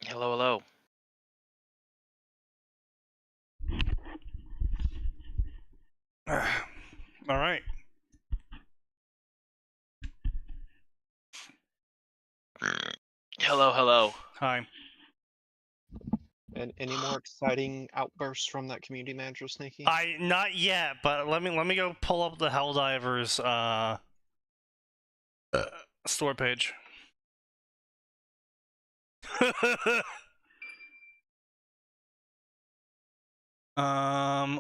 Hello, hello. All right. Hello, hello. Hi. And any more exciting outbursts from that community manager, Sneaky? Not yet, but let me go pull up the Helldivers store page.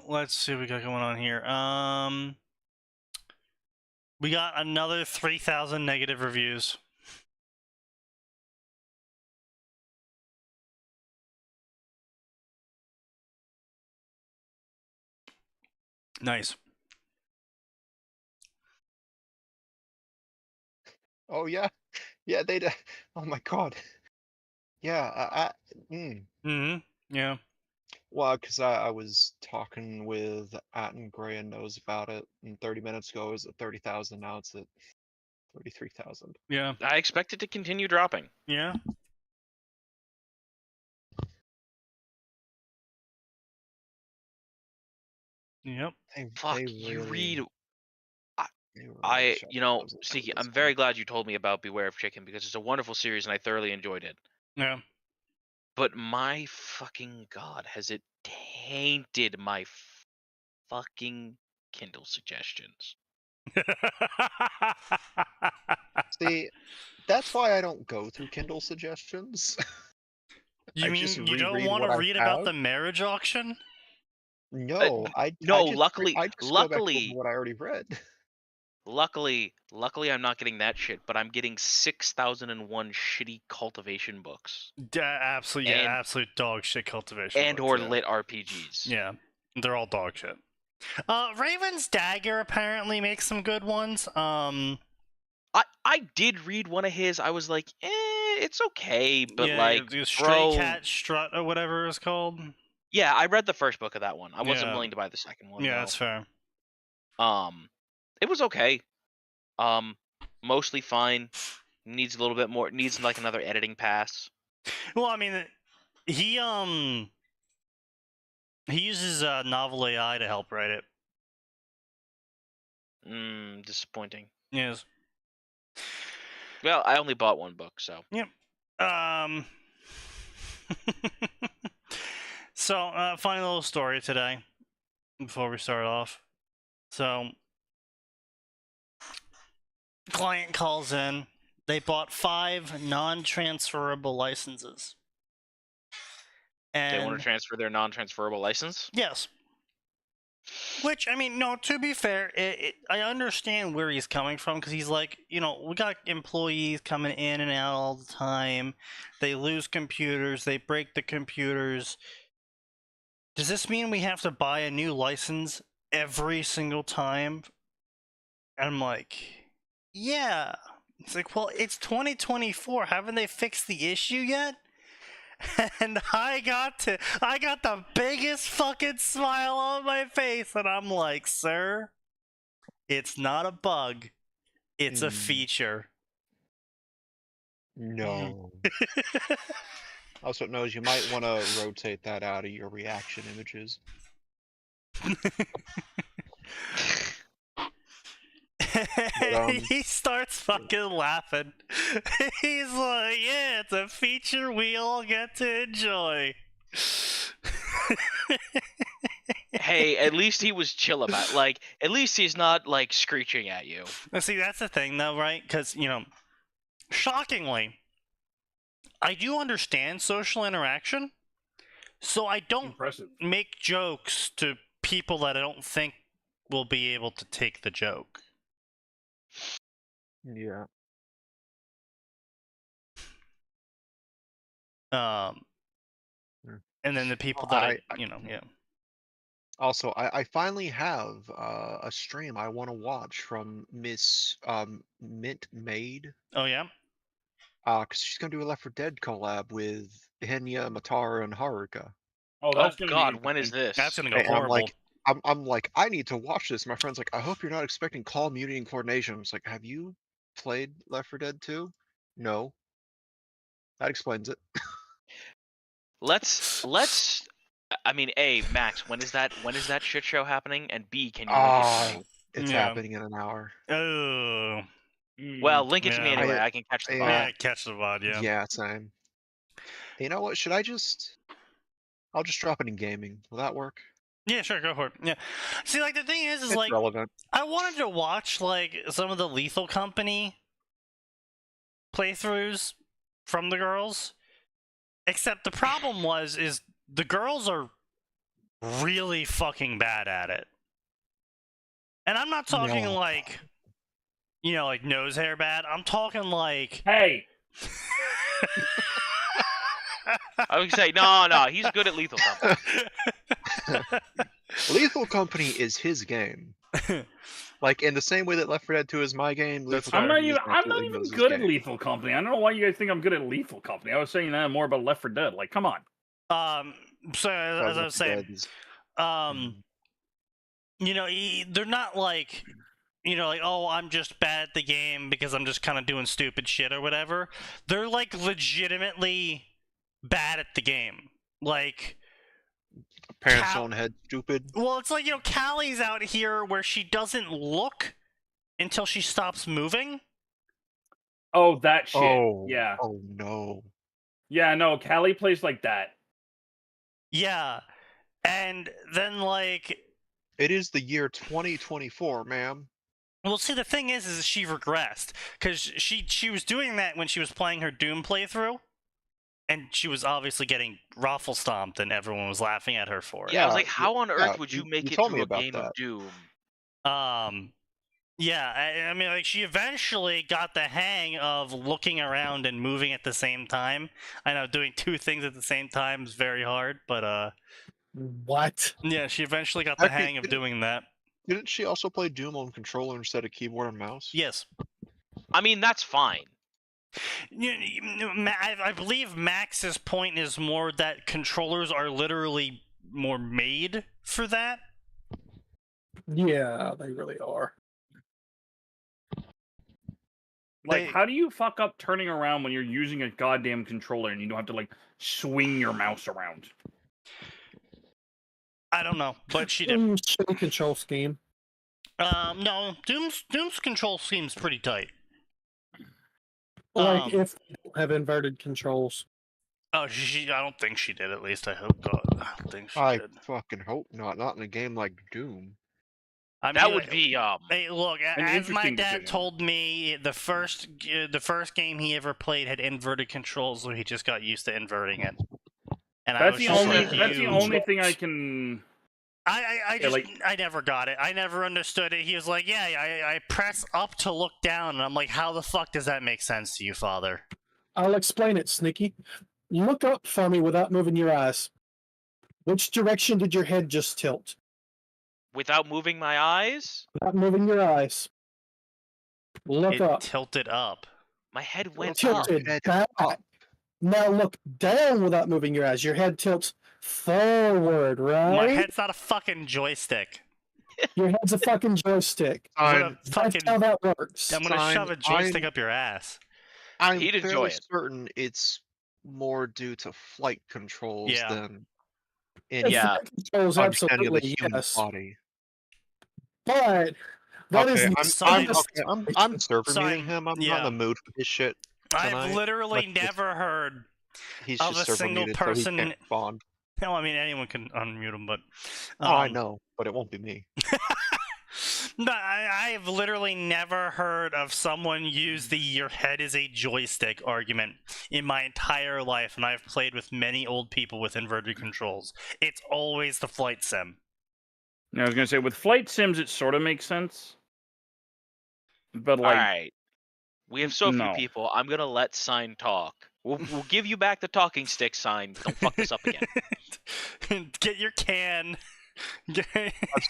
Let's see what we got going on here. We got another 3,000 negative reviews. Nice. Oh yeah, yeah they. Oh my god. Yeah. Yeah. Well, because I was talking with Atin Gray and knows about it, and 30 minutes ago it was at 30,000. Now it's at 33,000. Yeah. I expect it to continue dropping. Yeah. Yep. Fuck, They you really, read. they really shot themselves in the foot Sneaky, with this I'm very one. glad you told me about Beware of Chicken because it's a wonderful series and I thoroughly enjoyed it. Yeah. But my fucking god, has it tainted my fucking Kindle suggestions? See, that's why I don't go through Kindle suggestions. You I mean just you don't reread want what to I read about have. the marriage auction? No, I No, just go back over what I already read. luckily, I'm not getting that shit, but I'm getting 6,001 shitty cultivation books Absolute, yeah, absolute dog shit cultivation. and books, or yeah. lit RPGs. Yeah, they're all dog shit. Raven's Dagger apparently makes some good ones. I did read one of his. I was like, it's okay, but yeah, like, Stray Cat Strut or whatever it's called. Yeah, I read the first book of that one. I wasn't Yeah. willing to buy the second one. Yeah, though. that's fair. It was okay. Mostly fine. Needs a little bit more. Needs like another editing pass. Well, I mean, he uses novel AI to help write it. Disappointing. Yes. Well, I only bought one book, so. Yep. So, funny little story today before we start off. So, client calls in. They bought 5 non-transferable licenses. And They want to transfer their non-transferable license? Yes. Which, I mean, no, to be fair, I understand where he's coming from, because he's like, we got employees coming in and out all the time. They lose computers. They break the computers. Does this mean we have to buy a new license every single time? And I'm like, yeah. It's like, well, it's 2024. Haven't they fixed the issue yet? And I got the biggest fucking smile on my face, and I'm like, sir, it's not a bug, it's a feature. No. Also knows you might want to rotate that out of your reaction images. He starts fucking laughing. He's like, yeah, it's a feature we all get to enjoy. Hey, at least he was chill about it. Like, at least he's not, like, screeching at you. Now, see, that's the thing, though, right? Because, shockingly, I do understand social interaction, so I don't make jokes to people that I don't think will be able to take the joke. Yeah. And then the people that yeah. Also, I finally have a stream I want to watch from Miss Mint Maid. Oh yeah. Because she's gonna do a Left 4 Dead collab with Henya, Matara, and Haruka. Oh, Oh that's gonna God, be when is interesting. this? That's gonna go And I'm horrible. like, I'm like, I need to watch this. My friend's like, I hope you're not expecting call muting and coordination. I was like, have you played Left 4 Dead 2? No. That explains it. Let's. I mean, A, Max, when is that shit show happening? And B, can you link it to Ah, me? it's Yeah. happening in an hour. Oh. Well, link it to me Yeah. anyway. I can catch the Yeah. vibe. Yeah, catch the VOD, yeah. Yeah, same. You know what? I'll just drop it in gaming. Will that work? Yeah, sure, go for it. Yeah. See, like, the thing is It's like, relevant. I wanted to watch, like, some of the Lethal Company playthroughs from the girls. Except the problem is the girls are really fucking bad at it. And I'm not talking No. like, you know, like nose hair bad. I'm talking like... Hey, I would say no. He's good at Lethal Company. Lethal Company is his game. Like in the same way that Left 4 Dead 2 is my game. Lethal I'm not Company even. is I'm not absolutely even Moses' good at game. Lethal Company. I don't know why you guys think I'm good at Lethal Company. I was saying that more about Left 4 Dead. Like, come on. So as I was saying, you know, they're not like, you know, like, oh, I'm just bad at the game because I'm just kind of doing stupid shit or whatever. They're like legitimately bad at the game. Like, Parents own head stupid. well, it's like, you know, Callie's out here where she doesn't look until she stops moving. Oh, that shit. Oh. Yeah. Oh no. Yeah. No, Callie plays like that. Yeah. And then, like... It is the year 2024, ma'am. Well, see, the thing is she regressed. Because she was doing that when she was playing her Doom playthrough. And she was obviously getting raffle stomped, and everyone was laughing at her for it. Yeah, I was Yeah, like, how on earth yeah, would you you make it told me through a about game of that. Doom? Yeah, I mean, like, she eventually got the hang of looking around and moving at the same time. I know doing two things at the same time is very hard, but, What? yeah, she eventually got the Actually, hang of doing that. Didn't she also play Doom on controller instead of keyboard and mouse? Yes. I mean, that's fine. I believe Max's point is more that controllers are literally more made for that. Yeah, they really are. Like, They- how do you fuck up turning around when you're using a goddamn controller and you don't have to like swing your mouse around? I don't know, but she did. Shitty control scheme. No, Doom's control seems pretty tight. Like if they don't have inverted controls. Oh, I don't think she did. At least I hope. God, I don't think she I did. fucking hope not. Not in a game like Doom. I mean, That would be Hey, look, an as my interesting dad decision. told me, the first game he ever played had inverted controls, so he just got used to inverting it. And I That's was the just only. like, That's the "You-" only thing I can. I Yeah, just like- I never got it. I never understood it. He was like, "Yeah, I press up to look down," and I'm like, "How the fuck does that make sense to you, father?" I'll explain it, Sneaky. Look up for me without moving your eyes. Which direction did your head just tilt? without moving my eyes. Without moving your eyes. Look It up. tilted up. My head went up. Tilted Head back. up. Now look down without moving your eyes. Your head tilts forward, right? My head's not a fucking joystick. Your head's a fucking joystick. I'm gonna I'm, fucking. That's how that works. I'm gonna Sign, shove a joystick I'm- up your ass. I'm He'd enjoy fairly it. certain it's more due to flight controls Yeah. than any Yeah. Flight controls, understanding of the absolutely, human yes. body. But that is Okay, the I'm science- server Sorry, muting him. I'm not yeah. in the mood for this shit. I've tonight. literally Let's just- never heard. He's Of just a server single muted, so he person- can't respond. No, I mean anyone can unmute him, but. Oh, I know, but it won't be me. No, I've literally never heard of someone use the "your head is a joystick" argument in my entire life, and I've played with many old people with inverted controls. It's always the flight sim. I was gonna say with flight sims, it sort of makes sense. But All like, right. We have so few no. people. I'm gonna let Sign talk. We'll give you back the talking stick, Sign. Don't fuck this up again. Get your can.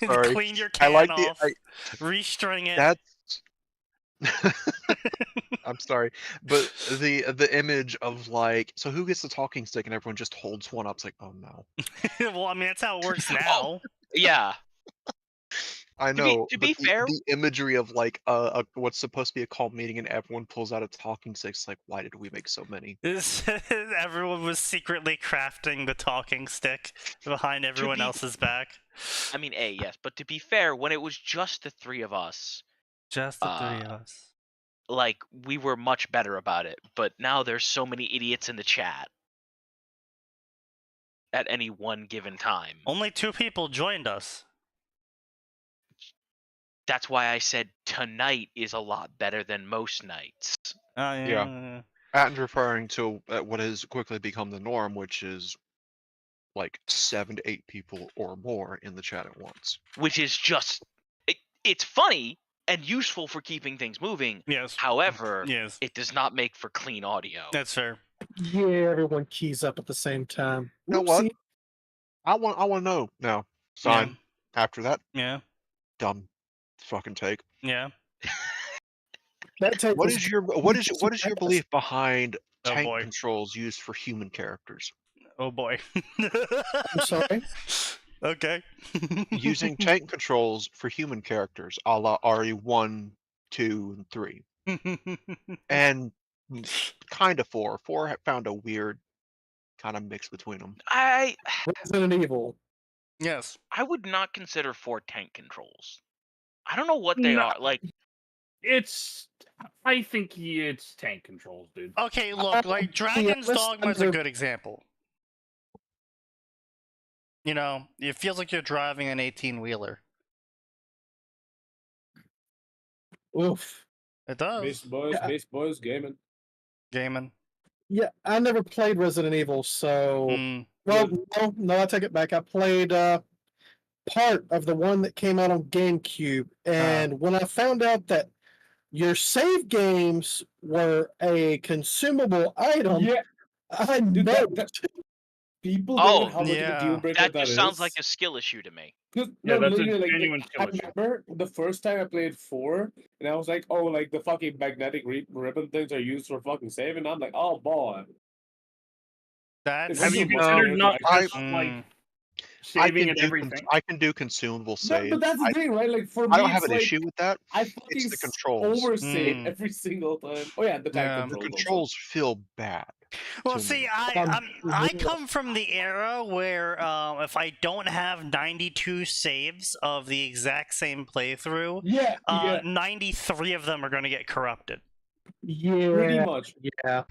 sorry. Clean your I can like off. the. Restring it. I'm sorry, but the image of like, so who gets the talking stick and everyone just holds one up? It's like, oh no. Well, I mean, that's how it works Oh, now. Yeah. I To be know, to but be fair, the imagery of like what's supposed to be a calm meeting and everyone pulls out a talking stick. It's like, why did we make so many? Everyone was secretly crafting the talking stick behind everyone be- else's back. I mean, yes, but to be fair, when it was just the three of us, Just the three of us. like we were much better about it. But now there's so many idiots in the chat at any one given time. Only 2 people joined us. That's why I said tonight is a lot better than most nights. Yeah. Atin's referring to what has quickly become the norm, which is like 7 to 8 people or more in the chat at once. Which is just it's funny and useful for keeping things moving. Yes. However, Yes. it does not make for clean audio. That's fair. Yeah, everyone keys up at the same time. You know what? Whoopsie. I want to know now. Sign. After that Yeah. dumb fucking take. Yeah. That take What was is your belief behind Oh, tank boy. controls used for human characters? Oh boy. I'm sorry. Okay. Using tank controls for human characters, a la RE1, 2, and 3, and kind of 4. 4 found a weird kind of mix between them. I Resident Evil. Yes. would not consider 4 tank controls. I don't know what they No. are. Like I think it's tank controls, dude. Okay, look, like Dragon's Dogma is a good example. You know, it feels like you're driving an 18-wheeler. Oof. It does. Base boys, gaming. Yeah, I never played Resident Evil, so well, no, I take it back. I played part of the one that came out on GameCube, and when I found out that your save games were a consumable item, Yeah, I dude, know. people Oh, don't know how much of yeah. a deal breaker that that just sounds like is. a skill issue to me. Yeah, No, that's a literally, genuine I skill issue. remember the first time I played 4, and I was like, oh, like the fucking magnetic ribbon things are used for fucking saving. I'm like, oh boy. That's Have you It's considered not I- just like I saving can and do everything? I can do consumable saves. But that's the thing, right? Like for me, I don't have it's an like, issue with that. I fucking the controls. oversave every single time. Oh yeah, the tank Yeah. The controls. controls feel bad. Well, to see, me. I come from the era where if I don't have 92 saves of the exact same playthrough, Yeah, 93 of them are going to get corrupted. Yeah, pretty much. yeah.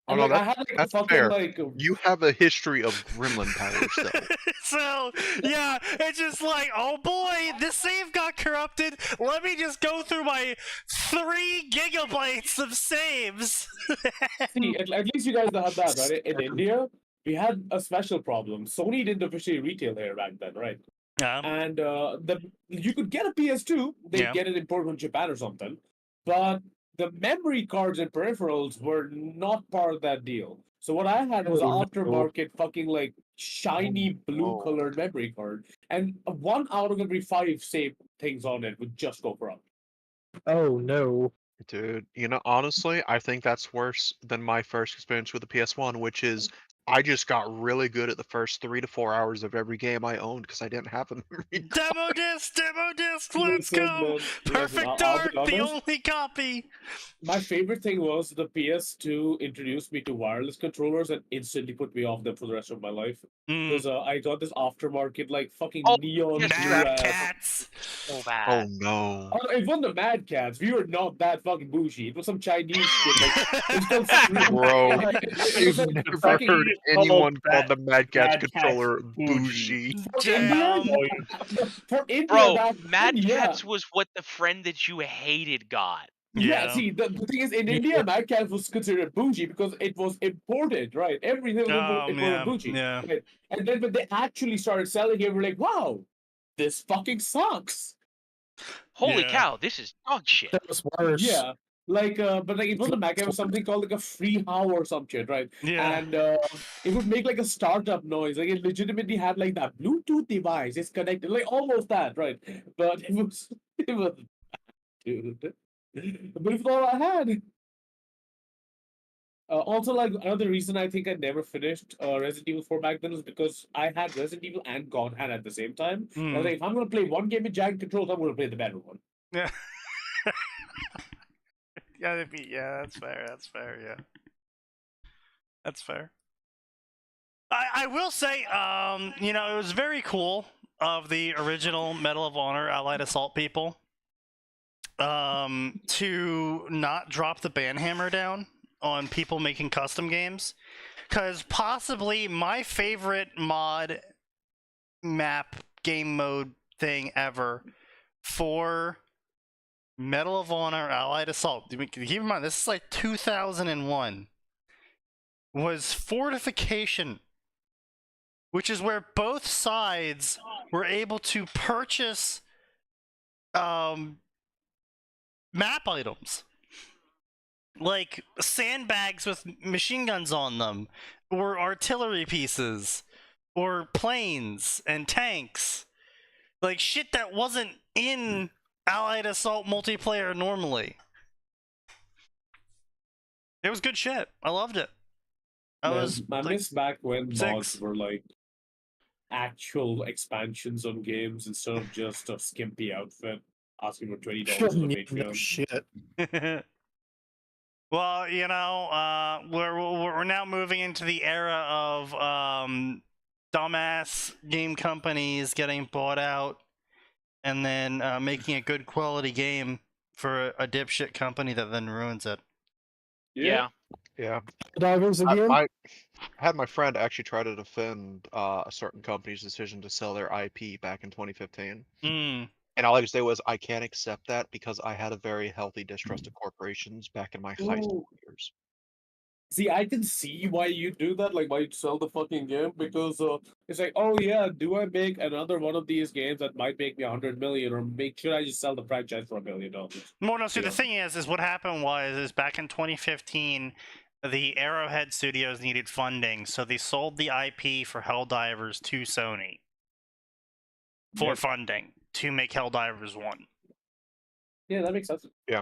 Oh, And no, like I had like a that's fucking fair. like You have a history of gremlin powers, though. So, yeah, it's just like, oh boy, this save got corrupted. Let me just go through my 3 gigabytes of saves. See, at least you guys had that, right? In India, we had a special problem. Sony didn't officially retail here back then, right? And you could get a PS2, they'd Yeah. get it imported from Japan or something, but the memory cards and peripherals were not part of that deal. So what I had was an Oh, no. aftermarket fucking like shiny blue colored memory card, and 1 out of every 5 save things on it would just go corrupt. Oh no. Dude, honestly, I think that's worse than my first experience with the PS1, which is I just got really good at the first 3 to 4 hours of every game I owned because I didn't have a memory card. Demo disc, let's Listen, go! man, Perfect I'll Dark, be the honest. only copy. My favorite thing was the PS2 introduced me to wireless controllers and instantly put me off them for the rest of my life. Because I got this aftermarket, like, fucking neon yes, blue Mad ass. Cats. So Oh bad. no. Oh, it wasn't the Mad Cats. We were not that fucking bougie. It was some Chinese shit. Like, it was called Bro, it was I've like never fucking- heard anyone call the Mad Cats Mad Cat's controller bougie. bougie. Damn. For India, Bro, back Mad then, yeah. Cats was what the friend that you hated got. Yeah, Yeah. see, the thing is, in India, Mad Cat was considered bougie because it was imported, right? Everything was imported bougie. yeah. Right? And then when they actually started selling it, we're like, wow, this fucking sucks. Holy Yeah. cow, this is dog shit. That was worse. Yeah. Like, but like, it wasn't Mad Cat, it was something called like a free how or some shit, right? Yeah. And it would make like a startup noise. Like, it legitimately had like that Bluetooth device. It's connected, like almost that, right? But it was, dude. But it's all I had. Also, like another reason I think I never finished Resident Evil 4 back then was because I had Resident Evil and God Hand at the same time. I was like, if I'm gonna play one game with giant controls, I'm gonna play the better one. Yeah. Yeah, that's fair. That's fair. Yeah, that's fair. I will say, you know, it was very cool of the original Medal of Honor Allied Assault people to not drop the banhammer down on people making custom games, because possibly my favorite mod map game mode thing ever for Medal of Honor Allied Assault, keep in mind this is like 2001, was Fortification, which is where both sides were able to purchase map items. Like sandbags with machine guns on them, or artillery pieces, or planes and tanks. Like shit that wasn't in Allied Assault multiplayer normally. It was good shit. I loved it. I miss back when mods were like actual expansions on games instead of just a skimpy outfit asking for $20 on Patreon. Shit. Well, you know, we're now moving into the era of dumbass game companies getting bought out and then making a good quality game for a dipshit company that then ruins it. Yeah. Divers again. I had my friend actually try to defend a certain company's decision to sell their IP back in 2015. And all I could say was, I can't accept that because I had a very healthy distrust of corporations back in my high school years. See, I can see why you do that, like why you sell the fucking game, because it's like, oh yeah, do I make another one of these games that might make me 100 million, or should I just sell the franchise for $1 million? Well, no, see, the thing is what happened was back in 2015, the Arrowhead Studios needed funding, so they sold the IP for Helldivers to Sony for funding to make Helldivers 1. Yeah, that makes sense. Yeah.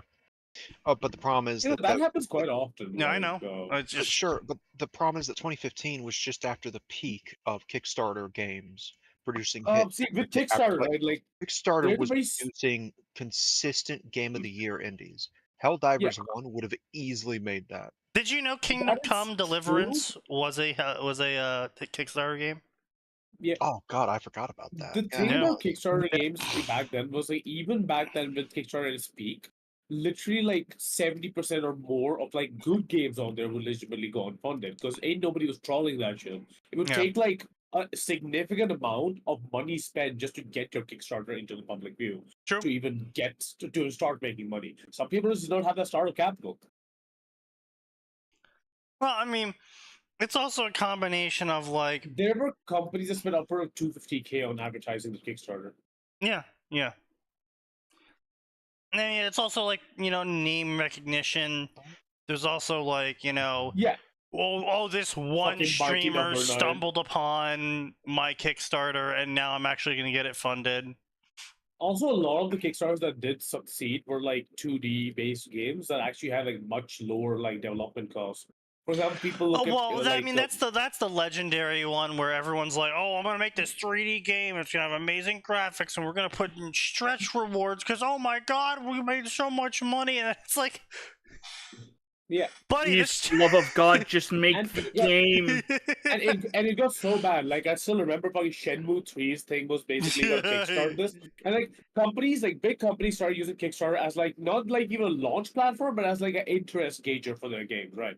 But the problem is that happens quite often. Yeah, I know. It's just... Sure, but the problem is that 2015 was just after the peak of Kickstarter games producing hits. See, with Kickstarter, right? Like Kickstarter was producing consistent Game of the Year indies. Helldivers 1 would have easily made that. Did you know Kingdom Come Deliverance was a Kickstarter game? Yeah. Oh god, I forgot about that. The thing about Kickstarter games back then was like, even back then with Kickstarter at its peak, literally like 70% or more of like good games on there would legitimately go unfunded because ain't nobody was trawling that shit. It would take like a significant amount of money spent just to get your Kickstarter into the public view. True. To even get to start making money. Some people just don't have that startup capital. Well, I mean, it's also a combination of like... There were companies that spent upward of $250K on advertising the Kickstarter. Yeah. And it's also like, you know, name recognition. There's also like, you know... Yeah. This one streamer stumbled upon my Kickstarter and now I'm actually going to get it funded. Also, a lot of the Kickstarters that did succeed were like 2D based games that actually had like much lower like development costs. For example, people look that's the legendary one where everyone's like, oh, I'm gonna make this 3D game, it's gonna have amazing graphics, and we're gonna put in stretch rewards because oh my god, we made so much money, and it's like, yeah, buddy, this love of God, just make the game. And it got so bad. Like I still remember, fucking Shenmue 3's thing was basically what kickstarted this, and like companies, like big companies, started using Kickstarter as like not like even a launch platform, but as like an interest gauger for their games, right?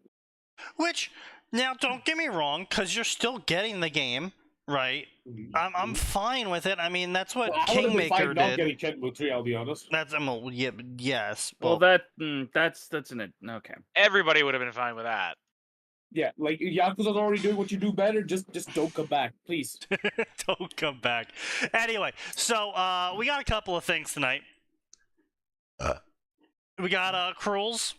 Which, now, don't get me wrong, because you're still getting the game, right? I'm fine with it. I mean, that's what Kingmaker did. Not getting Shenmue 3, I'll be honest. That's yes. Well, that's an okay. Everybody would have been fine with that. Yeah, like Yakuza's already doing what you do better. Just don't come back, please. Don't come back. Anyway, so we got a couple of things tonight. We got Cruel's.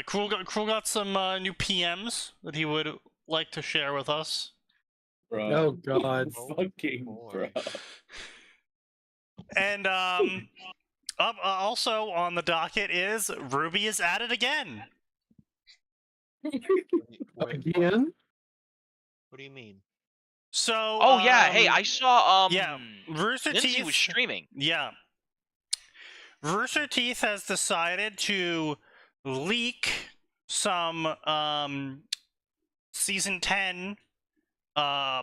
Cruel got some new PMs that he would like to share with us. Bro. Oh god. Fucking bro. And Also on the docket is Ruby is at it again. Again? What do you mean? So. Oh yeah, hey, I saw Yeah, Rooster Lindsay was Teeth. streaming. Yeah. Rooster Teeth has decided to leak some season 10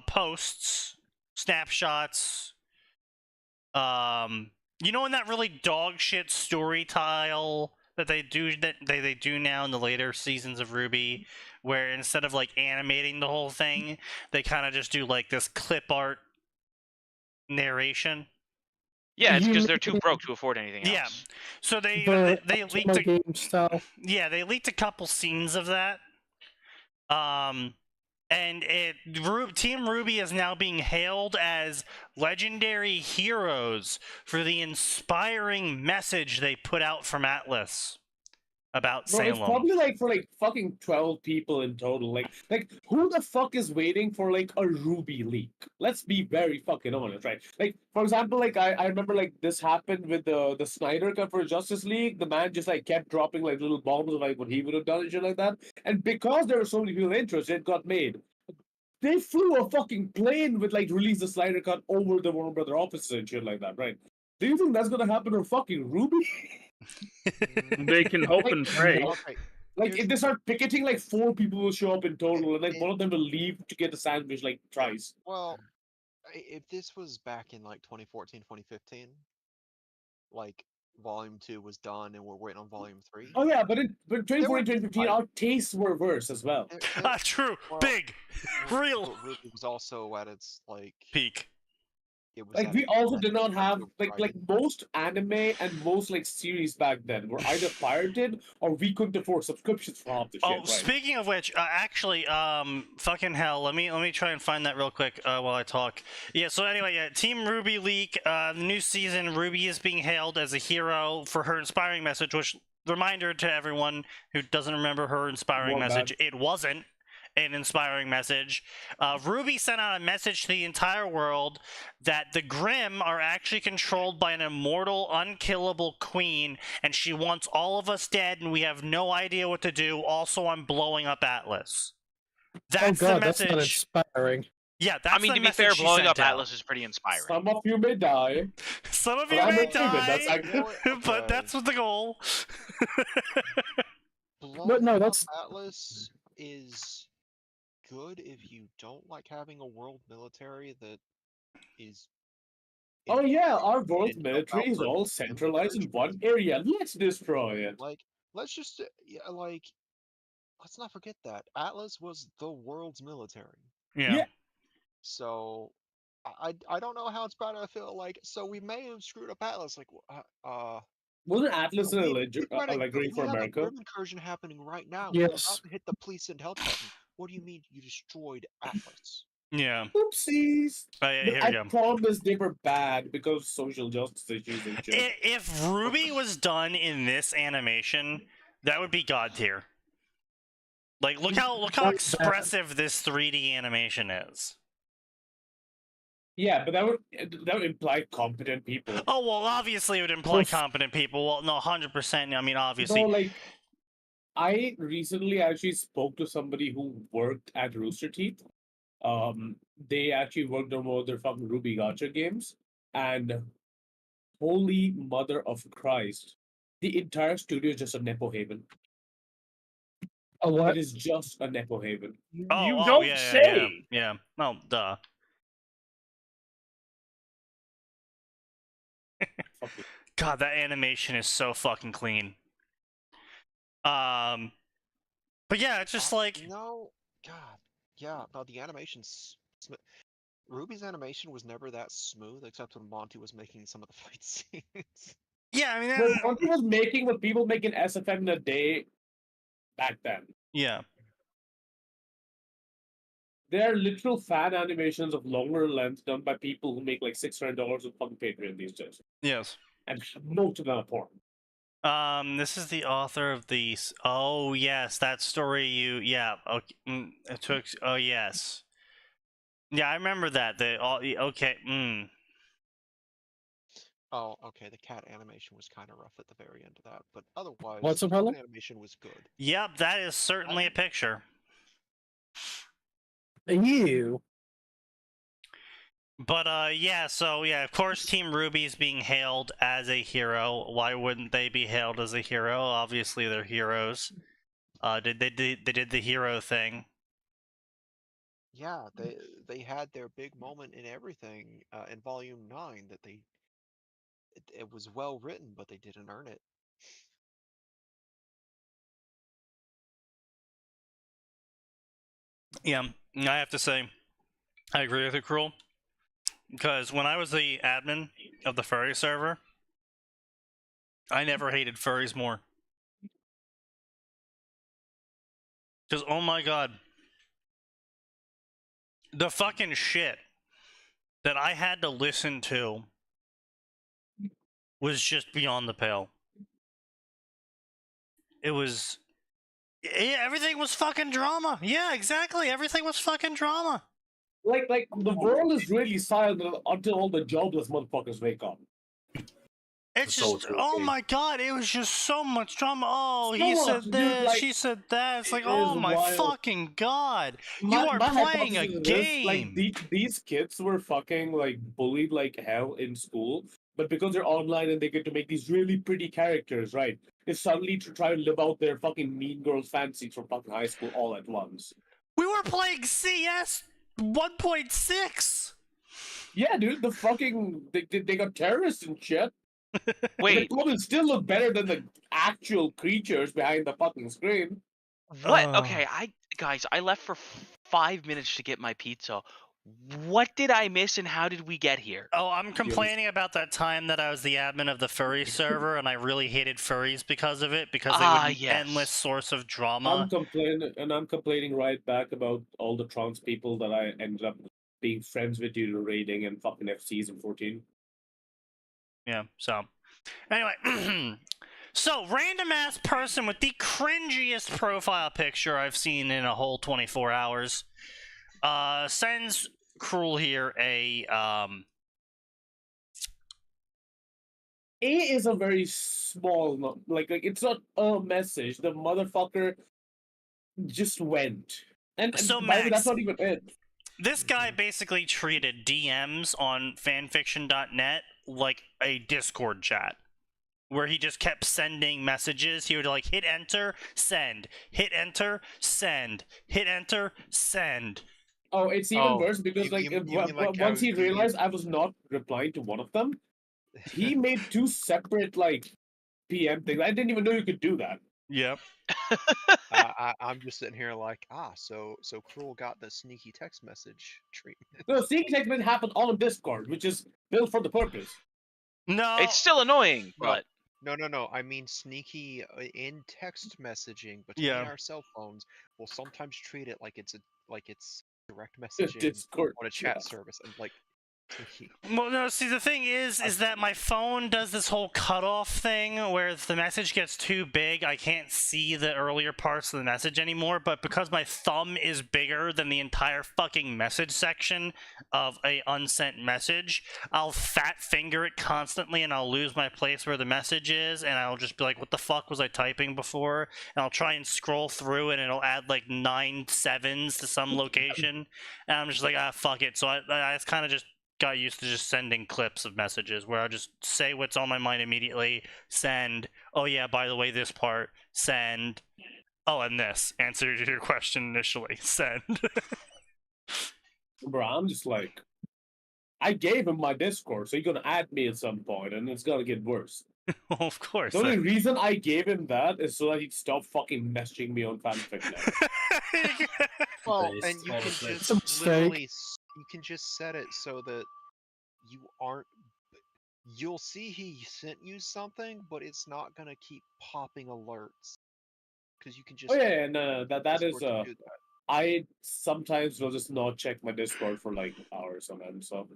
posts, snapshots. You know, in that really dog shit story tile that they do now in the later seasons of Ruby, where instead of like animating the whole thing, they kind of just do like this clip art narration. Yeah, it's You because they're too mean broke to afford anything Yeah. else. So they the leaked game style? yeah, they leaked a couple scenes of that. And Team Ruby is now being hailed as legendary heroes for the inspiring message they put out from Atlas about Bro, it's Salem. probably like for like fucking 12 people in total. Like who the fuck is waiting for like a Ruby leak? Let's be very fucking honest, right? Like, for example, like I remember like this happened with the Snyder Cut for Justice League. The man just like kept dropping like little bombs of like what he would have done and shit like that. And because there were so many people interested, it got made. They flew a fucking plane with like release the Snyder Cut over the Warner Brother offices and shit like that, right? Do you think that's gonna happen on fucking Ruby? They can hope Like, and pray. Okay, Like, Here's if they start picketing, like 4 people will show up in total, and like one of them will leave to get a sandwich like twice. well, if this was back in like 2014, 2015, like Volume 2 was done and we're waiting on Volume 3. Oh yeah, but in 2014, be 2015, our tastes were worse as well. True. well, Big. Real. Ruby was also at its like Peak. it was Like, at we its also best did not in have terms of like writing. most anime and most like series back then were either pirated or we couldn't afford subscriptions for half the shit. Oh, Right? speaking of which, actually, fucking hell, let me try and find that real quick while I talk. Yeah. So anyway, yeah, Team Ruby leak. The new season, Ruby is being hailed as a hero for her inspiring message. Which, reminder to everyone who doesn't remember her inspiring More message, it wasn't an inspiring message. Ruby sent out a message to the entire world that the Grimm are actually controlled by an immortal, unkillable queen, and she wants all of us dead, and we have no idea what to do. Also, I'm blowing up Atlas. That's oh god, the message. that's not inspiring. Yeah, that's I mean, the to be message fair, she blowing up sent out. Atlas is pretty inspiring. Some of you may die. Some of But you I'm may okay with it, that's die, like- but that's what the goal. Blowing no, up that's- Atlas is good if you don't like having a world military that is. Oh yeah, our in- world in- military is outward all centralized in one area. Let's destroy it. Like, let's just let's not forget that Atlas was the world's military. Yeah. Yeah. So I don't know how it's about to feel like. So we may have screwed up Atlas. Like Wasn't Atlas we- an allegory for we have America? a grim incursion happening right now. We're Yes. about to hit the please send help button. What do you mean you destroyed Atlas? Yeah. Oopsies. Oh, yeah, But here I we go. promise they were bad because of social justice issues and shit. If Ruby was done in this animation, that would be god tier. Like, look how expressive this 3D animation is. Yeah, but that would imply competent people. Oh well, obviously it would imply Oof. competent people. Well, no, 100%. I mean, obviously. So like, I recently actually spoke to somebody who worked at Rooster Teeth. They actually worked on one of their fucking Ruby Gacha games, and holy mother of Christ, the entire studio is just a nepo haven. A what? It is just a nepo haven. You Oh, don't yeah, say. Yeah. Oh, duh. Fuck it. God, that animation is so fucking clean. But yeah, it's just like No, God, yeah. No, the animation's Ruby's animation was never that smooth, except when Monty was making some of the fight scenes. yeah. I mean, Well, what he was making what people make in SFM in a day back then. yeah. There are literal fan animations of longer length done by people who make like $600 on fucking Patreon these days. Yes. And most of them are porn. This is the author of these. Oh yes, that story. Yeah. Okay. It took. Oh yes. Yeah, I remember that. Okay. Oh, okay. The cat animation was kind of rough at the very end of that, but otherwise, What's the the problem? animation was good. Yep, that is certainly a picture. Ew. But yeah, so yeah, of course Team Ruby's being hailed as a hero. Why wouldn't they be hailed as a hero? Obviously they're heroes. They did the hero thing. Yeah, they had their big moment in everything in Volume 9 that it was well written, but they didn't earn it. Yeah, I have to say, I agree with you, Cruel. Because when I was the admin of the furry server, I never hated furries more. Because, oh my god, the fucking shit that I had to listen to was just beyond the pale. It was... Yeah, everything was fucking drama. Yeah, exactly. Everything was fucking drama. Like the world is really silent until all the jobless motherfuckers wake up. It's So just, true, oh Gabe. my god, it was just so much drama. Oh, So he much, said dude, this, like, she said that. It's like, it oh is my wild. fucking god. You My are playing a hypothesis is this, like, game. these kids were fucking like bullied like hell in school, but because they're online and they get to make these really pretty characters, right? They suddenly try to live out their fucking Mean Girls fantasies from fucking high school all at once. We were playing CS 1.6. Yeah, dude, the fucking they got terrorists and shit. Wait, The clothes still look better than the actual creatures behind the fucking screen. what? Oh. Okay, guys, I left for 5 minutes to get my pizza. What did I miss and how did we get here? Oh, I'm complaining about that time that I was the admin of the furry server and I really hated furries because of it, because they were an yes. endless source of drama. I'm complaining right back about all the trans people that I ended up being friends with due to raiding and fucking FCs in 14. Yeah, so anyway, so random ass person with the cringiest profile picture I've seen in a whole 24 hours sends Cruel here a is a very small like it's not a message. The motherfucker just went. And So, by the way, Max, that's not even it. this guy basically treated DMs on fanfiction.net like a Discord chat, where he just kept sending messages. He would like hit enter, send, hit enter, send, hit enter, send. Oh, it's even worse because you mean like once he how realized I was not replying to one of them, he made two separate like PM things. I didn't even know you could do that. Yep. I'm just sitting here like, so Cruel got the sneaky text message treatment. No, seeing segment happened on Discord, which is built for the purpose. No. It's still annoying, but No. I mean sneaky in text messaging between our cell phones will sometimes treat it like it's direct messaging Discord on a chat service and like. Well, no, see, the thing is that my phone does this whole cutoff thing where if the message gets too big, I can't see the earlier parts of the message anymore, but because my thumb is bigger than the entire fucking message section of a unsent message, I'll fat finger it constantly and I'll lose my place where the message is, and I'll just be like, what the fuck was I typing before? And I'll try and scroll through and it'll add like 9 sevens to some location, and I'm just like, fuck it. So I kind of just got used to just sending clips of messages where I just say what's on my mind immediately, send, oh yeah, by the way, this part, send, oh, and this, answer to your question initially, send. Bro, I'm just like, I gave him my Discord, so he's gonna add me at some point, and it's gonna get worse. Well, of course. The only reason I gave him that is so that he'd stop fucking messaging me on fanfiction. Well, Based and you on can the It's a just mistake. literally, you can just set it so that you aren't. You'll see he sent you something, but it's not gonna keep popping alerts because you can just. Oh yeah, no, that is Discord to do that. I sometimes will just not check my Discord for like hours on end. So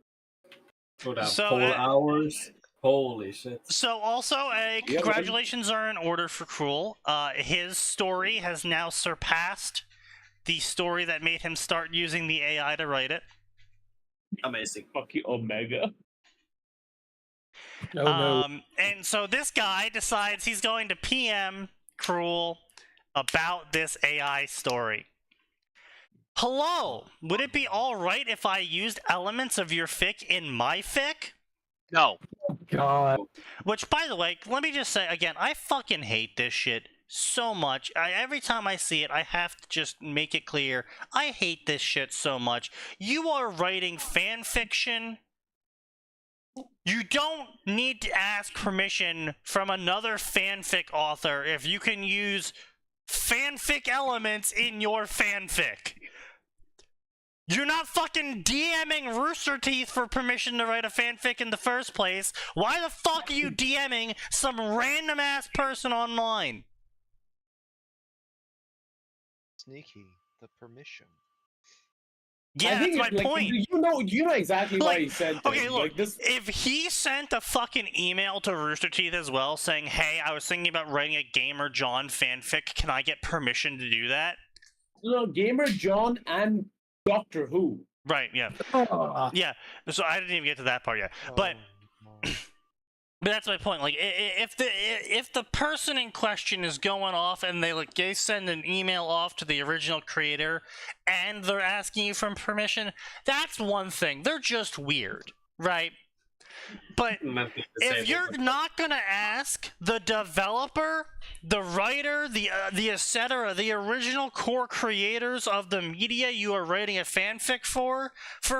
For that So, 4 hours. Holy shit. So also, congratulations are in order for Cruel. His story has now surpassed the story that made him start using the AI to write it. Amazing. fuck you, Omega. Oh no. And so this guy decides he's going to PM Cruel about this AI story. Hello, would it be alright if I used elements of your fic in my fic? No. God. Which, by the way, let me just say again, I fucking hate this shit so much. Every time I see it, I have to just make it clear. I hate this shit so much. You are writing fan fiction. You don't need to ask permission from another fanfic author if you can use fanfic elements in your fanfic. You're not fucking DMing Rooster Teeth for permission to write a fanfic in the first place. Why the fuck are you DMing some random ass person online? Sneaky, the permission. Yeah, that's my point. You know exactly why Like, he sent it. Okay, look, Like this. if he sent a fucking email to Rooster Teeth as well saying, hey, I was thinking about writing a Gamer John fanfic, can I get permission to do that? No, Gamer John and Doctor Who. Right, yeah. Yeah, so I didn't even get to that part yet. But But that's my point. Like, if the person in question is going off and they send an email off to the original creator, and they're asking you for permission, that's one thing. They're just weird, right? But if you're not gonna ask the developer, the writer, the etc., the original core creators of the media you are writing a fanfic for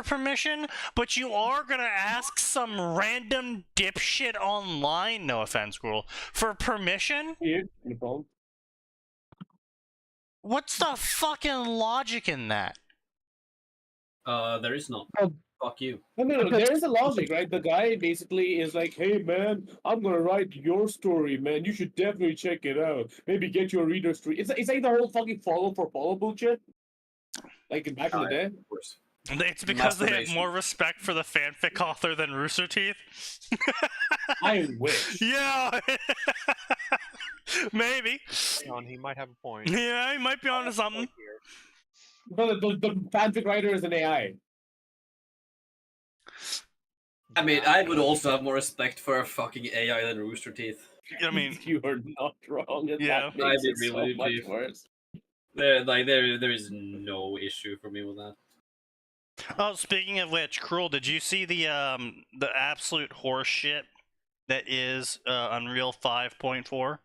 permission, but you are gonna ask some random dipshit online, no offense, Gruel, for permission? What's the fucking logic in that? There is none. Fuck you. No. There is a logic, right? The guy basically is like, hey, man, I'm going to write your story, man. You should definitely check it out. Maybe get your readers to... It's like the whole fucking follow for follow bullshit. Like back in the day. Of course. It's because they have more respect for the fanfic author than Rooster Teeth? I wish. Yeah! Maybe. He might have a point. Yeah, he might be onto something. But the fanfic writer is an AI. I mean, I would also have more respect for a fucking AI than Rooster Teeth. I mean, you are not wrong. Yeah, that makes it really so much do. worse. There is no issue for me with that. Oh, speaking of which, Cruel, did you see the absolute horse shit that is Unreal 5.4?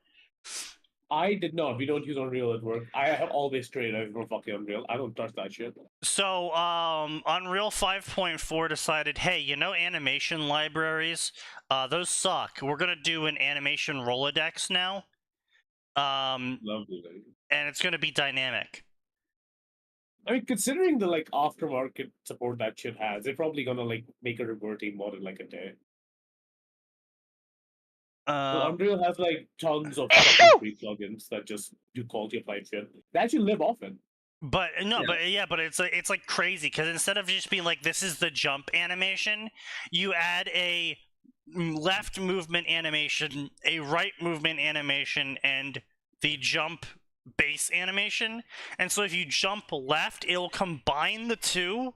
I did not. We don't use Unreal at work. I have always trained out from fucking Unreal. I don't touch that shit. So, Unreal 5.4 decided, hey, you know animation libraries? Those suck. We're gonna do an animation Rolodex now. Lovely. And it's gonna be dynamic. I mean, considering the like aftermarket support that shit has, they're probably gonna like make a reverting mod in like a day. Unreal has like tons of free plugins that just do quality of life shit. They actually live often. But no, but it's like crazy because instead of just being like this is the jump animation, you add a left movement animation, a right movement animation, and the jump base animation. And so if you jump left, it'll combine the two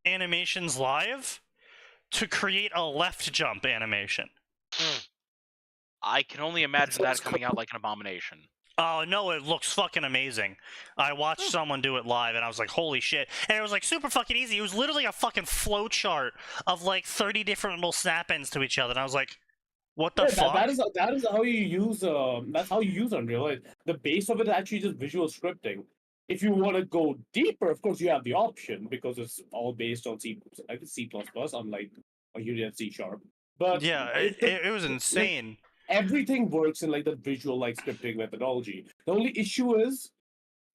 animations live to create a left jump animation. I can only imagine that coming out like an abomination. Oh, no, it looks fucking amazing. I watched someone do it live, and I was like, holy shit. And it was, like, super fucking easy. It was literally a fucking flowchart of, like, 30 different little snap-ins to each other. And I was like, what the fuck? That is how you use, that's how you use Unreal. Like, the base of it is actually just visual scripting. If you want to go deeper, of course, you have the option, because it's all based on C++, unlike Unity and C#. But yeah, it was insane. Like, everything works in like the visual like scripting methodology. The only issue is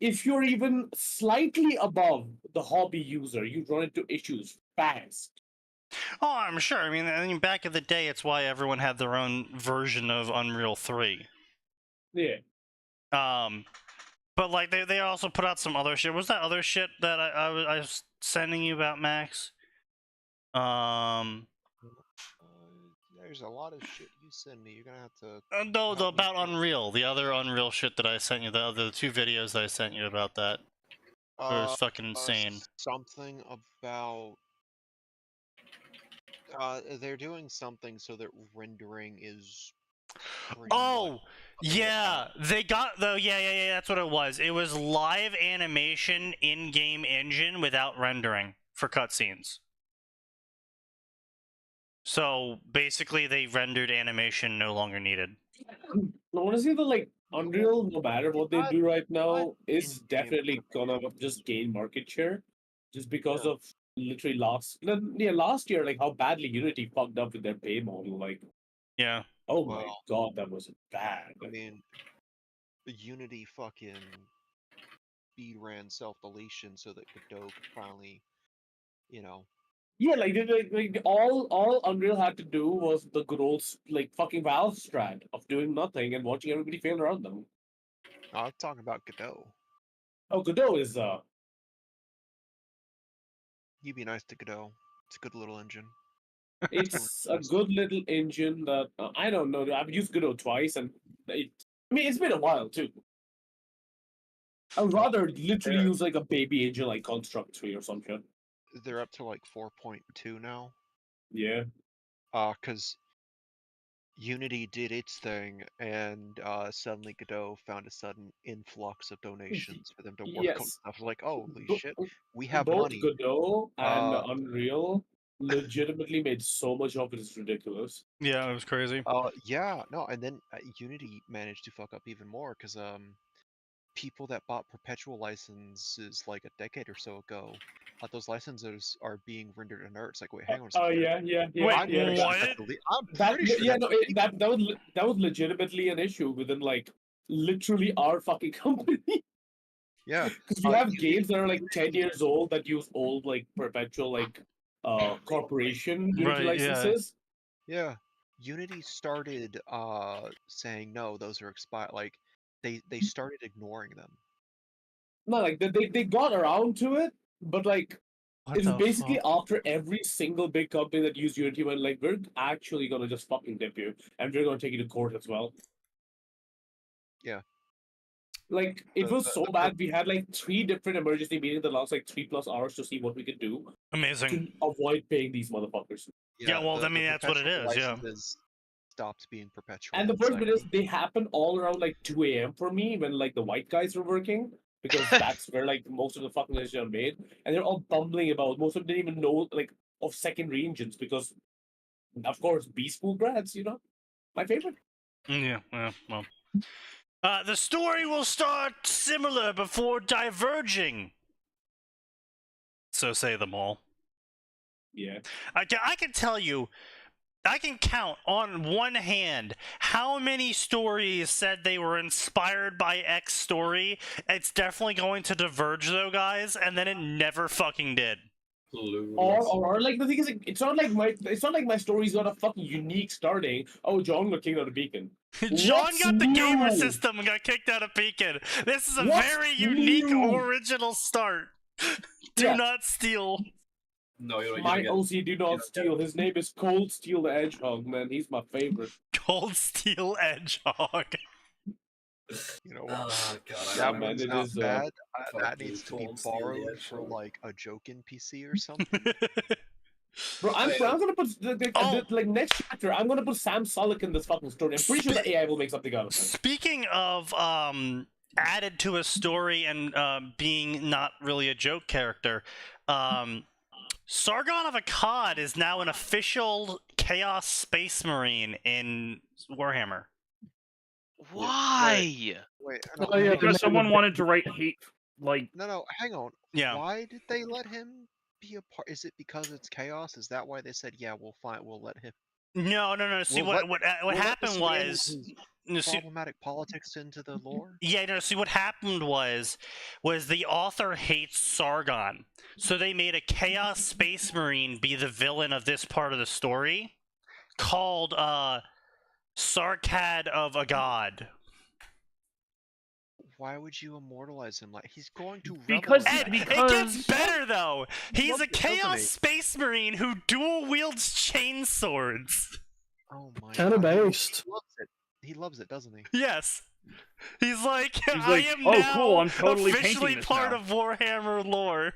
if you're even slightly above the hobby user, you run into issues fast. Oh, I'm sure. I mean, back in the day, it's why everyone had their own version of Unreal 3. Yeah. But like they also put out some other shit. What was that other shit that I was sending you about, Max? There's a lot of shit you send me. You're gonna have to. No, about Unreal. The other Unreal shit that I sent you. The two videos that I sent you about that. It was fucking insane. Something about They're doing something so that rendering is. Oh, yeah, they got though. Yeah. That's what it was. It was live animation in-game engine without rendering for cutscenes. So basically, they rendered animation no longer needed. Honestly, the Unreal, no matter what they do right now, is definitely gonna just gain market share, just because of literally last year, like how badly Unity fucked up with their pay model. Like, yeah. Oh my god, that was bad. I mean, the Unity fucking speed ran self-deletion so that Godot could finally, Yeah, all Unreal had to do was the good old fucking Valve strat of doing nothing and watching everybody fail around them. I'm talking about Godot. Oh, Godot is You be nice to Godot. It's a good little engine. it's a good little engine that I don't know. I've used Godot twice, and it's been a while too. I'd rather literally use like a baby engine like Construct 3 or something. They're up to like 4.2 now. Yeah. Because Unity did its thing, and suddenly Godot found a sudden influx of donations for them to work on stuff. Like, holy shit, we have both money. Godot and Unreal legitimately made so much of it, it's ridiculous. Yeah, it was crazy. Yeah, no, and then Unity managed to fuck up even more because people that bought perpetual licenses like a decade or so ago, those licenses are being rendered inert. It's like, wait, hang on a second. Oh yeah. Wait, I'm what? pretty sure that was legitimately an issue within like literally our fucking company. Yeah, because we have games that are like 10 years old that use old like perpetual like corporation Unity licenses. Yeah, Unity started saying no, those are expired. Like they started ignoring them. No, like they got around to it, but like it's basically after every single big company that used Unity went like, we're actually gonna just fucking dip you, and we're gonna take you to court as well. Yeah. Like it was so bad. We had like 3 different emergency meetings that last like 3+ hours to see what we could do. Amazing. To avoid paying these motherfuckers. Yeah, well, I mean that's what it is. Yeah. Stopped being perpetual. And the worst bit is they happen all around like 2 a.m. for me when like the white guys were working, because that's where like most of the fucking decisions are made, and they're all bumbling about. Most of them didn't even know like of secondary engines because, of course, B school grads, my favorite. Yeah, well. The story will start similar before diverging. So say them all. Yeah. I can tell you, I can count on one hand how many stories said they were inspired by X story. It's definitely going to diverge though, guys, and then it never fucking did. Or like the thing is, it's not like my story's got a fucking unique starting. Oh, John got kicked out of Beacon. John got the gamer system and got kicked out of Beacon. This is a very unique original start. Do not steal. No, you're my OC do not steal. His name is Cold Steel the Hedgehog, man. He's my favorite. Cold Steel Hedgehog. You know what? Oh, God, that one's not bad. That needs to be borrowed for like a joke in PC or something. Bro, I'm gonna put like next chapter. I'm gonna put Sam Sulek in this fucking story. I'm pretty sure the AI will make something out of it. Speaking of added to a story and being not really a joke character, Sargon of Akkad is now an official Chaos Space Marine in Warhammer. Why? Wait, because someone wanted to write hate, like... No, hang on. Yeah. Why did they let him be a part? Is it because it's chaos? Is that why they said, yeah, we'll let him? No. See, what happened was... problematic politics into the lore? Yeah, no, see, what happened was the author hates Sargon. So they made a Chaos Space Marine be the villain of this part of the story, called Sarkad of Agad. Why would you immortalize him? Like, he's going to because it gets better though. He's a Chaos Space Marine who dual wields chainswords. Oh my god. Kind of based. He loves it, doesn't he? Yes. He's like, I am oh, now cool, I'm totally officially painting this part now. of Warhammer lore.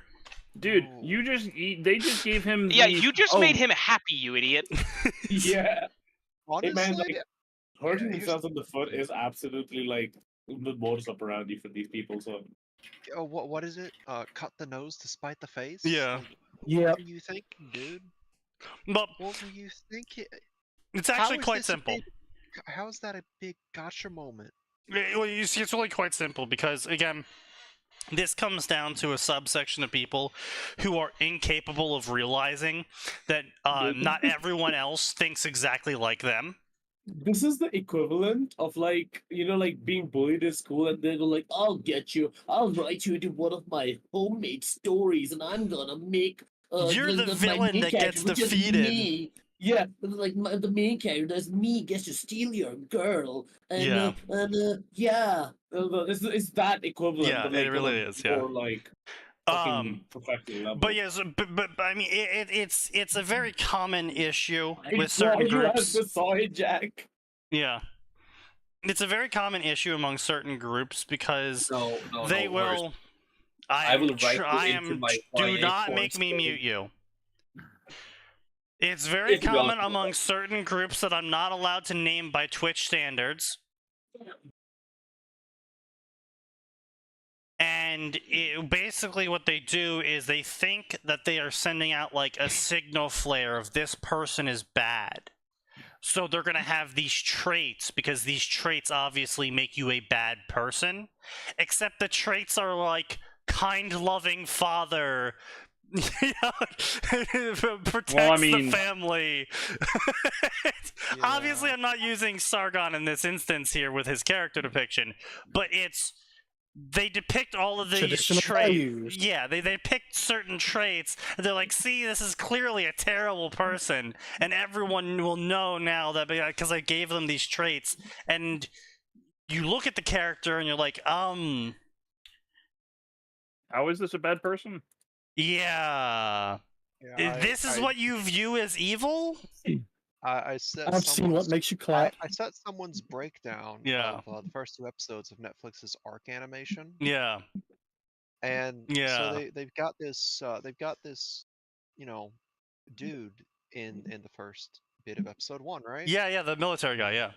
Dude, No. they just gave him. Yeah, the- you just oh, made him happy, you idiot. Yeah. Honestly, Hey man, like hurting here's- themselves in the foot is absolutely like the modus operandi for these people. So oh, what is it? Cut the nose to spite the face. Yeah. Like, Yeah. what were you thinking, dude? But What were you thinking? it's How actually is quite this a simple. big- how is that a big gotcha moment? Well, you see, it's really quite simple because, again, this comes down to a subsection of people who are incapable of realizing that not everyone else thinks exactly like them. this is the equivalent of like like being bullied in school and they go like, I'll get you, I'll write you into one of my homemade stories and I'm gonna make You're the my villain main that gets character, which is defeated. me. Yeah, like the main character is me gets to steal your girl, and Yeah. yeah, it's that equivalent. Yeah, but like it on really a is, yeah. more like fucking professional level. But yes, but I mean, it's a very common issue I with saw certain you as groups. the soy Jack. Yeah, it's a very common issue among certain groups because they no, worse. will. I will write you I into am. my Do YA not porn make me story. mute you. It's very If you common don't- among certain groups that I'm not allowed to name by Twitch standards. And basically what they do is they think that they are sending out like a signal flare of this person is bad. So they're going to have these traits because these traits obviously make you a bad person. Except the traits are like kind, loving father, protects the family. Obviously, I'm not using Sargon in this instance here with his character depiction, but they depict all of these Traditional traits. values. Yeah, they picked certain traits, and they're like, see, this is clearly a terrible person, and everyone will know now that because I gave them these traits, and you look at the character and you're like, how is this a bad person? yeah. This is what you view as evil? I set I've seen what makes you clap. I set someone's breakdown Yeah. of the first 2 episodes of Netflix's Arc animation, Yeah. and Yeah. so they've got this dude in the first bit of episode 1, right? Yeah, the military guy, yeah.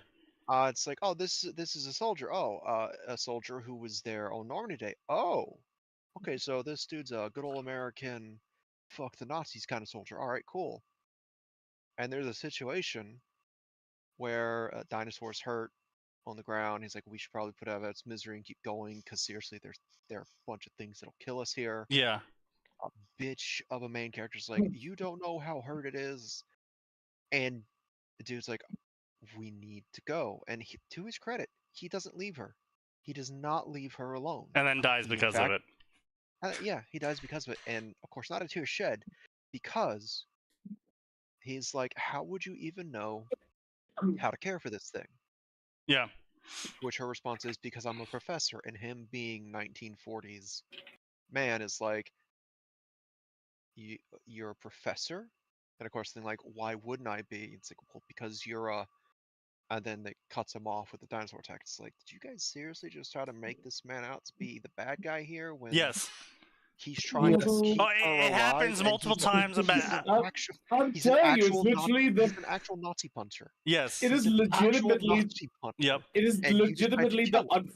It's like, oh, this is a soldier. Oh, a soldier who was there on Normandy Day. Oh, okay, so this dude's a good old American, fuck the Nazis kind of soldier. All right, cool. And there's a situation where a dinosaur's hurt on the ground. He's like, we should probably put out of its misery and keep going, because seriously, there are a bunch of things that'll kill us here. Yeah. A bitch of a main character's like, you don't know how hurt it is. And the dude's like, we need to go. And to his credit, he doesn't leave her. He does not leave her alone. And then dies He, in because fact, of it. yeah, he dies because of it. And of course, not a tear shed, because he's like, how would you even know how to care for this thing? Yeah. Which her response is, because I'm a professor. And him being 1940s man is like, you're a professor? And of course, then like, why wouldn't I be? It's like, well, because you're a... And then it cuts him off with the dinosaur attack. It's like, did you guys seriously just try to make this man out to be the bad guy here when Yes. he's trying to keep Oh, her it happens alive, multiple times. I'm he's an telling you, it's actual literally he's an actual Nazi puncher. Yes. It is He's an actual legitimately. Nazi puncher. Yep. It is And you just tried to legitimately kill the him.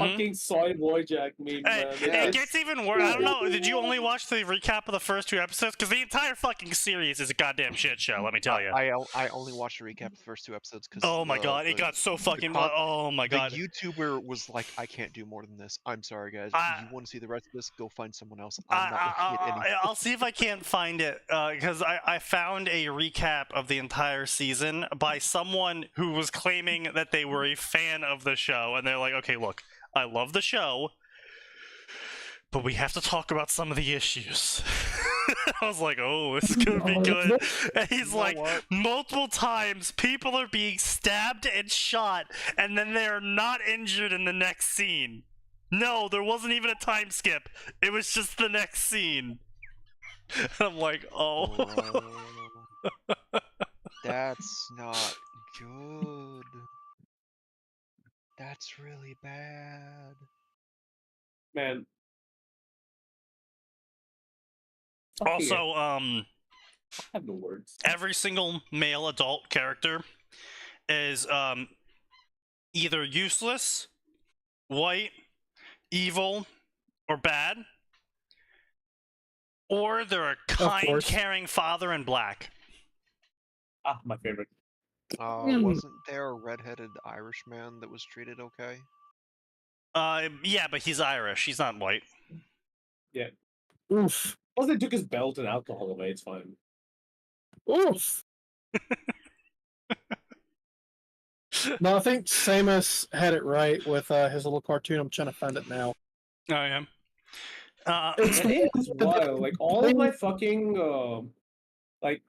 fucking soy boy Jack meme, Hey, man. it Yes. gets even worse. I don't know. Did you only watch the recap of the first 2 episodes? Because the entire fucking series is a goddamn shit show. Let me tell you. I only watched a recap of the first 2 episodes because Oh my god, it got so fucking. Oh my god. The YouTuber was like, I can't do more than this. I'm sorry, guys. You want to see the rest of this? Go find someone else. I'm not looking at any. I'll see if I can't find it because I found a recap of the entire season by someone who was claiming that they were a fan of the show, and they're like, okay, look, I love the show, but we have to talk about some of the issues. I was like, oh, this is gonna be good. And he's like, multiple times people are being stabbed and shot, and then they are not injured in the next scene. No, there wasn't even a time skip. It was just the next scene. And I'm like, oh. That's not good. That's really bad. Man, Also, I have no words. every single male adult character is either useless, white, evil, or bad, or they're a kind, course. caring father in black. Ah, my favorite. Wasn't there a redheaded Irish man that was treated okay? Yeah, but he's Irish. He's not white. Oof. Plus, they took his belt and alcohol away. It's fine. Oof. No, I think Samus had it right with his little cartoon. I'm trying to find it now. Oh yeah. It's the It's wild. Like all of my fucking like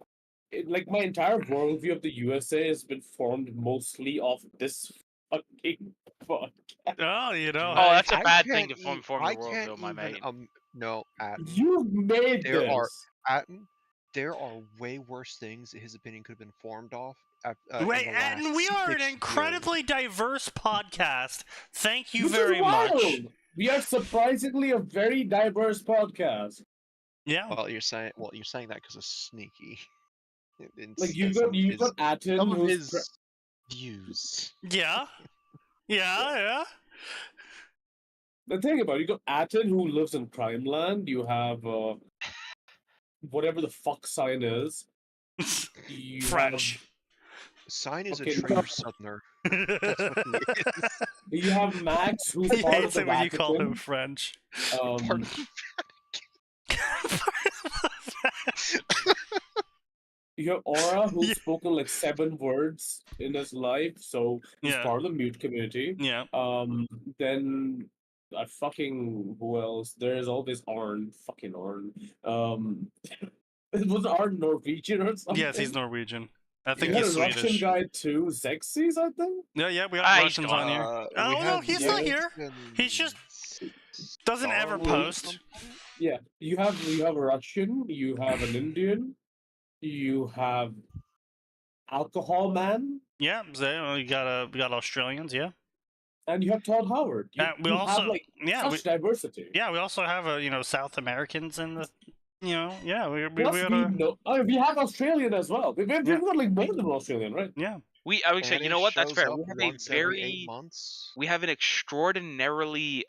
my entire worldview of the USA has been formed mostly off this fucking podcast. Oh, you know. Oh, that's a I bad thing can't to form I your can't worldview, my even, mate. no, Atin. You made There this. are- Atin, there are way worse things that his opinion could have been formed off. Wait, in the and last we are 6 an years. incredibly diverse podcast. Thank you Which very is wild. much. We are surprisingly a very diverse podcast. Yeah. Well, you're saying that because of Sneaky. Like you got Atin, some of who's his views. Yeah. Yeah. the thing about it, you got Atin who lives in crime land. You have whatever the fuck sign is. You French. Sign is Okay, a traitor southerner. That's what he is. You have Max, who's He part of hates the it when you call him Vatican. French. Um, you have Aura, who's Yeah. spoken like 7 words in his life, so he's Yeah. part of the mute community. Yeah. Then I fucking who else? There's always Arn, fucking Arn. Was Arn Norwegian or something? Yes, he's Norwegian. I You think had he's a Russian Swedish. guy too, Zexes, I think. Yeah, we got Ah, he's Russians on here. we Oh, no, have he's not here. Yanks He's just and doesn't ever Starwood post. something? Yeah, you have a Russian, you have an Indian, you have Alcohol Man, Yeah, so we got Australians. Yeah. and you have Todd Howard. We you also have like yeah such diversity. we also have South Americans in the we Plus, got a we have Australian as well. We've Yeah. got like more than Australian, right? I would say, you Annie know what? That's shows fair. up We have once a every 8 very, months. we have an extraordinarily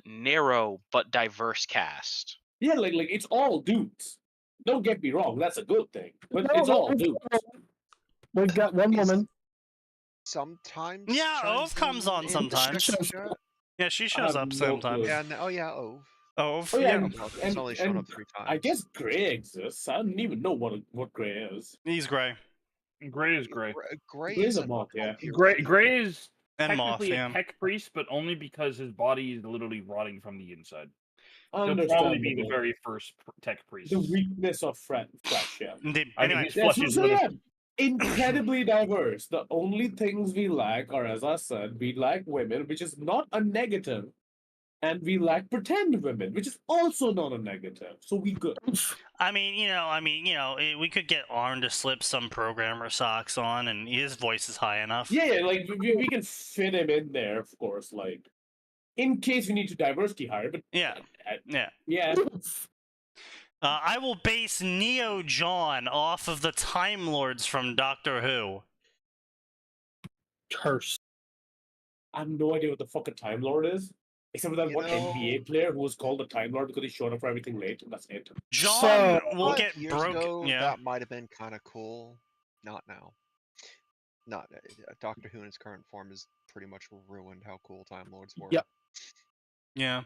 narrow but diverse cast. Yeah, like it's all dudes. Don't get me wrong, that's a good thing. But No, it's all we've- dudes. We've got one Is- woman. Sometimes. Yeah, chimes Ove comes in on in sometimes. the chat. Yeah, she I shows have up no sometimes. clue. Yeah, Ove. Oh, Oh, yeah, yeah, Well, it's and- only shown and up 3 times. I guess Gray exists. I don't even know what Gray is. he's gray Gray is gray. Gray Gray's is a moth, yeah. Gray is and moth. technically Yeah. a tech priest, but only because his body is literally rotting from the inside. He'll probably Understandable. be the very first tech priest. The weakness of flesh, yeah. Indeed. I mean, Anyway, his Yeah, flesh so, is so literally yeah, incredibly diverse. The only things we lack are, as I said, we lack women, which is not a negative, and we lack pretend women, which is also not a negative. So we good. we could get Arn to slip some programmer socks on, and his voice is high enough. Yeah, like we can fit him in there, of course, like in case we need to diversity hire. But Yeah. Yeah. yeah, I will base Neo John off of the Time Lords from Doctor Who. Curse. I have no idea what the fuck a Time Lord is. Except for that You one know- NBA player who was called a Time Lord because he showed up for everything late. That's it. John So- will 5 get years broken. ago, Yeah. that might have been kind of cool. Not now. Not Doctor Who in its current form has pretty much ruined how cool Time Lords were. Yep. Yeah.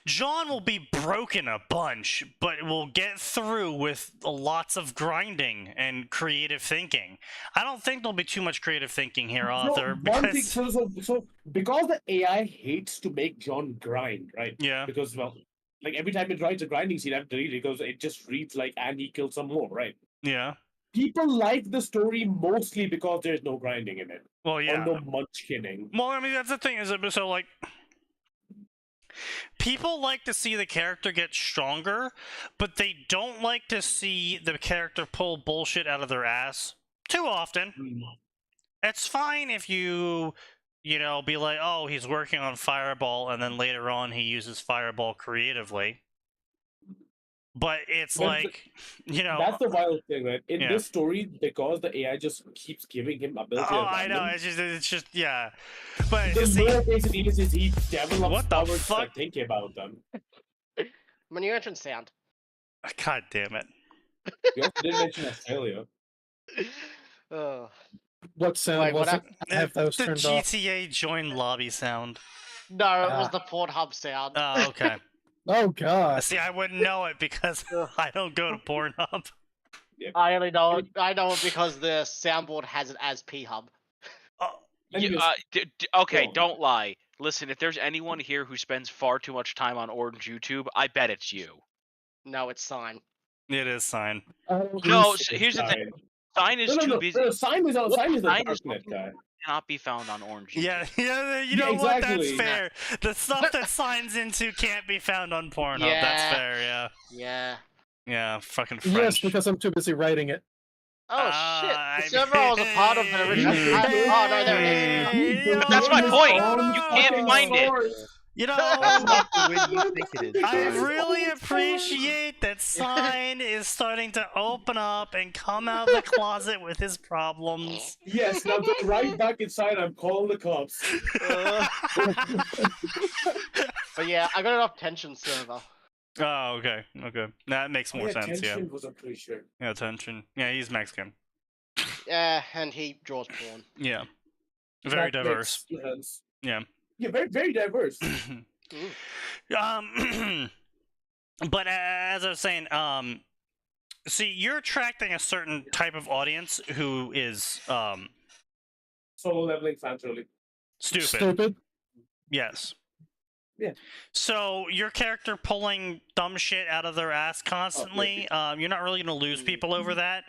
John will be broken a bunch, but will get through with lots of grinding and creative thinking. I don't think there'll be too much creative thinking here, Arthur. One thing, Because so because the AI hates to make John grind, right? yeah, Because like every time it writes a grinding scene, I have to delete it because it just reads like and he killed some more, right? yeah. People like the story mostly because there's no grinding in it. Well, Or yeah. no munchkinning. Well, I mean, that's the thing, is it? So, like, people like to see the character get stronger, but they don't like to see the character pull bullshit out of their ass too often. It's fine if you be like, oh, he's working on Fireball, and then later on he uses Fireball creatively. But it's But like, you know. That's the wild thing, right? In Yeah. this story, because the AI just keeps giving him ability. Oh, I know. It's just, yeah. But The see, more basic it is he develops What the powers fuck? to think about them. When you entrance sound. God damn it. You also didn't mention Australia. Oh. What sound Wait, what was it? I have those The turned off. GTA join lobby sound. No, it was Ah. the Pornhub sound. Oh, okay. Oh god. See, I wouldn't know it because I don't go to Pornhub. I only know it. I know it because the soundboard has it as P-Hub. Oh, Okay, Go. don't lie. Listen, if there's anyone here who spends far too much time on Orange YouTube, I bet it's you. No, it's Sign. it is sign. No, here's the thing. Sign is too busy. No, Sign is What Sign is the Sign is darknet guy. Cannot be found on Orange YouTube. Yeah, you Yeah, know what? That's exactly. fair. The stuff that signs into can't be found on Pornhub. That's Yeah. fair, yeah. Yeah. Yeah, fucking French. Yes, because I'm too busy writing it. Oh I shit! The server I was a part of the original. Oh no, there it is. But that's my point. Yeah. You can't find it. You know, That's not the way you think it is. I Brian. really appreciate that Sign is starting to open up and come out of the closet with his problems. Yes, now go right back inside. I'm calling the cops. But yeah, I got it off Tension server. Oh, okay, okay. That makes more sense, yeah. Tension was, I'm pretty sure. Yeah, Tension. Yeah, he's Mexican. Yeah, and he draws porn. Yeah. Very That diverse. makes sense. Yeah. Yeah, very, very diverse. But as I was saying, see, you're attracting a certain type of audience who is Solo leveling fans, really. stupid. Yes. Yeah. So your character pulling dumb shit out of their ass constantly, you're not really going to lose people over that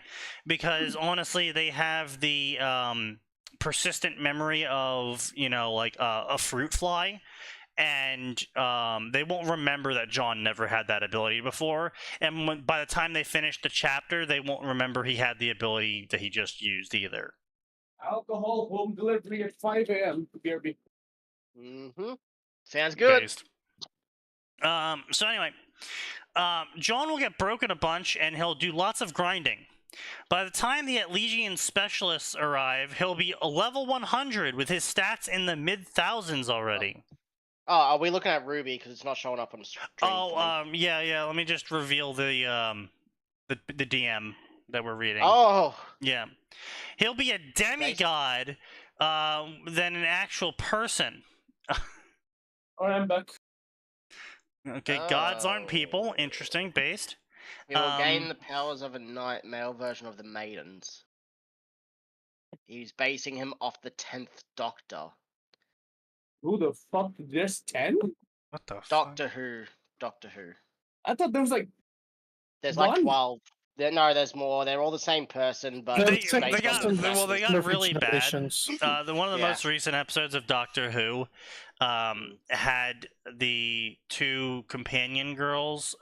because honestly, they have the persistent memory of, you know, like a fruit fly. And they won't remember that John never had that ability before. And by the time they finish the chapter, they won't remember he had the ability that he just used either. Alcohol home delivery at 5 a.m. BRB. Mm-hmm. Sounds good. Based. So anyway, John will get broken a bunch, and he'll do lots of grinding. By the time the Legion specialists arrive, he'll be a level 100 with his stats in the mid-thousands already. Oh, are we looking at Ruby because it's not showing up on the stream? Oh, yeah. Let me just reveal the DM that we're reading. Oh. Yeah, he'll be a demigod, than an actual person. Alright, I'm back. Okay, gods aren't people. Interesting, based. He will gain the powers of a night male version of the maidens. He's basing him off the 10th Doctor. Who the fuck? There's 10? What the fuck? Doctor Who. Doctor Who. I thought there was like. There's like One? 12. No, there's more. They're all the same person, but They based got on the well, they got Different really bad. generations. One of the Yeah. most recent episodes of Doctor Who had the two companion girls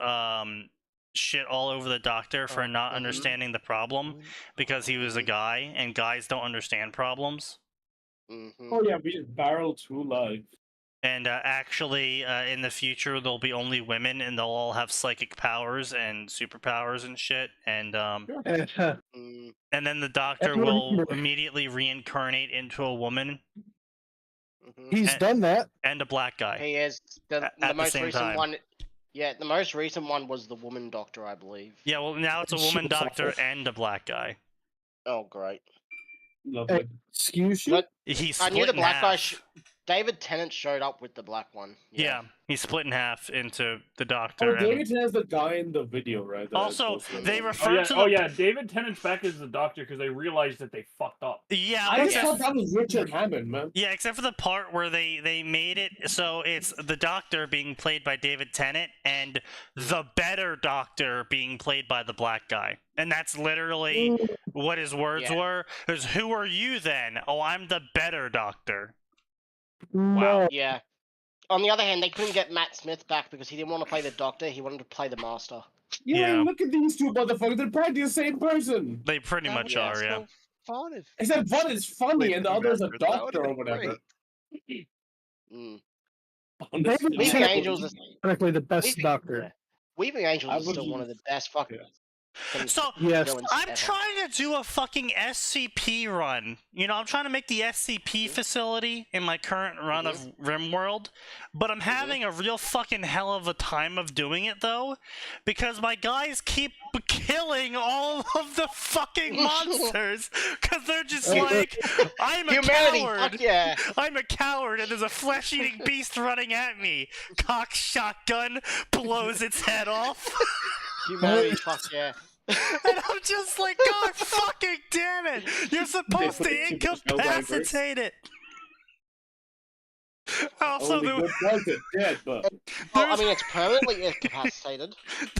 shit all over the Doctor for not understanding the problem because he was a guy, and guys don't understand problems. Oh yeah, we just barreled through live. And actually, in the future, there'll be only women, and they'll all have psychic powers and superpowers and shit. And and then the Doctor will immediately reincarnate into a woman. He's done that. And a black guy. He is the the most same recent time. one. Yeah, the most recent one was the woman Doctor, I believe. Yeah, well, now it's a woman Doctor and a black guy. Oh, great. Lovely. Excuse you? But He's I split knew the in black guy. half. David Tennant showed up with the black one. Yeah, he's split in half into the Oh, Doctor. David Tennant's the guy in the video, right? that I Also, posted. they refer to the... yeah, David Tennant's back as the Doctor because they realized that they fucked up. Yeah, I just except- thought that was Richard Hammond, man. Yeah, except for the part where they made it so it's the Doctor being played by David Tennant and the better Doctor being played by the black guy. And that's literally what his words were. Is who are you then? Oh, I'm the better Doctor. No. Yeah. On the other hand, they couldn't get Matt Smith back because he didn't want to play the Doctor. He wanted to play the Master. Yeah, look at these two motherfuckers. They're practically the same person. They pretty much are, yeah. Fun if Except one is funny and the other's a doctor or whatever. Mm. David League of Tennant Angels is is technically the best League- Doctor. Weeping Angels I is still would- one of the best fucking So Yes. villains I'm ever. trying to do a fucking SCP run. You know, I'm trying to make the SCP facility in my current run of RimWorld, but I'm having a real fucking hell of a time of doing it though, because my guys keep killing all of the fucking monsters, because they're just like, I'm a Humanity, coward. fuck yeah. I'm a coward, and there's a flesh-eating beast running at me. Cock shotgun blows its head off. Humanity, fuck yeah. And I'm just like, God fucking damn it! You're supposed put to it to the incapacitate it! Also, Only good was it dead, but Well, I mean, it's permanently incapacitated.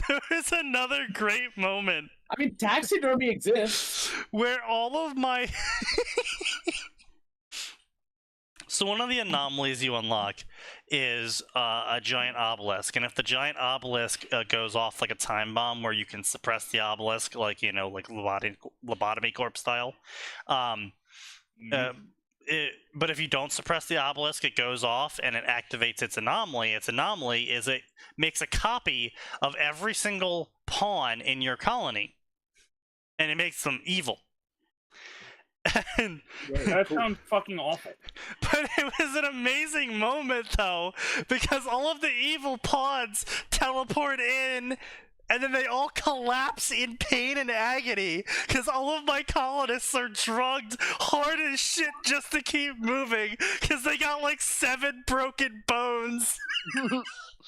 there is another great moment I mean, taxidermy exists. where all of my... So one of the anomalies you unlock is a giant obelisk, and if the giant obelisk goes off like a time bomb where you can suppress the obelisk, like, you know, like lobotomy corpse style, but if you don't suppress the obelisk, it goes off and it activates its anomaly. Its anomaly is it makes a copy of every single pawn in your colony, and it makes them evil. And, That sounds fucking awful. but it was an amazing moment though, because all of the evil pawns teleport in, and then they all collapse in pain and agony, because all of my colonists are drugged hard as shit just to keep moving, because they got like 7 broken bones.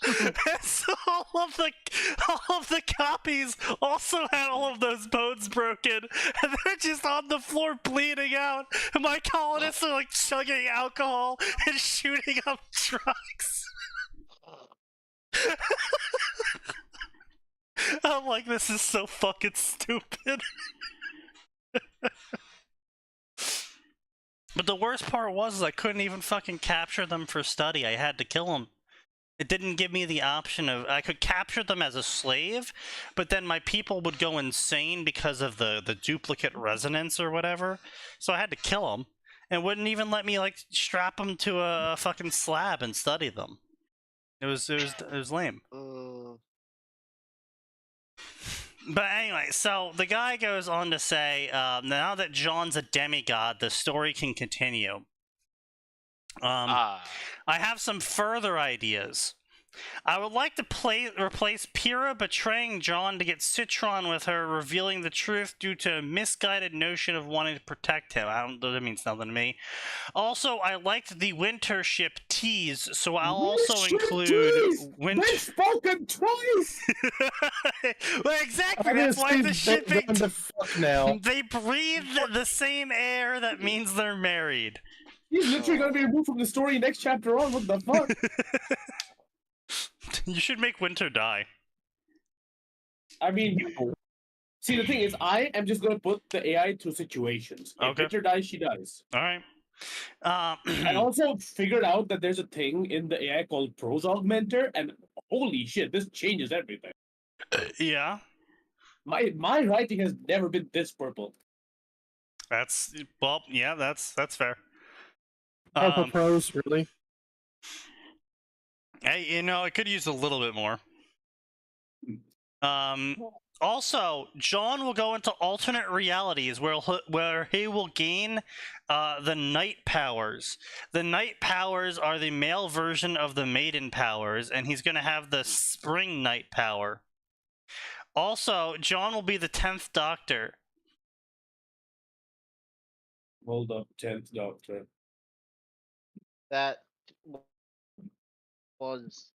And so all of the copies also had all of those bones broken, and they're just on the floor bleeding out. And my colonists are like chugging alcohol and shooting up trucks. I'm like, this is so fucking stupid. But the worst part was I couldn't even fucking capture them for study. I had to kill them. It didn't give me the option of... I could capture them as a slave, but then my people would go insane because of the duplicate resonance or whatever. So I had to kill them. And wouldn't even let me, like, strap them to a fucking slab and study them. It was lame. But anyway, so the guy goes on to say, now that John's a demigod, the story can continue. I have some further ideas. I would like to replace Pyrrha betraying John to get Citron with her revealing the truth due to a misguided notion of wanting to protect him. That means nothing to me. Also, I liked the winter ship tease, so I'll also include winter. They've spoken twice. Well, exactly. That's why the shipping. The fuck now. They breathe the same air that means they're married. He's literally gonna be removed from the story next chapter on. What the fuck? You should make Winter die. I mean, see, the thing is, I am just gonna put the AI through situations. If Okay. Winter dies, she dies. All right. I also figured out that there's a thing in the AI called Prose Augmenter, and holy shit, this changes everything. Yeah. My writing has never been this purple. That's fair. Purple prose, really? Hey, you know, I could use a little bit more. Also, John will go into alternate realities where he will gain the night powers. The night powers are the male version of the maiden powers, and he's going to have the spring night power. Also, John will be the 10th Doctor. Hold up, 10th Doctor. That was...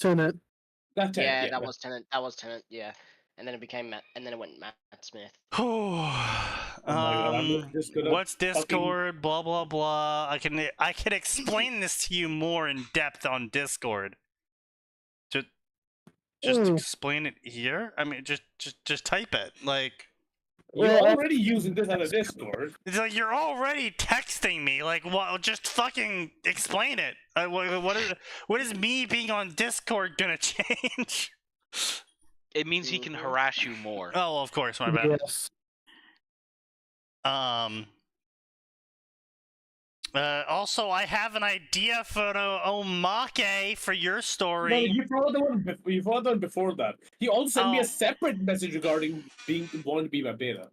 Tenet. That's yeah, that was Tenant. That was Tenant, yeah. And then it became Matt, and then it went Matt Smith. What's Discord? Blah blah blah. I can explain this to you more in depth on Discord. Just explain it here. I mean, just type it. Like, you're already using this on a Discord. It's like you're already texting me. Like, well, just fucking explain it. What is me being on Discord gonna change? It means he can harass you more. Oh, of course, my bad. Yes. Also, I have an idea for an omake for your No, story. you followed the one. You followed the one before that. He also sent me Oh. a separate message regarding wanting to be my beta.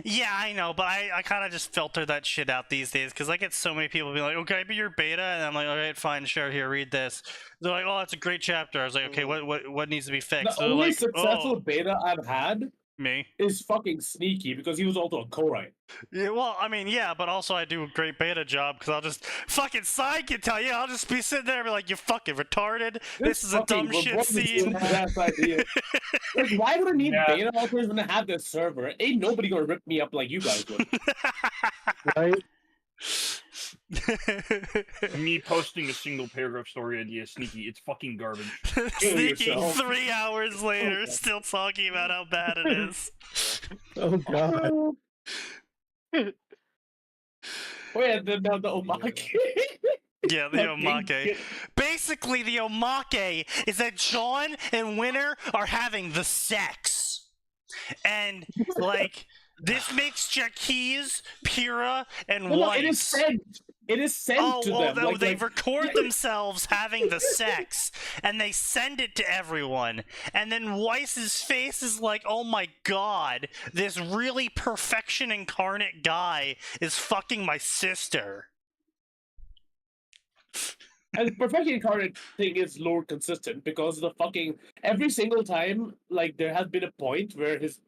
Yeah, I know, but I kind of just filter that shit out these days because I get so many people being like, "Okay, be your beta," and I'm like, "All right, fine, sure, here, read this." They're like, "Oh, that's a great chapter." I was like, "Okay, what needs to be fixed?" The They're only like, successful "Oh, beta I've had me." is fucking Sneaky because he was also a co-write. Yeah, well, I mean, yeah, but also I do a great beta job because I'll just fucking side can tell you. I'll just be sitting there and be like, "You fucking retarded. This is a dumb shit scene." That's idea. Like, why would I need Yeah. beta authors when I have this server? Ain't nobody gonna rip me up like you guys would. Right? Me posting a single paragraph story idea, Sneaky, it's fucking garbage. Sneaky yourself. 3 hours later, still talking about how bad it is. Oh god. Wait, the omake. Yeah, the omake. Basically, the omake is that John and Winter are having the sex. And, like, this makes Jackie's, Pyrrha, and No, Weiss. it is sent. It is sent to them. No, Like, they record themselves having the sex, and they send it to everyone. And then Weiss's face is like, "Oh my god, this really perfection incarnate guy is fucking my sister." And the perfection incarnate thing is lore consistent because the fucking every single time, like there has been a point where his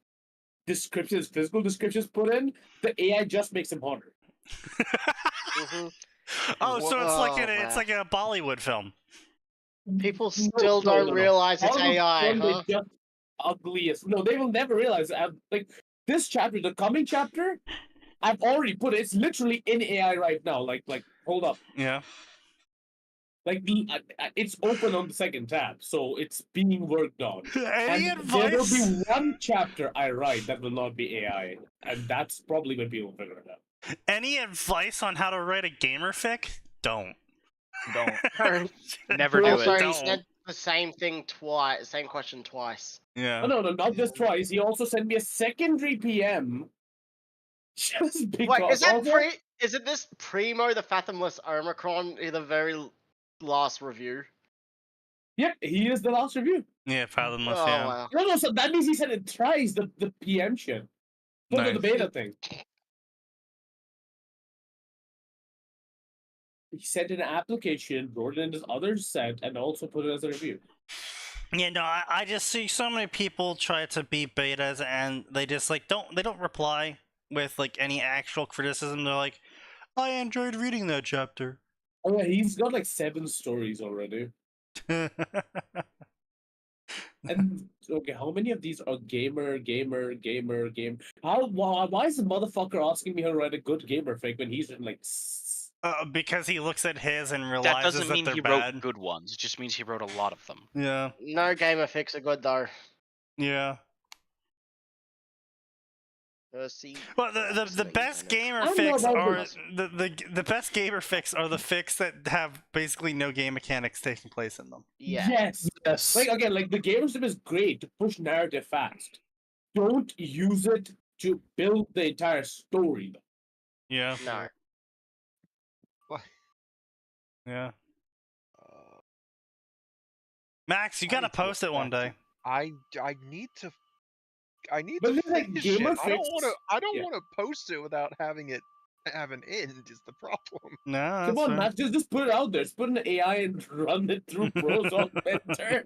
descriptions, physical descriptions put in, the AI just makes him hotter. Oh, so it's like Whoa, it's like a Bollywood film. People still don't realize it's Horrible AI, fun, huh? they're just ugliest. No, they will never realize it. Like this chapter, the coming chapter, I've already put it. It's literally in AI right now. Like hold up. Yeah. Like it's open on the second tab, so it's being worked on. Any And there will advice? be one chapter I write that will not be AI, and that's probably when people figure it out. Any advice on how to write a gamer fic? Don't. Never do Also, it. he said the same thing twice, same question twice. Yeah. Oh, no, not just twice. He also sent me a secondary PM. Just because. Wait, is that also, is it this Primo the Fathomless Omicron in the very last review? Yep, he is the last review. Yeah, fathomless. Oh Yeah. wow. No, so that means he said it twice, the PM shit. Look at the Nice. beta thing. He sent an application, wrote it in his other set, and also put it as a review. Yeah, no, I just see so many people try to be betas and they just like don't reply with like any actual criticism. They're like, "I enjoyed reading that chapter." Oh yeah, he's got like 7 stories already. And okay, how many of these are gamer? Why is the motherfucker asking me how to write a good gamer fic when he's written like because he looks at his and realizes That doesn't mean they're he bad. wrote good ones. It just means he wrote a lot of them. Yeah. No gamer fics are good though. Yeah. See, Well, the best gamer I don't fics know are about the best gamer fics are the fics that have basically no game mechanics taking place in them. yeah. Yes. Like again, like the gamer sim is great to push narrative fast. Don't use it to build the entire story though. Yeah. No. Yeah. Max, you gotta post it one day. I need to But it's like finish gamer it. I don't yeah. want to post it without having it have an end is the problem. No, Come that's on, fair. Matt, just put it out there. Just put an AI and run it through pros augmenter.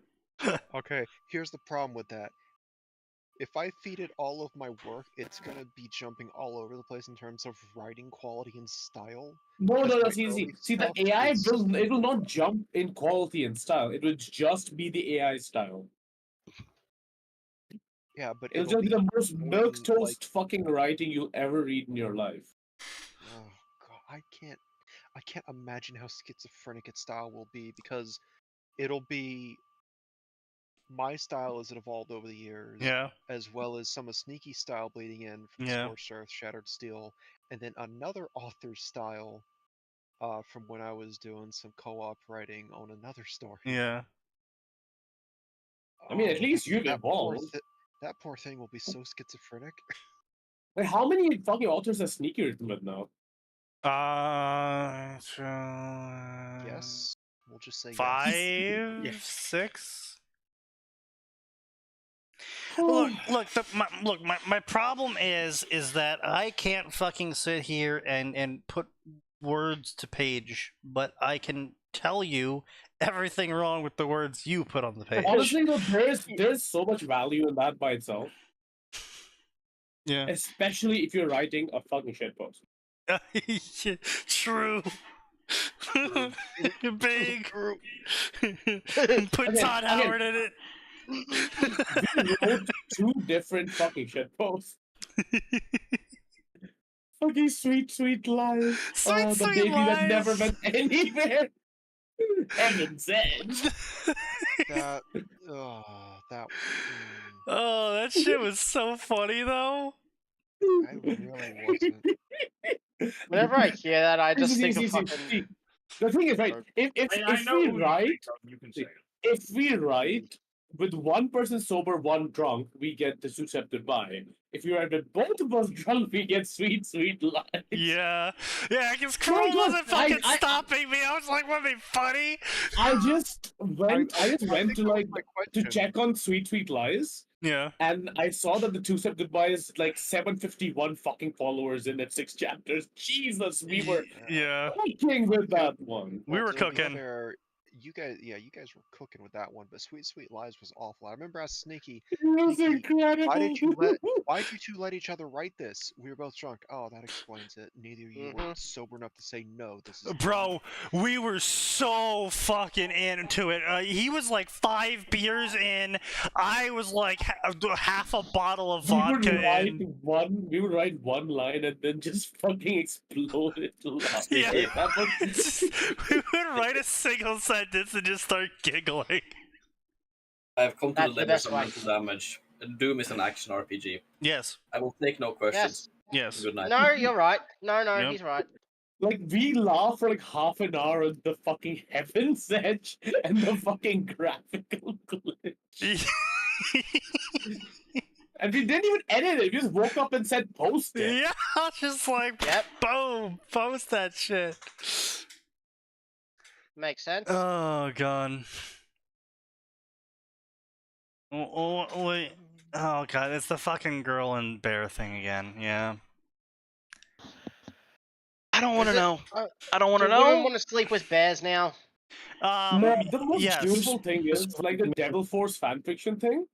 Okay, here's the problem with that. If I feed it all of my work, it's gonna be jumping all over the place in terms of writing quality and style. No, Because my see, early the stuff AI is- it will not jump in quality and style. It will just be the AI style. Yeah, but It'll just be the most annoying, milk toast like- fucking writing you'll ever read in your life. Oh god, I can't imagine how schizophrenic its style will be because it'll be my style as it evolved over the years, Yeah. as well as some of Sneaky style bleeding in from Yeah. Scorched Earth, Shattered Steel, and then another author's style from when I was doing some co-op writing on another story. Yeah. I mean, at least you've that poor evolved. that poor thing will be so schizophrenic. Like, how many fucking authors has Sneaky written with now? Yes. We'll just say yes. 5, 6. Look. My problem is that I can't fucking sit here and put words to page, but I can tell you everything wrong with the words you put on the page. Honestly, though, there's so much value in that by itself. Yeah. Especially if you're writing a fucking shitpost. True. Big. True. Put Todd Howard in it. We wrote 2 different fucking shitposts. Fucking sweet lies. Sweet the baby lies. that never went anywhere. Heaven said. That. Oh, that shit was so funny though. I really wasn't. Whenever I hear that, I just think of fucking. See, the thing is, right? If we write with one person sober, one drunk, we get the two step goodbye. If you write with both of us drunk, we get sweet lies. Yeah, because Chrome wasn't fucking stopping me. I was like, "What be funny?" I just went to check on sweet lies. Yeah. And I saw that the two-step goodbye is like 751 fucking followers in it, 6 chapters. Jesus, we were cooking with that one. We were cooking. You guys were cooking with that one, but Sweet Lies was awful. I remember asking Sneaky, it was incredible. why did you two let each other write this? We were both drunk. Oh, that explains it. Neither of you were sober enough to say no. This is bro. We were so fucking into it. He was like 5 beers in. I was like half a bottle of vodka. We would write one line and then just fucking explode it. Yeah. We would write a single sentence and just start giggling. I've come to the limits of mental damage. Doom is an action RPG. Yes. I will take no questions. Yes. Good night. No, you're right. No, he's right. Like, we laugh for like half an hour at the fucking Heaven's Edge and the fucking graphical glitch. And we didn't even edit it. We just woke up and said post it. Yeah, I was just like, boom, post that shit. Makes sense. Oh, God. Wait. Oh, God, it's the fucking girl and bear thing again. Yeah. I don't want to know. I don't want to Do know. women want to sleep with bears now? No, the most beautiful thing is like the Devil Force fanfiction thing.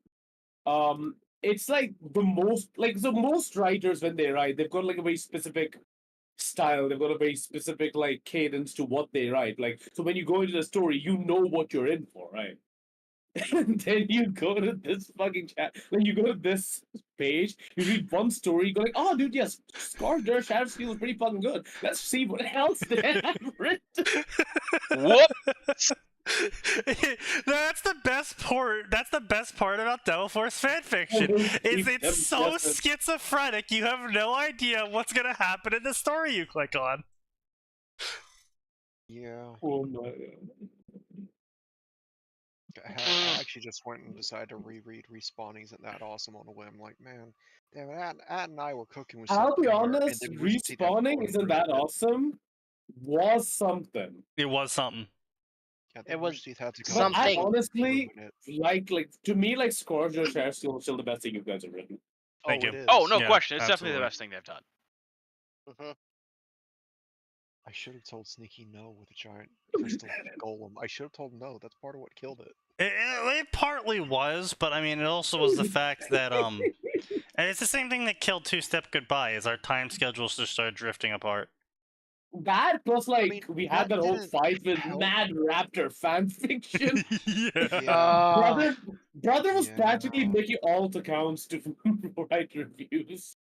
It's like the most writers when they write, they've got like a very specific style. They've got a very specific like cadence to what they write. Like, so when you go into the story, you know what you're in for, right? And then you go to this fucking chat, like you go to this page, you read one story, you go like, oh dude, yes, Scourger Sheriff's Steel is pretty fucking good. Let's see what else they have written. Whoop! That's the best part. That's the best part about Devil Force fanfiction. It's so schizophrenic. You have no idea what's gonna happen in the story you click on. Yeah. Oh my God. I actually just went and decided to reread Respawnings. Isn't that awesome on a whim? Like, man, damn it, At and I were cooking with. I'll be honest, Respawning isn't that awesome. Was something. It was something. Yeah, it was something. I honestly like to me, like Scourger Sheriff's Steel is still the best thing you guys have written. Thank you. Oh, no question. It's definitely the best thing they've done. I should have told Sneaky no with a giant crystal golem. I should have told him no. That's part of what killed it. It partly was, but I mean, it also was the fact that and it's the same thing that killed Two Step Goodbye. Is our time schedules just started drifting apart. That plus, like, we had that whole fight with Mad Raptor fanfiction. Brother was practically making alt accounts to write reviews.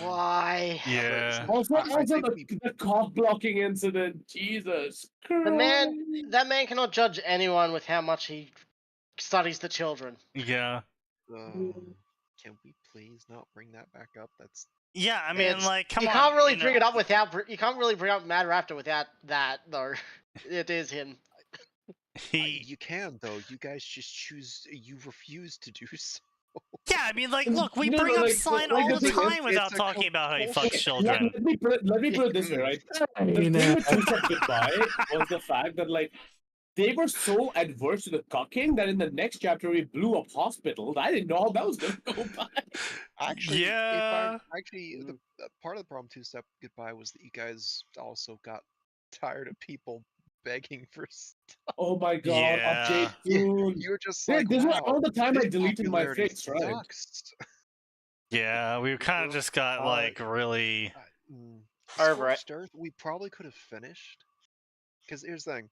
Why? Yeah. Also the cock blocking incident. Jesus Christ. That man cannot judge anyone with how much he studies the children. Yeah. Can we please not bring that back up? That's. Yeah, I mean, like, come on. You can't really bring it up without. You can't really bring up Mad Raptor without that, though. It is him. You can though. You guys just choose. You refuse to do so. Yeah, I mean, like, look, we No, bring no, up like, Sign like all the the thing is, time without it's a talking about how he compulsion. fucks children. Let me put it this way, right? The thing with Two Step Goodbye was the fact that, like, they were so adverse to the cucking that in the next chapter we blew up hospitals. I didn't know how that was gonna go by. Actually, Yeah. the part of the problem Two-Step Goodbye was that you guys also got tired of people begging for stuff. Oh my god, Yeah. update soon. You were just This like, was wow, all the time I this deleted my popularity fix, right? sucks. Yeah, we kind of just got, like, really... Over it. Scorched Earth, we probably could have finished. Because here's the thing.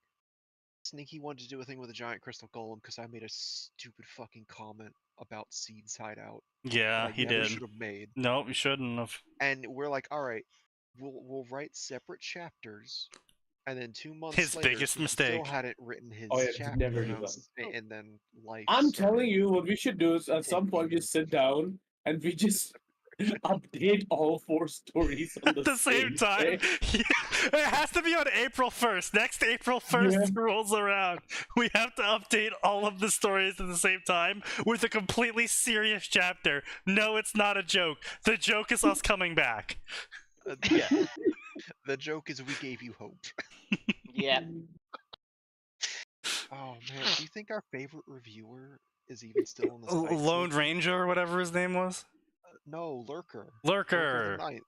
Sneaky wanted to do a thing with a giant crystal golem because I made a stupid fucking comment about Seed's hideout. Yeah, that I he never did. should have made. No, you shouldn't have. And we're like, all right, we'll write separate chapters. And then 2 months His later, biggest he mistake. still hadn't written his Oh, yeah, chapter. never and, do I was- and then life. I'm started. telling you, what we should do is at some point just sit down and we just update all 4 stories on At the same time. day. It has to be on April 1st. Next April 1st Yeah. rolls around. We have to update all of the stories at the same time with a completely serious chapter. No, it's not a joke. The joke is us coming back. Yeah. The joke is we gave you hope. Yeah. Oh man, do you think our favorite reviewer is even still in the site? Lone Ranger or whatever his name was? No, Lurker. Lurker. the Ninth.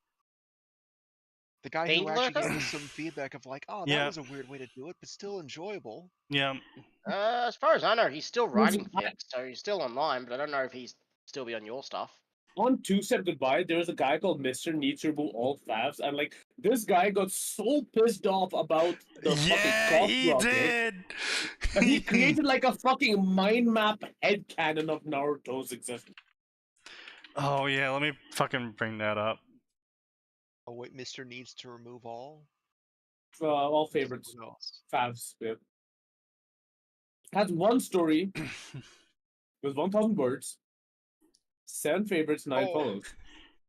The guy Beat who actually Lurker? gave us some feedback of like, oh, that Yeah. was a weird way to do it, but still enjoyable. Yeah. As far as I know, he's still writing I- fics, so he's still online, but I don't know if he's still be on your stuff. On Two Step Goodbye, there's a guy called Mr. Needs to Remove All Favs, and like this guy got so pissed off about the Yeah, fucking he cock rocket did. that he created like a fucking mind map headcanon of Naruto's existence. Oh yeah, let me fucking bring that up. Oh wait, Mr. needs to remove all? All favorites, Someone else. favs. Yeah. Has one story with 1,000 words, 7 favorites, 9 Oh. follows.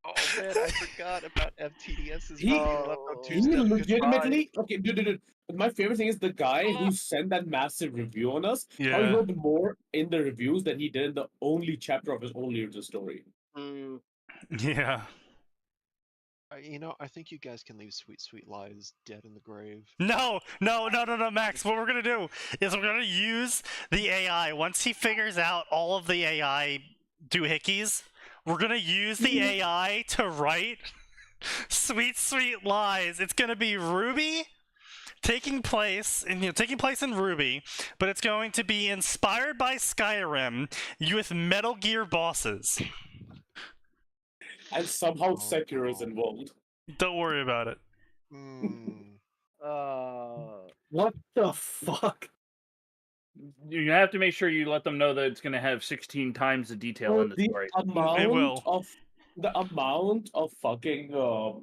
Oh man, I forgot about FTDS's He- being left on He Two-Step legitimately okay, dude. My favorite thing is the guy Oh. who sent that massive review on us. How he Yeah. wrote more in the reviews than he did in the only chapter of his own original story. Mm, Yeah. You know, I think you guys can leave Sweet Sweet Lies dead in the grave. No, Max. What we're gonna do is we're gonna use the AI. Once he figures out all of the AI doohickeys, we're gonna use the AI to write Sweet Sweet Lies. It's gonna be Ruby taking place in Ruby, but it's going to be inspired by Skyrim with Metal Gear bosses. And somehow Oh, Sekiro is no. involved. Don't worry about it. Hmm. What the fuck? You have to make sure you let them know that it's going to have 16 times the detail in the story. The amount of fucking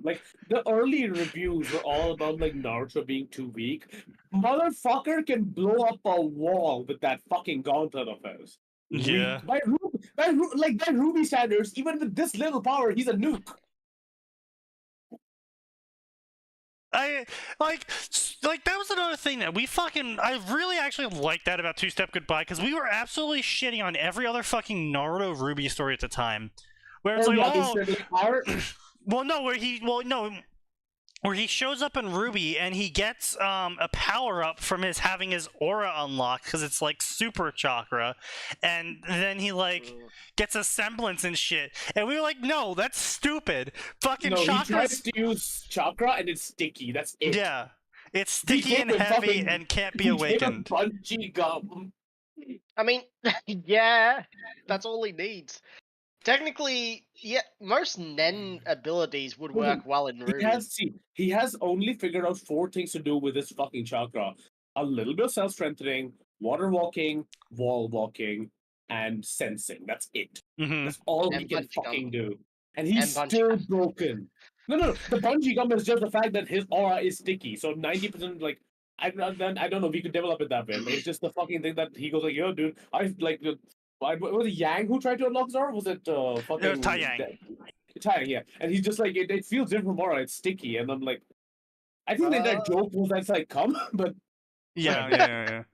like the early reviews were all about like Naruto being too weak. Motherfucker can blow up a wall with that fucking gauntlet of his. Yeah. By Ruby standards, even with this little power, he's a nuke. I like that was another thing that I really actually liked that about Two Step Goodbye, because we were absolutely shitting on every other fucking Naruto Ruby story at the time, where it's where he shows up in Ruby and he gets a power up from having his aura unlocked, because it's like super chakra, and then he like gets a semblance and shit, and we were like, no, that's stupid. Fucking he chakra. tries to use chakra and it's sticky. That's it. Yeah, it's sticky and heavy and can't be awakened. Bungee gum. I mean, yeah, that's all he needs. Technically, yeah, most Nen abilities would work well in Ruby. He has only figured out 4 things to do with his fucking chakra: a little bit of self-strengthening, water walking, wall walking, and sensing. That's it. Mm-hmm. That's all And he can bungee fucking gum. do. And he's And bungee still gum. broken. No. The bungee gum is just the fact that his aura is sticky. So 90%, like, I don't know. We could develop it that way. But it's just the fucking thing that he goes like, yo, dude, I like. Was it Yang who tried to unlock his aura? Was it fucking Tai Yang. Tai Yang, yeah. And he's just like, it feels different from aura. It's sticky. And I'm like, I think that joke was that's like, come, but Yeah.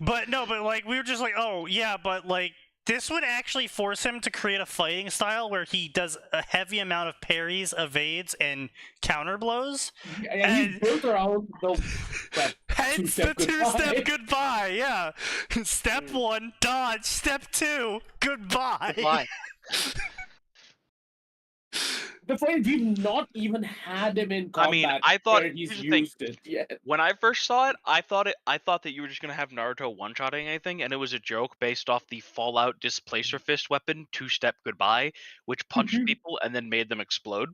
But no, but like we were just like, oh yeah, but like This would actually force him to create a fighting style where he does a heavy amount of parries, evades, and counter blows. And he built around the hence the two-step goodbye. Yeah, step 1, dodge. Step 2, goodbye. Goodbye. The point we've not even had him in combat. I mean, I thought where he's here's the thing. used it yet. When I first saw it, I thought that you were just gonna have Naruto one-shotting anything, and it was a joke based off the Fallout Displacer Fist weapon, two-step goodbye, which punched people and then made them explode.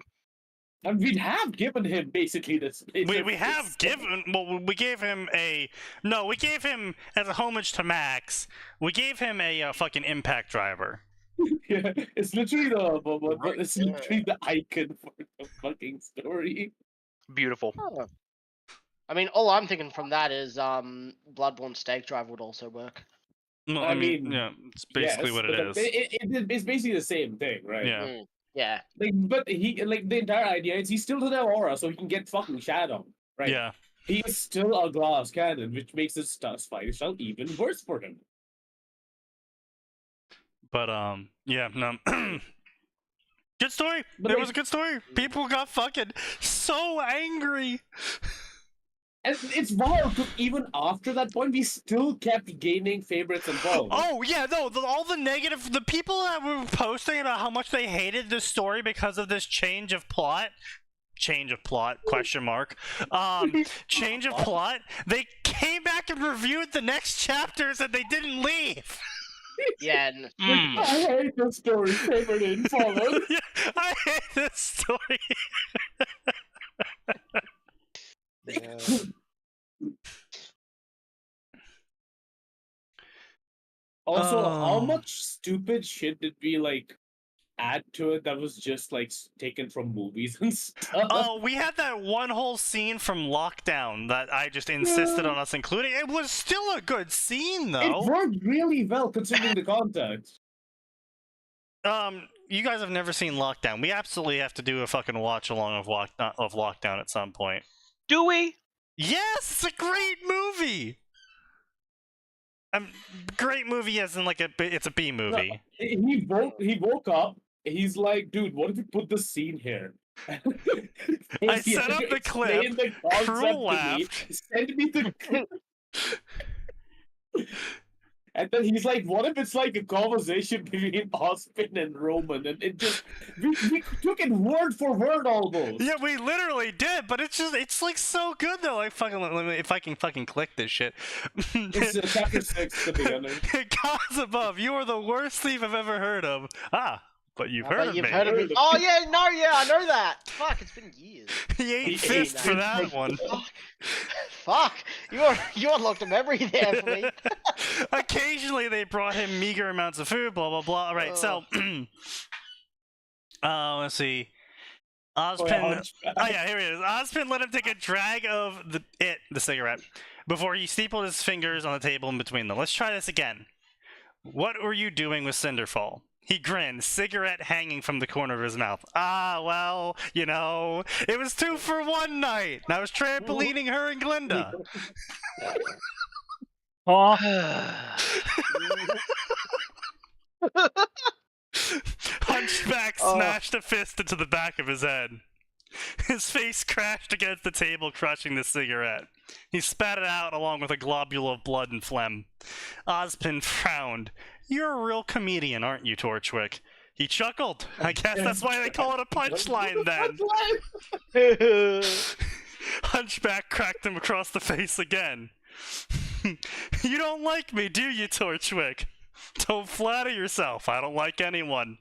And we have given him basically this. We have given. Well, we gave him a. No, we gave him as a homage to Max. We gave him a fucking impact driver. Yeah, it's literally the icon for the fucking story. Beautiful. Oh. I mean, all I'm thinking from that is Bloodborne Stake Drive would also work. No, I mean, yeah, it's basically what it is. It's basically the same thing, right? Yeah. Yeah. Like, but he the entire idea is he still doesn't have aura, so he can get fucking shat on, right? Yeah. He is still a glass cannon, which makes his fighting style even worse for him. But yeah, no. Good story. But It was a good story. People got fucking so angry. And it's wild because even after that point, we still kept gaining favorites and followers. Oh yeah, no, all the negative, the people that were posting about how much they hated this story because of this change of plot, question mark, change of plot, they came back and reviewed the next chapters and they didn't leave. Yeah. I hate this story, favorite and followed. Yeah, I hate this story. Also, how much stupid shit did we like add to it that was just like taken from movies and stuff? Oh, we had that one whole scene from Lockdown that I just insisted on us including. It was still a good scene, though. It worked really well considering the context. You guys have never seen Lockdown. We absolutely have to do a fucking watch along of Lockdown at some point. Do we? Yes, it's a great movie. Great movie as in like it's a B movie. No, he woke up. He's like, dude, what if we put this scene here? I set up the clip. Cruel laughed. Send me the clip. And then he's like, what if it's like a conversation between Ospin and Roman? And it just, we took it word for word almost. Yeah, we literally did, but it's like so good though. Like fucking, if I can fucking click this shit. It's chapter 6 to be honest. Gods above, you are the worst thief I've ever heard of. But you've heard of me. Oh yeah, no, yeah, I know that. Fuck, it's been years. He ate fist for that one. Fuck, you unlocked a memory there for me. Occasionally they brought him meager amounts of food, blah blah blah. All right, so let's see. Ozpin. Oh yeah, here he is. Ozpin let him take a drag of the cigarette before he steepled his fingers on the table in between them. Let's try this again. What were you doing with Cinderfall? He grinned, cigarette hanging from the corner of his mouth. Well, you know, it was 2 for 1 night. And I was trampolining her and Glinda. Hunchback smashed a fist into the back of his head. His face crashed against the table, crushing the cigarette. He spat it out along with a globule of blood and phlegm. Ozpin frowned. You're a real comedian, aren't you, Torchwick? He chuckled. I guess that's why they call it a punchline then. Hunchback cracked him across the face again. You don't like me, do you, Torchwick? Don't flatter yourself. I don't like anyone.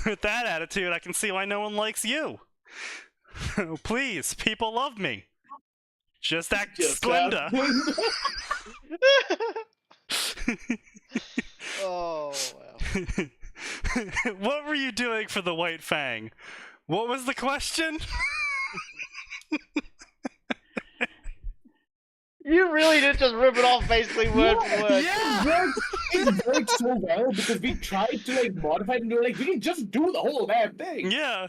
With that attitude, I can see why no one likes you. Please, people love me. Just act Glinda. Oh, wow. What were you doing for the White Fang? What was the question? You really did just rip it off basically word for word. Yeah! It worked so well because we tried to like modify it and we were like, we can just do the whole damn thing. Yeah.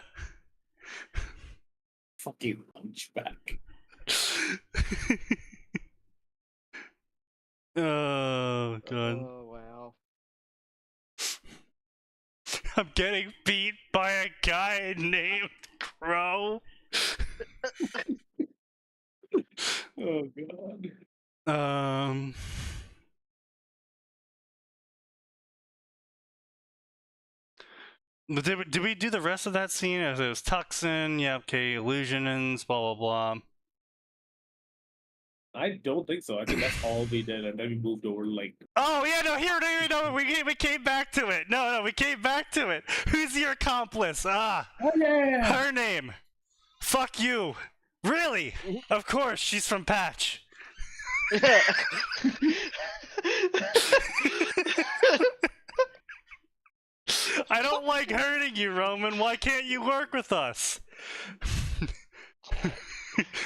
Fucking Hunchback. Oh, God. Oh, wow. I'm getting beat by a guy named Crow. Oh god. Did we do the rest of that scene? As it was Tuxin, yeah, okay, Illusionins, blah blah blah. I don't think so. I think that's all we did, and then we moved over like. Oh yeah, no, we came back to it. No, we came back to it. Who's your accomplice? Oh, yeah. Her name. Fuck you. Really? Of course, she's from Patch. I don't like hurting you, Roman. Why can't you work with us?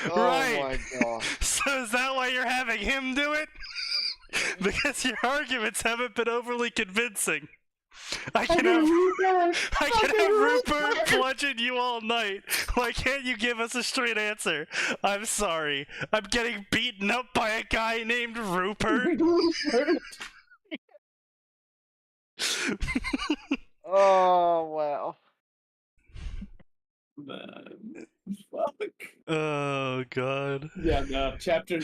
Right. Oh my god. So is that why you're having him do it? Because your arguments haven't been overly convincing. I can have Rupert bludgeon you all night. Why can't you give us a straight answer? I'm sorry. I'm getting beaten up by a guy named Rupert. Oh wow. Man, fuck. Oh god. Yeah, no. Chapter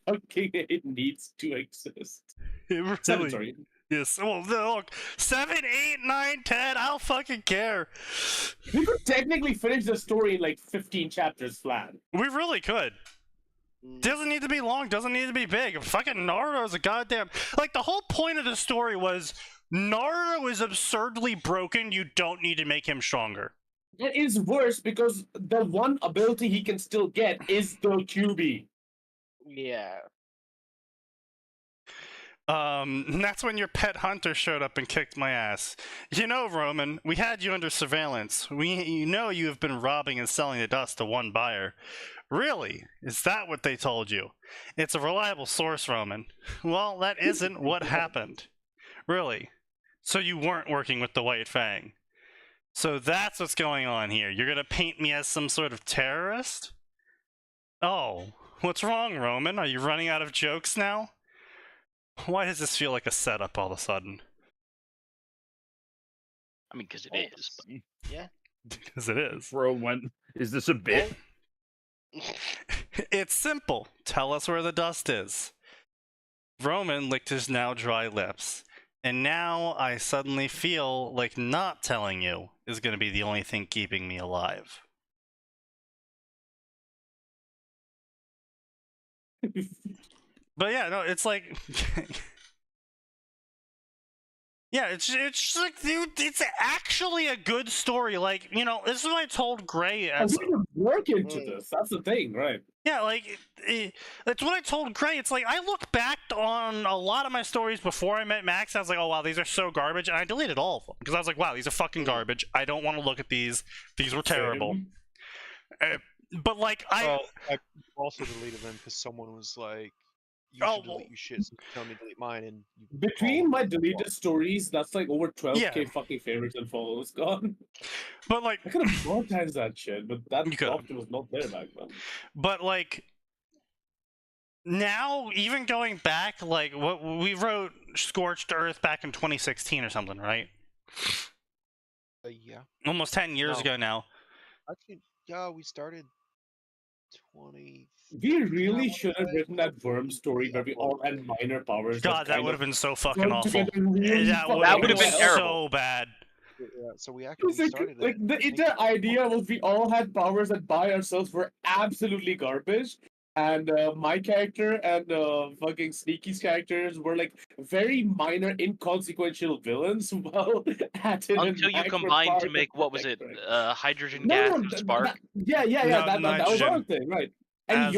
fucking 8 needs to exist. It really... 7, sorry. Yes. Well, look, 7, 8, 9, 10. I don't fucking care. We could technically finish the story in like 15 chapters flat. We really could. Doesn't need to be long. Doesn't need to be big. Fucking Naruto's a goddamn... Like, the whole point of the story was Naruto is absurdly broken. You don't need to make him stronger. It is worse because the one ability he can still get is the QB. Yeah. That's when your pet hunter showed up and kicked my ass. You know, Roman, we had you under surveillance. You know you have been robbing and selling the dust to one buyer. Really? Is that what they told you? It's a reliable source, Roman. Well, that isn't what happened. Really? So you weren't working with the White Fang. So that's what's going on here. You're gonna paint me as some sort of terrorist? Oh, what's wrong, Roman? Are you running out of jokes now? Why does this feel like a setup all of a sudden? I mean, because it is. But... Yeah. Because it is. Bro, is this a bit? It's simple. Tell us where the dust is. Roman licked his now dry lips. And now I suddenly feel like not telling you is going to be the only thing keeping me alive. But yeah, no, it's like... Yeah, it's just like, dude, it's actually a good story. Like, you know, this is what I told Gray. I didn't work into this. That's the thing, right? Yeah, like, that's what I told Gray. It's like, I look back on a lot of my stories before I met Max, and I was like, oh, wow, these are so garbage, and I deleted all of them. Because I was like, wow, these are fucking garbage. I don't want to look at these. These were terrible. But, like, I also deleted them because someone was like, you should delete your shit, so you tell me to delete mine, and between my deleted stories, that's like over 12k fucking favorites and followers gone. But like, I could have monetized that shit, but that option was not there back then. But like, now even going back, like what we wrote Scorched Earth back in 2016 or something, right? Yeah. Almost 10 years ago now. Actually, yeah, we started 20. We really should have written that worm story where we all had minor powers. God, that would have been so fucking awful. That would have been so bad. Yeah, so we actually started like the entire idea was we all had powers that by ourselves were absolutely garbage. And my character and fucking Sneaky's characters were like very minor, inconsequential villains. Well, until you combined to make what was it? Hydrogen gas and spark. That was our thing, right? And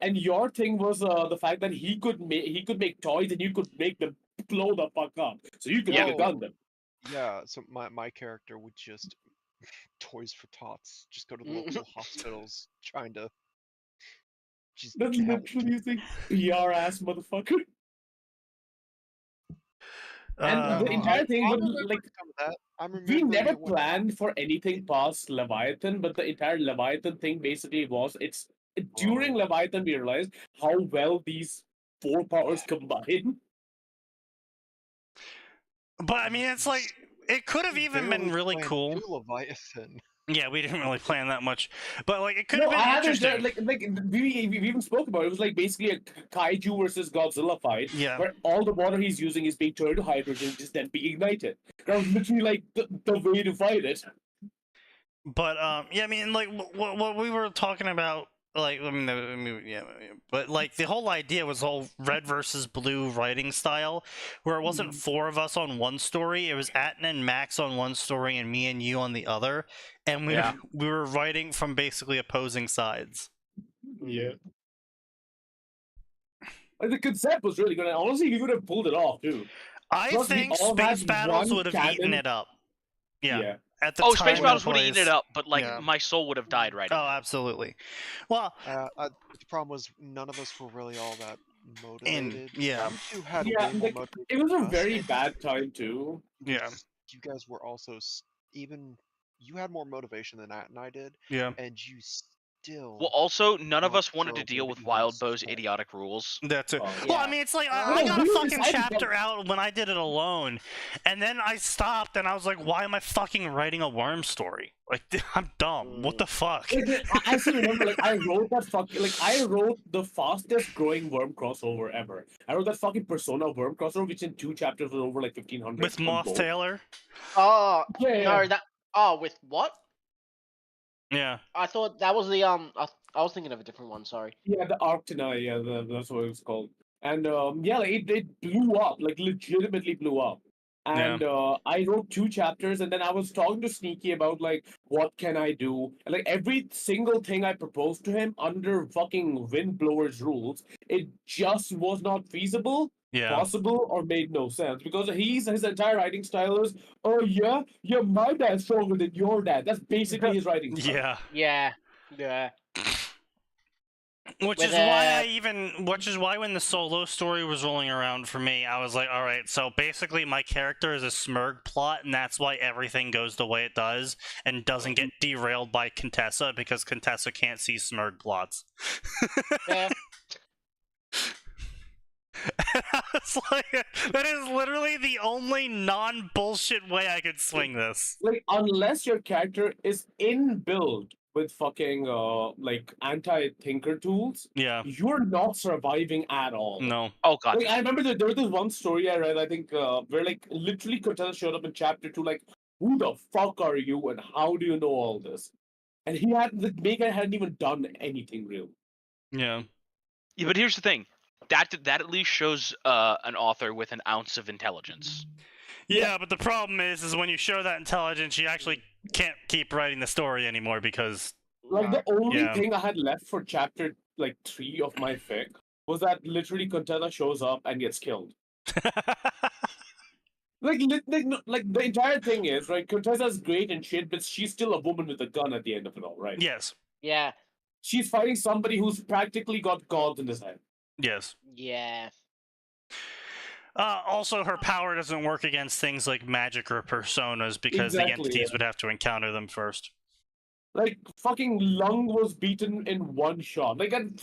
and your thing was the fact that he could make toys and you could make them blow the fuck up, so you could make a Gundam. Yeah, so my character would just Toys for Tots, just go to local hospitals trying to. That's literally using PR ass motherfucker. And the entire thing would like we never planned for anything past Leviathan, but the entire Leviathan thing basically was during Leviathan we realized how well these 4 powers combine. But I mean, it's like it could have even been really cool. Leviathan. Yeah, we didn't really plan that much, but like it could No, have I been had interesting. like we even spoke about it. It was like basically a kaiju versus Godzilla fight, Yeah. where all the water he's using is being turned to hydrogen, and just then be ignited. That was literally like the way to fight it. But yeah, I mean, like what we were talking about, like but like the whole idea was whole red versus blue writing style, where it wasn't 4 of us on one story. It was Atin and Max on one story, and me and you on the other, and we were writing from basically opposing sides. Yeah. And the concept was really good. And honestly, you would have pulled it off too. I Plus, we think all Space had Battles one would have cannon. eaten it up. Yeah. At the Oh, time Space and Battles would have place. eaten it up, but like Yeah. my soul would have died right Oh, now. absolutely. Well, the problem was none of us were really all that motivated. yeah. You two had Yeah, way more like, motivation it was a than us, very and bad time too. Yeah. you guys were also even. You had more motivation than Nat and I did. Yeah. And you still. Well, also, none of weren't us wanted to thrilled deal with with the Wild evil Bow's stuff. idiotic rules. That's it. Oh, Well, I yeah. mean, it's like No, I got a we fucking decided chapter that- out when I did it alone, and then I stopped and I was like, "Why am I fucking writing a worm story? Like, I'm dumb. What the fuck?" I still remember, like, I wrote the fastest growing worm crossover ever. I wrote that fucking Persona worm crossover, which in 2 chapters was over like 1,500. With Moth Taylor. Oh Yeah. no, that. Oh, with what? Yeah. I thought that was the I was thinking of a different one. Sorry. Yeah, the Arctina, that's what it was called. And yeah, like, it blew up, like legitimately blew up. And I wrote 2 chapters, and then I was talking to Sneaky about like what can I do, and like every single thing I proposed to him under fucking Windblower's rules, it just was not feasible, possible, or made no sense because his entire writing style is, oh yeah, my dad's stronger than your dad. That's basically his writing style. Yeah. Yeah. Which is why when the solo story was rolling around for me, I was like, all right, so basically my character is a Smurg plot, and that's why everything goes the way it does and doesn't get derailed by Contessa because Contessa can't see Smurg plots. Yeah. It's like, that is literally the only non-bullshit way I could swing this. Like, unless your character is in build with fucking like anti-thinker tools, you're not surviving at all. No. Oh god. Like, I remember there was this one story I read, I think, where like literally Cortez showed up in chapter 2, like, who the fuck are you and how do you know all this? And the maker hadn't even done anything real. Yeah. Yeah, but here's the thing. That at least shows an author with an ounce of intelligence. Yeah, but the problem is when you show that intelligence, you actually can't keep writing the story anymore because... Like, the only thing I had left for chapter, like, 3 of my fic was that literally Contessa shows up and gets killed. like, the entire thing is, right, Contessa's great and shit, but she's still a woman with a gun at the end of it all, right? Yes. Yeah. She's fighting somebody who's practically got gods in his head. Yes. Yeah. Also, her power doesn't work against things like magic or personas because the entities would have to encounter them first. Like, fucking Lung was beaten in one shot. Like, and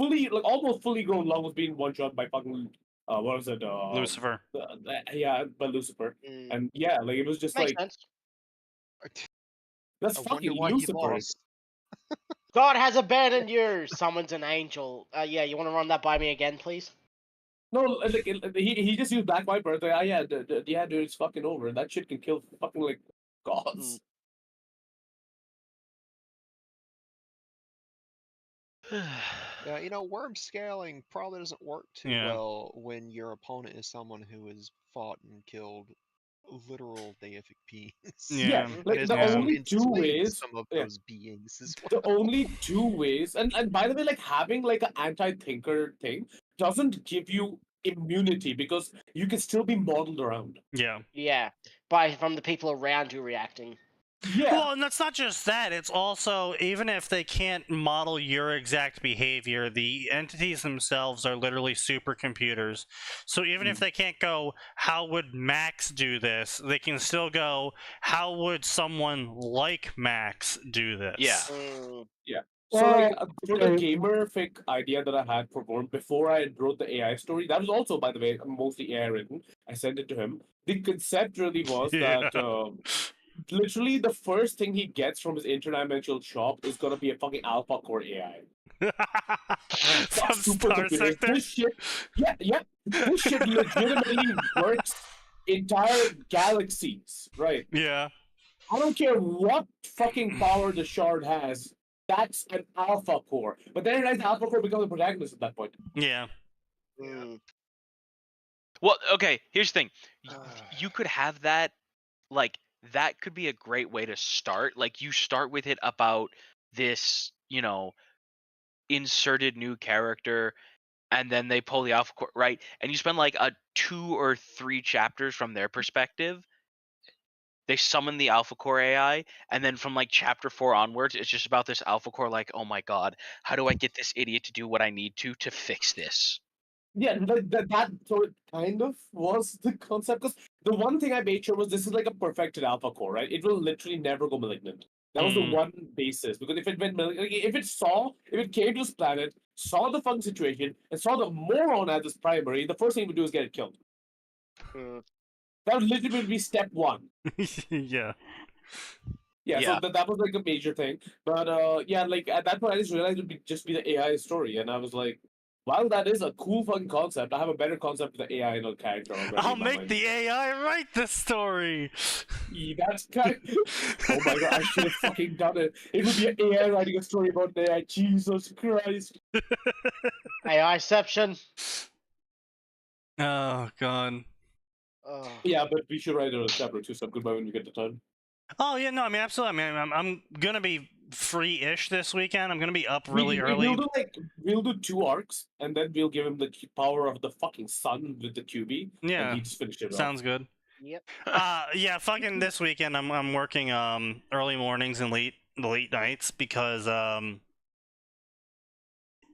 almost fully grown Lung was beaten in one shot by fucking, what was it? Lucifer. Yeah, by Lucifer. And yeah, like, it was just Makes like... sense. That's fucking Lucifer. God has abandoned you. Summons an angel. Yeah, you want to run that by me again, please? No, like, he just used Black Viper. Like, yeah, dude, it's fucking over. That shit can kill fucking, like, gods. Yeah, you know, worm scaling probably doesn't work too well when your opponent is someone who has fought and killed literal deific beings. Yeah, like, the only 2 ways... some of those beings as The well. only 2 ways... And by the way, like, having, like, an anti-thinker thing doesn't give you immunity because you can still be modeled around. Yeah. Yeah, from the people around you reacting. Yeah. Well, and that's not just that. It's also, even if they can't model your exact behavior, the entities themselves are literally supercomputers. So even if they can't go, how would Max do this? They can still go, how would someone like Max do this? Yeah. Yeah. So like for the okay. gamer fic idea that I had for Worm before I wrote the AI story, that was also, by the way, mostly AI written. I sent it to him. The concept really was that literally the first thing he gets from his interdimensional shop is gonna be a fucking alpha core AI. From Star Sector. This shit, yeah. This shit legitimately works entire galaxies, right? Yeah. I don't care what fucking power the shard has. That's an alpha core. But then the alpha core becomes the protagonist at that point. Yeah. Well, okay, here's the thing. You could have that, like, that could be a great way to start. Like, you start with it about this, you know, inserted new character, and then they pull the alpha core, right? And you spend like 2 or 3 chapters from their perspective. They summon the alpha core AI, and then from like chapter 4 onwards, it's just about this alpha core. Like, oh my god, how do I get this idiot to do what I need to fix this? Yeah, like that so it kind of was the concept. Because the one thing I made sure was this is like a perfected alpha core, right? It will literally never go malignant. That was the one basis. Because if it went malignant, if it came to this planet, saw the fun situation, and saw the moron as its primary, the first thing it would do is get it killed. That would literally be step 1. Yeah. Yeah, so that was like a major thing. But yeah, like at that point I just realized it would just be the AI story, and I was like, while that is a cool fucking concept, I have a better concept for the AI and a character already. I'll make the AI write the story. Yeah, that's kind of... Oh my god, I should have fucking done it. It would be an AI writing a story about the AI. Jesus Christ. AIception. Oh god. Yeah, but we should write a chapter 2 some goodbye when we get the time. Oh yeah, no, I mean absolutely. I mean, I'm gonna be free-ish this weekend. I'm gonna be up really early. We'll do 2 arcs, and then we'll give him the power of the fucking sun with the QB. Yeah, and he just finished it. Sounds good. Yep. Yeah, fucking this weekend I'm working early mornings and late nights because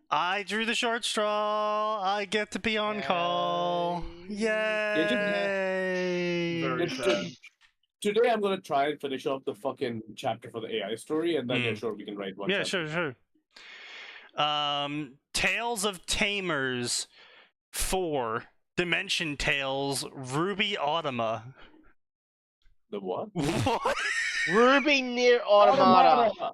I drew the short straw. I get to be on call. Yay! Very sad. Today I'm gonna try and finish off the fucking chapter for the AI story, and then yeah, sure we can write one. Yeah, chapter. sure. Tales of Tamers 4 Dimension Tales Ruby Automata. The what? What? Ruby Near Automata.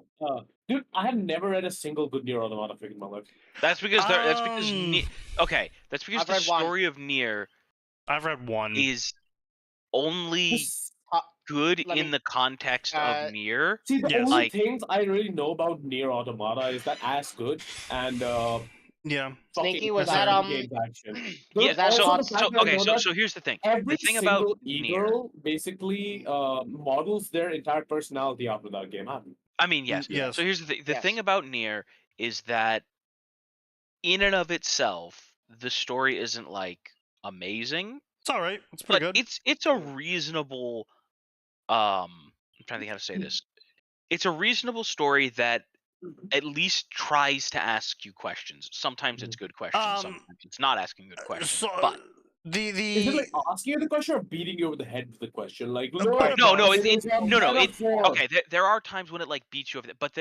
Dude, I have never read a single good Nier Automata fic in my life. That's because that's because the story of Nier. I've read 1. Is only good in the context of Nier. See, the only things I really know about Nier Automata is that ass good and yeah. Sneaky, was that yeah. So here's the thing. Every the thing single about Eagle basically models their entire personality after that game. I mean, yes. So here's the thing. The thing about Nier is that in and of itself, the story isn't like amazing. It's all right. It's pretty good. It's a reasonable. I'm trying to think how to say this. It's a reasonable story that at least tries to ask you questions. Sometimes it's good questions. Sometimes it's not asking good questions. But is it like asking you the question or beating you over the head with the question? Like no. Okay, there are times when it like beats you over the, but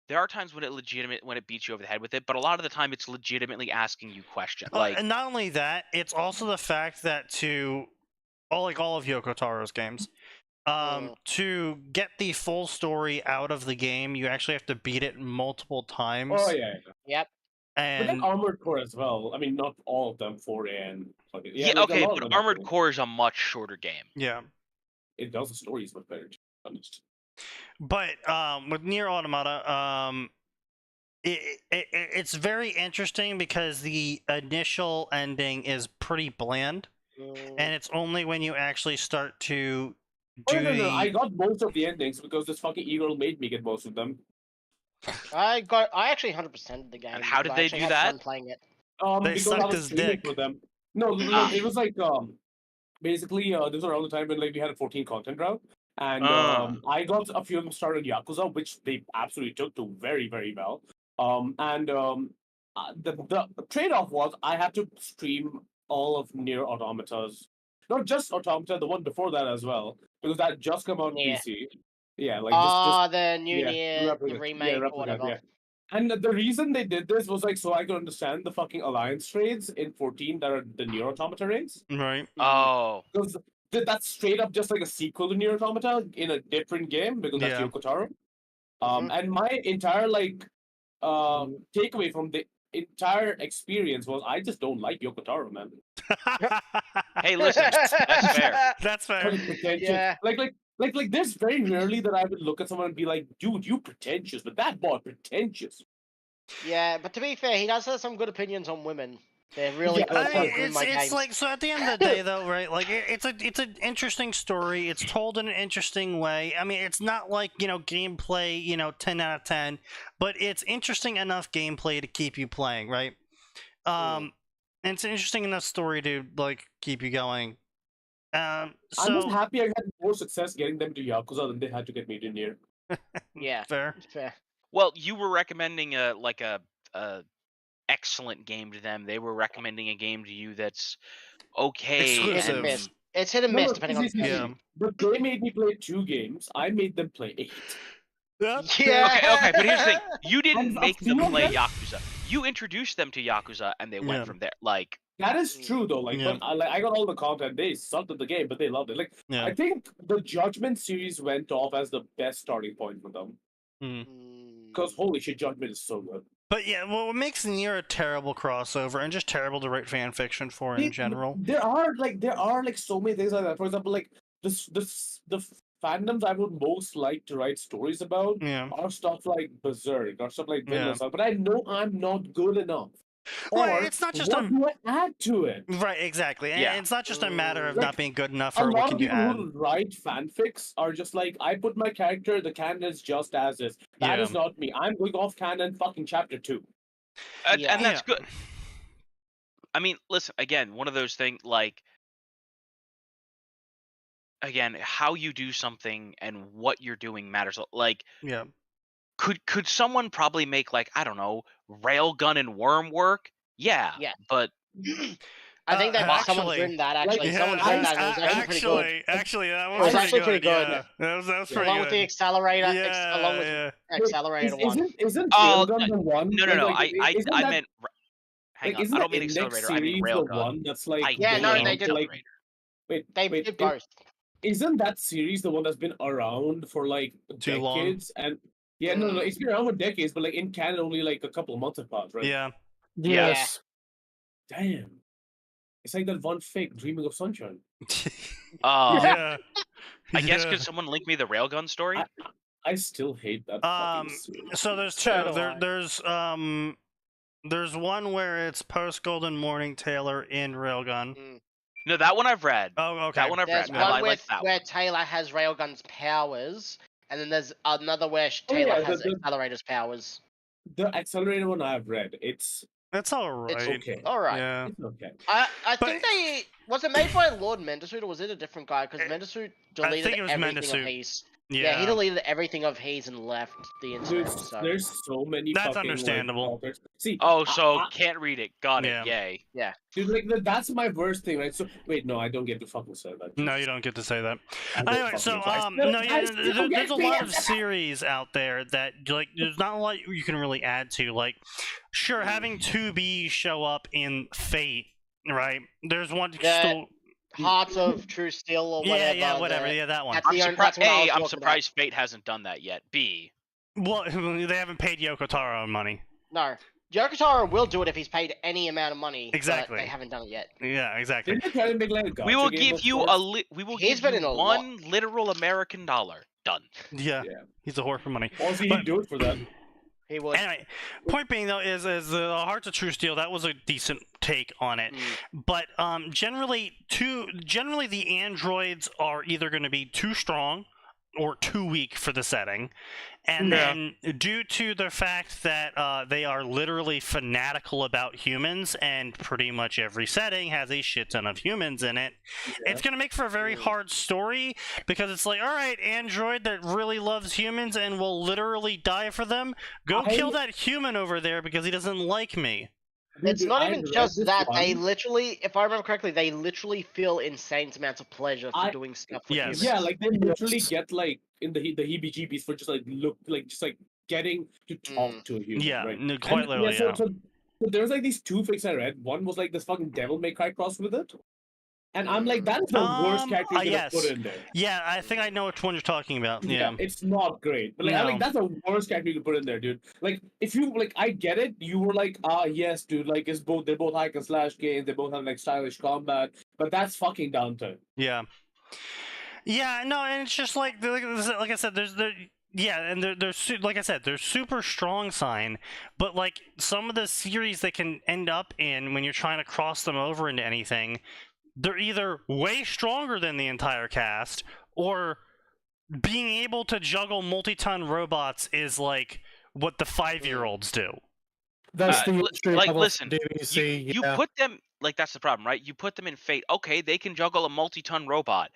there are times when it beats you over the head with it. But a lot of the time, it's legitimately asking you questions. And not only that, it's also the fact that all of Yoko Taro's games. To get the full story out of the game, you actually have to beat it multiple times. Oh yeah. Yep. And but then Armored Core as well. I mean, not all of them. 4A and yeah, okay, but Armored Core is a much shorter game. Yeah, it does the stories much better. To be honest. But with Nier Automata, it's very interesting because the initial ending is pretty bland, and it's only when you actually start to No, I got most of the endings because this fucking e-girl made me get most of them. I actually 100%ed the game. And how did they do that? Playing it. They sucked his dick with them. No, it was like basically this was around the time when like we had a 14 content route, and I got a few of them started Yakuza, which they absolutely took to very, very well. The trade-off was I had to stream all of Nier Automata's, not just Automata, the one before that as well, because that just come out on PC. Yeah, like the new Nier, the remake or whatever. And the reason they did this was like so I could understand the fucking alliance trades in 14 that are the Nier Automata raids. Right. Oh. Because that's straight up just like a sequel to Nier Automata in a different game because that's Yoko Taro. And my entire takeaway from the entire experience was I just don't like Yoko Taro, man. Hey, listen, that's fair. That's fair. Yeah. Like there's very rarely that I would look at someone and be like, dude, you pretentious, but that boy pretentious. Yeah, but to be fair, he does have some good opinions on women. They're really good. I mean, it's like, so at the end of the day, though, right? Like, it's an interesting story. It's told in an interesting way. I mean, it's not like, gameplay, 10 out of 10, but it's interesting enough gameplay to keep you playing, right? And it's an interesting enough story to like keep you going. I'm just happy I had more success getting them to Yakuza than they had to get me to Nier. Yeah, fair. Well, you were recommending a excellent game to them. They were recommending a game to you that's okay. Exclusive. It's hit and miss depending on the game. But they made me play 2 games. I made them play 8. Yeah. Okay, but here's the thing. You didn't make them play Yakuza. You introduced them to Yakuza, and they went from there. Like that is true though. Like, but I got all the content. They sucked at the game, but they loved it. Like, I think the Judgment series went off as the best starting point for them. Because holy shit, Judgment is so good. But yeah, what makes Nier a terrible crossover and just terrible to write fan fiction for in general? There are so many things like that. For example, like the fandoms I would most like to write stories about are stuff like Berserk or stuff like Vinland Saga, but I know I'm not good enough. Well, it's not just what do I add to it? Right, exactly. And it's not just a matter of not being good enough, or or what what can you add. Who write fanfics are just like, I put my character, the canon is just as is. That is not me. I'm going off canon fucking chapter 2. And that's good. I mean, listen, again, one of those things, like, again, how you do something and what you're doing matters. Like, could someone probably make, like, I don't know, Railgun and Worm work? Yeah. But I think that someone's written that actually. Someone's written that. And it was actually pretty good. Actually, that was actually pretty good. Yeah. That was pretty good. Along with the accelerator, along with accelerator one. Isn't Railgun the one? No. I meant. Hang on. I don't mean accelerator. I mean Railgun. The one that's like. They did. Wait, they did both. Isn't that series the one that's been around for like too decades? Long. And no, it's been around for decades, but like in canon, only like a couple of months have passed, right? Yeah. Yes. Damn. It's like that one fake Dreaming of Sunshine. I guess could someone link me the Railgun story? I still hate that. Fucking series. So there's two. There's one where it's post Golden Morning Taylor in Railgun. No, that one I've read. Oh, okay. That one I've read. One like that where Taylor has Railgun's powers, and then there's another where Taylor has Accelerator's powers. The Accelerator one I've read. It's alright. It's okay. Alright. Yeah. It's okay. I think was it made by Lord Mendesuit or was it a different guy? Because Mendesuit deleted everything of Haze. Yeah, he deleted everything of Haze and left the internet. There's so many. That's understandable. See. Can't read it. Got it. Yay. Yeah. Dude, like that's my worst thing, right? So wait, no, I don't get to fucking say that. No, you don't get to say that. Anyway, so there's a lot of series out there that like there's not a lot you can really add to. Like, sure, having 2B show up in Fate, right? There's one still. Hearts of True Steel or whatever. Yeah, whatever. Yeah, that one. I'm surprised Fate hasn't done that yet. B. Well, they haven't paid Yoko Taro money. No. Yoko Taro will do it if he's paid any amount of money. Exactly. But they haven't done it yet. Yeah, exactly. We will give you one literal American dollar. Done. Yeah. He's a whore for money. Also, he'd do it for that. He would. Anyway, point being though is the Hearts of True Steel, that was a decent take on it. But generally the androids are either going to be too strong or too weak for the setting. And then due to the fact that they are literally fanatical about humans and pretty much every setting has a shit ton of humans in it, it's going to make for a very hard story because it's like, all right, android that really loves humans and will literally die for them, go kill that human over there because he doesn't like me. It's not even just that. They literally, if I remember correctly, they literally feel insane amounts of pleasure for doing stuff with humans. Yeah, like they literally get like in the heebie-jeebies for just like getting to talk to a human. Yeah, right? no, quite literally. So there's like these two fics I read. One was like this fucking Devil May Cry cross with it. And I'm like, that is the worst character you could have put in there. Yeah, I think I know which one you're talking about. Yeah, it's not great. But like, I'm like, that's the worst character you could put in there, dude. Like, if you like, I get it. You were like, yes, dude. Like, they're both hack and slash games. They both have like stylish combat. But that's fucking downturn. Yeah. Yeah, no, and it's just like I said, and there's like I said, there's super strong sign, but like some of the series they can end up in when you're trying to cross them over into anything, they're either way stronger than the entire cast, or being able to juggle multi-ton robots is like what the 5-year-olds do. That's the like, listen, DVC, you put them, like, that's the problem, right? You put them in Fate. Okay, they can juggle a multi-ton robot.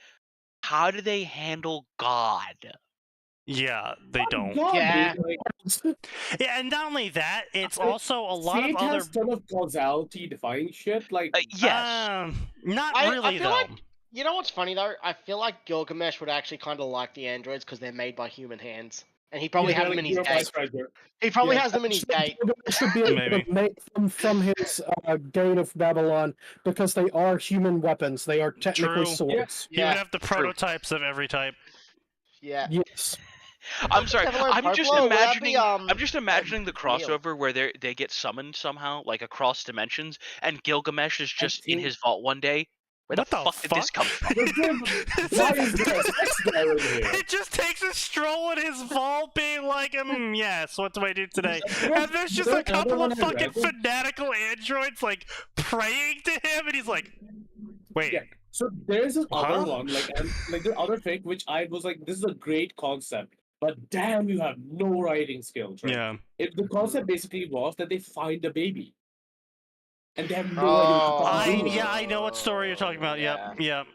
How do they handle God? Yeah, they don't. Yeah. Yeah, and not only that, it's also a lot of other sort of causality defying shit. Like, yes, not really though. Like, you know what's funny though? I feel like Gilgamesh would actually kind of like the androids because they're made by human hands, and he probably has them in his gate. He probably has them in his gate. Should be able to make them from his gate of Babylon because they are human weapons. They are technically swords. He would have the prototypes of every type. Yeah. Yes. I'm sorry. I'm just imagining. I'm just imagining the crossover where they get summoned somehow, like across dimensions, and Gilgamesh is just in his vault one day. Where the fuck did this come from? It just takes a stroll in his vault, being like, yes, what do I do today? And there's just a couple of fucking fanatical androids like praying to him, and he's like, wait. Yeah. So there's this other one, like the other fic, which I was like, this is a great concept, but damn, you have no writing skills, right? Yeah. The concept basically was that they find a baby. And they have no idea. I know what story you're talking about. Yep.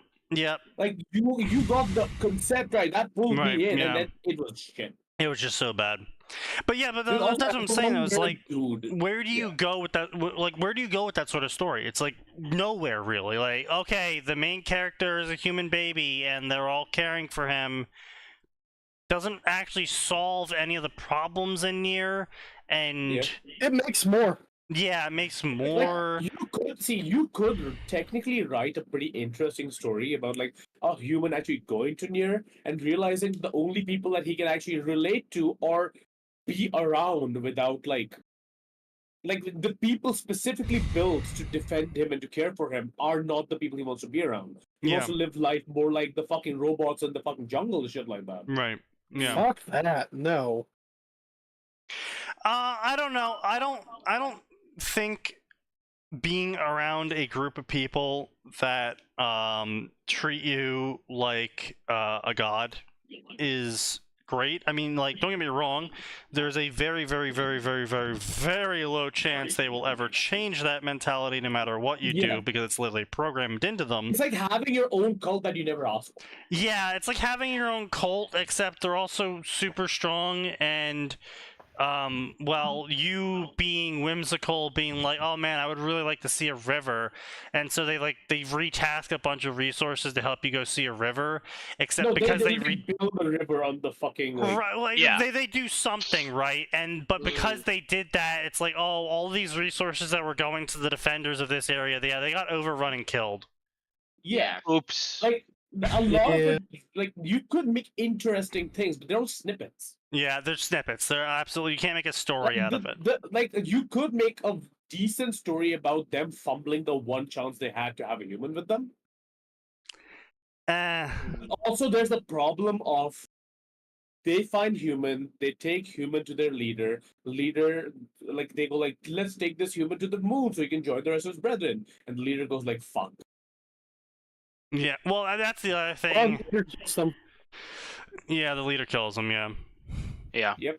Like you got the concept right. That pulled me in, and then it was shit. It was just so bad. But yeah, but that's what I'm saying. It was like, where do you go with that? Like, where do you go with that sort of story? It's like nowhere really. Like, okay, the main character is a human baby, and they're all caring for him. Doesn't actually solve any of the problems in Nier, and it makes more. Yeah, it makes more. Like, you could technically write a pretty interesting story about like a human actually going to Nier and realizing the only people that he can actually relate to or be around without like the people specifically built to defend him and to care for him are not the people he wants to be around. He wants to live life more like the fucking robots in the fucking jungle and shit like that. Right. Yeah. Fuck that. No. I don't know. I don't think being around a group of people that treat you like a god is great. I mean, like, don't get me wrong, there's a very, very, very, very, very, very low chance they will ever change that mentality no matter what you do, because it's literally programmed into them. It's like having your own cult that you never asked for. Yeah, it's like having your own cult, except they're also super strong, and well, you being whimsical, being like, oh man, I would really like to see a river, and so they retask a bunch of resources to help you go see a river, except because they rebuild the river on the fucking they do something right, but because they did that, it's like, oh, all these resources that were going to the defenders of this area, they got overrun and killed. Yeah. Oops. Like a lot of it, like you could make interesting things, but they're all snippets. Yeah, they're snippets. They're absolutely, you can't make a story out of it. Like, you could make a decent story about them fumbling the one chance they had to have a human with them. Also, there's the problem of they find human, they take human to their leader. Leader, like, they go like, let's take this human to the moon so he can join the rest of his brethren. And the leader goes like, fuck. Yeah, well, that's the other thing. Well, yeah, the leader kills him, yeah. Yeah. Yep.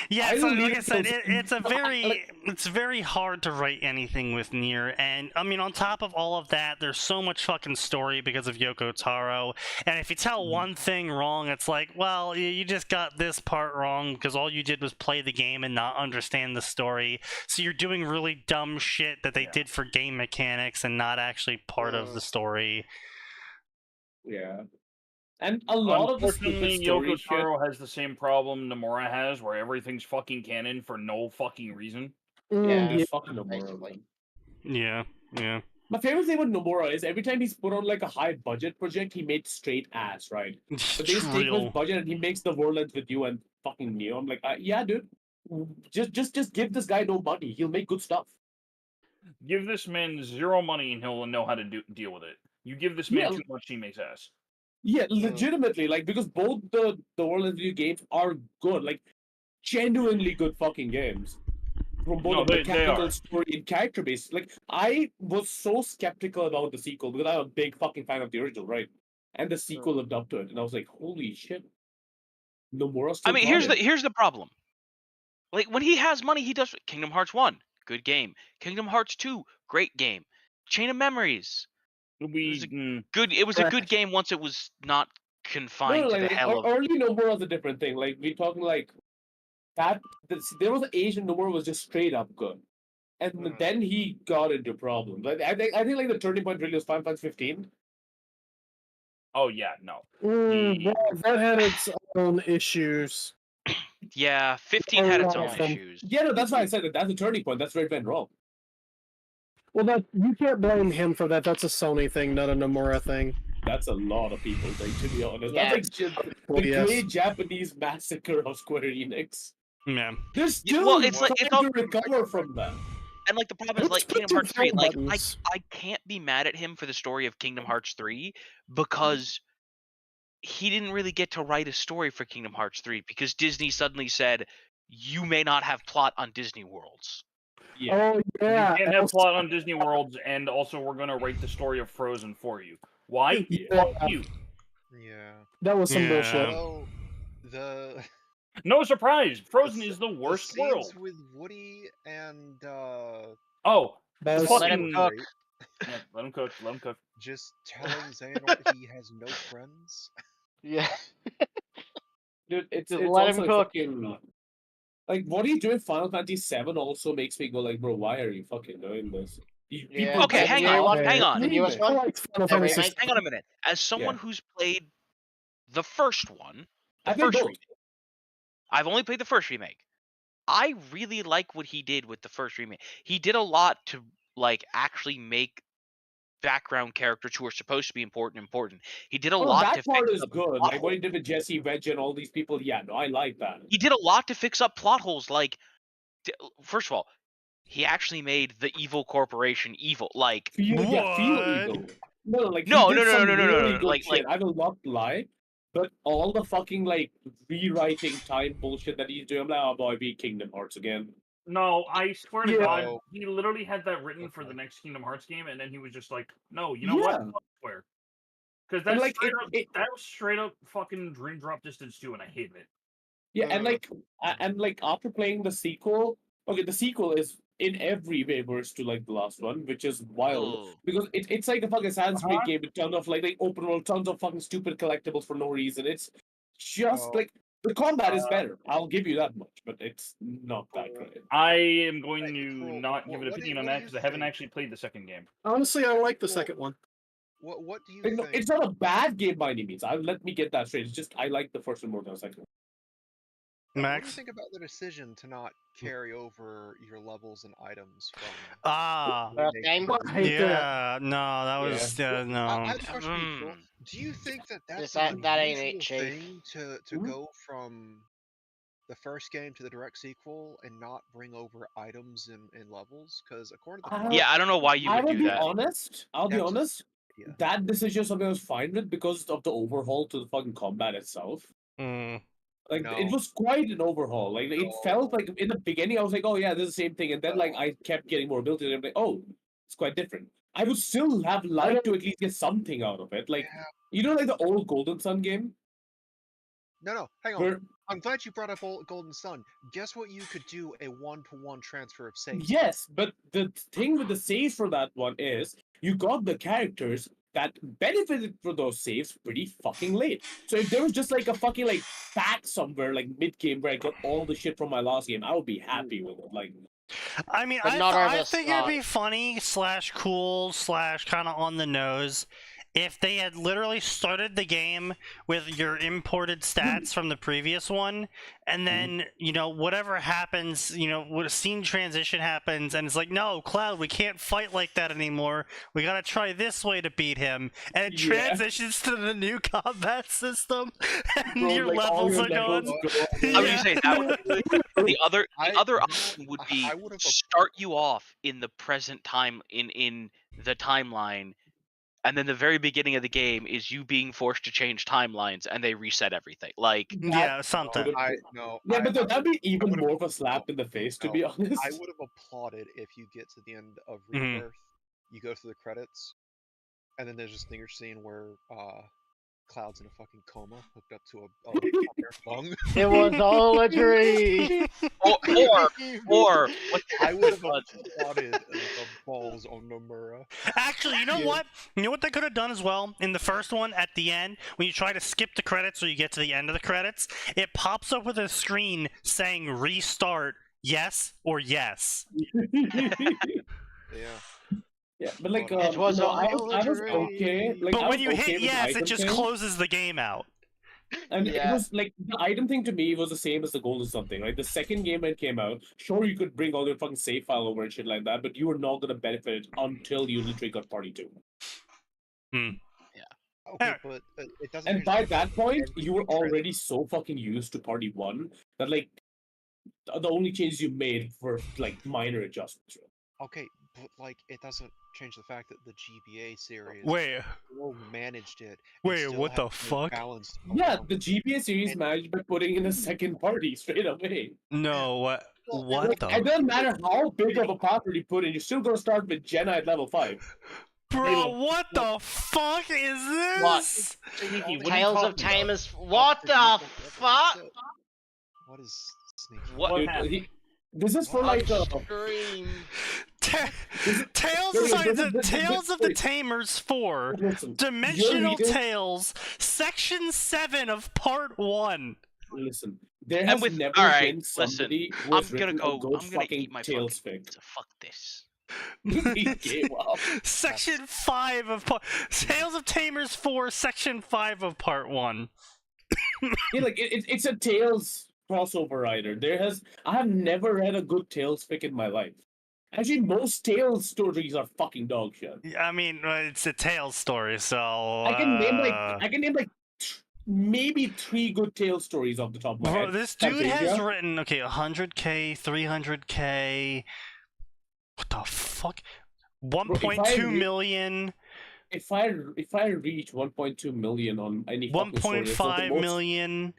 Yeah, so like I said, it's very hard to write anything with Nier, and I mean, on top of all of that, there's so much fucking story because of Yoko Taro, and if you tell one thing wrong, it's like, well, you just got this part wrong because all you did was play the game and not understand the story, so you're doing really dumb shit that they did for game mechanics and not actually part of the story. Yeah. And a lot of the stupid Unfortunately, story Yoko Taro has the same problem Nomura has, where everything's fucking canon for no fucking reason. Yeah, Yeah. fucking Nomura. Yeah. My favorite thing with Nomura is every time he's put on like a high budget project, he made straight ass, right? But they just take his budget and he makes the world ends with you and fucking Neo. I'm like, yeah, dude. Just give this guy no money. He'll make good stuff. Give this man zero money and he'll know how to deal with it. You give this man too much, he makes ass. Yeah, legitimately, like, because both the world ends with you games are good, like genuinely good fucking games. From both the mechanical story and character base. Like, I was so skeptical about the sequel because I'm a big fucking fan of the original, right? And the sequel lived up to it, and I was like, holy shit. Nomura still here's the problem. Like, when he has money, he does Kingdom Hearts 1, good game. Kingdom Hearts 2, great game. Chain of Memories. It was a good game once it was not confined to the hell of... Early Nomura was a different thing. Like, we're talking like there was an age when Nomura was just straight up good. And then he got into problems. Like, I think like the turning point really was Final Fantasy 15. Oh yeah, no. That had its own issues. Yeah, 15 had its own issues. Yeah, no, that's why I said that. That's the turning point. That's where it went wrong. Well, you can't blame him for that. That's a Sony thing, not a Nomura thing. That's a lot of people thing, to be honest. Yeah. That's like the great Japanese massacre of Square Enix. Yeah. There's still time to recover from that. And like the problem is like Kingdom Hearts 3, like I can't be mad at him for the story of Kingdom Hearts 3 because he didn't really get to write a story for Kingdom Hearts 3 because Disney suddenly said you may not have plot on Disney Worlds. Yeah. Oh yeah. You can't have plot on Disney Worlds, and also we're gonna write the story of Frozen for you. Why? Fuck you. Yeah. That was some bullshit. Well, no surprise, Frozen is the worst world. With Woody and let him cook. Yeah, let him cook. Let him cook. Just telling Xehanort he has no friends. Yeah. Dude, it's let him cook. Fucking, like, what are you doing? Final Fantasy 7 also makes me go like, bro, why are you fucking doing this? Okay, hang on. Hang on a minute. As someone who's played the first one, remake, I've only played the first remake. I really like what he did with the first remake. He did a lot to like actually make background characters who are supposed to be important. He did a lot to part fix is good. Like what he did with Jesse, Veg, and all these people. Yeah, no, I like that. He did a lot to fix up plot holes. Like, first of all, he actually made the evil corporation evil. Like, feel evil. No, like no. Like, I will not lie. But all the fucking like rewriting time bullshit that he's doing, I'm like, oh boy, be Kingdom Hearts again. No, I swear to God, he literally had that written for the next Kingdom Hearts game, and then he was just like, "No, you know what? I swear." Because that's like that was straight up fucking Dream Drop Distance 2, and I hated it. Yeah, and like after playing the sequel, the sequel is in every way worse to like the last one, which is wild because it's like a fucking Assassin's Creed game with tons of like open world, tons of fucking stupid collectibles for no reason. It's just like the combat is better. I'll give you that much, but it's not that great. I am going to not give an opinion on that because I haven't actually played the second game. Honestly, I like the second one. What do you think? It's not a bad game by any means. Let me get that straight. It's just I like the first one more than the second one. Max? What do you think about the decision to not carry over your levels and items from yeah, no, that was no. I have a question for you. Do you think that's that ain't thing to go from the first game to the direct sequel and not bring over items and levels? Because according to the I don't know why you would do that. I'll be honest. Yeah. That decision is something I was fine with because of the overhaul to the fucking combat itself. Like it was quite an overhaul. Like it felt like in the beginning I was like, oh yeah, this is the same thing, and then like I kept getting more ability, and I'm like, oh, it's quite different. I would still have liked to at least get something out of it. Like you know, like the old Golden Sun game. No, hang on. I'm glad you brought up Golden Sun. Guess what? You could do a 1-to-1 transfer of saves. Yes, but the thing with the saves for that one is you got the characters that benefited from those saves pretty fucking late. So if there was just like a fucking like pack somewhere like mid game where I got all the shit from my last game, I would be happy with it. Like, I mean, I think it'd be funny / cool / kind of on the nose if they had literally started the game with your imported stats from the previous one, and then, you know, whatever happens, you know, what a scene transition happens, and it's like, no, Cloud, we can't fight like that anymore. We gotta try this way to beat him. And it transitions to the new combat system, and Bro, your like, levels are levels going. go I was gonna say that would be really cool. The other option would be I would've- start you off in the present time in the timeline, and then the very beginning of the game is you being forced to change timelines, and they reset everything. Like, Yeah, something. But that'd be even more of a slap in the face, to be honest. I would have applauded if you get to the end of Mhm. Rebirth, you go through the credits, and then there's this stinger scene where Cloud's in a fucking coma, hooked up to a lung. It was all a dream. or what I would have applauded the balls on Nomura. Actually, you know what? You know what they could have done as well? In the first one, at the end, when you try to skip the credits or you get to the end of the credits, it pops up with a screen saying restart, yes or yes. Yeah. Yeah, but like, It was I was okay. Like, But I when was you okay hit with yes, item it just thing. closes the game out. And Yeah. it was like the item thing to me was the same as the gold or something. Right, the second game when it came out, sure you could bring all your fucking save file over and shit like that, but you were not gonna benefit until you literally got Party 2. Okay, but it doesn't. And change by the that fact point, every you were credit- already so fucking used to Party 1 that like the only changes you made were like minor adjustments. Okay, but like it doesn't change the fact that the GBA series Wait, still managed it. and wait, still what had the a good fuck? balance Yeah, around the GBA series And- managed by putting in a second party straight away. No, what? Well, What Like, the? it doesn't matter how big of a pattern you put in, you're still gonna start with Jedi at level 5. Bro, what the fuck is this? What? Sneaky, what are you Tales of talking about? Tamers. What the fuck? What is Sneaky? What Dude, happened? this is for like Scream. Tales, Wait, sorry, this- Tales of the wait. Tamers 4, Listen, Dimensional you're reading- Tales, Section 7 of Part 1 Listen, there And has with- never alright, been somebody who I'm has gonna written go. a good I'm gonna fucking eat my Tales fucking fic. pizza. Fuck this. He gave up. Section 5 of Tales of Tamers 4, Section 5 of Part 1. Yeah, like it's a Tales crossover writer. I have never read a good Tales fic in my life. Actually, most Tales stories are fucking dog shit. I mean, it's a Tales story, so... I can name like maybe 3 good Tales stories off the top of my Bro, head. this dude has Fantasia. written, okay, 100k, 300k... What the fuck? 1.2 million... If I reach 1.2 million on any fucking story, it's not the 1.5 most- million...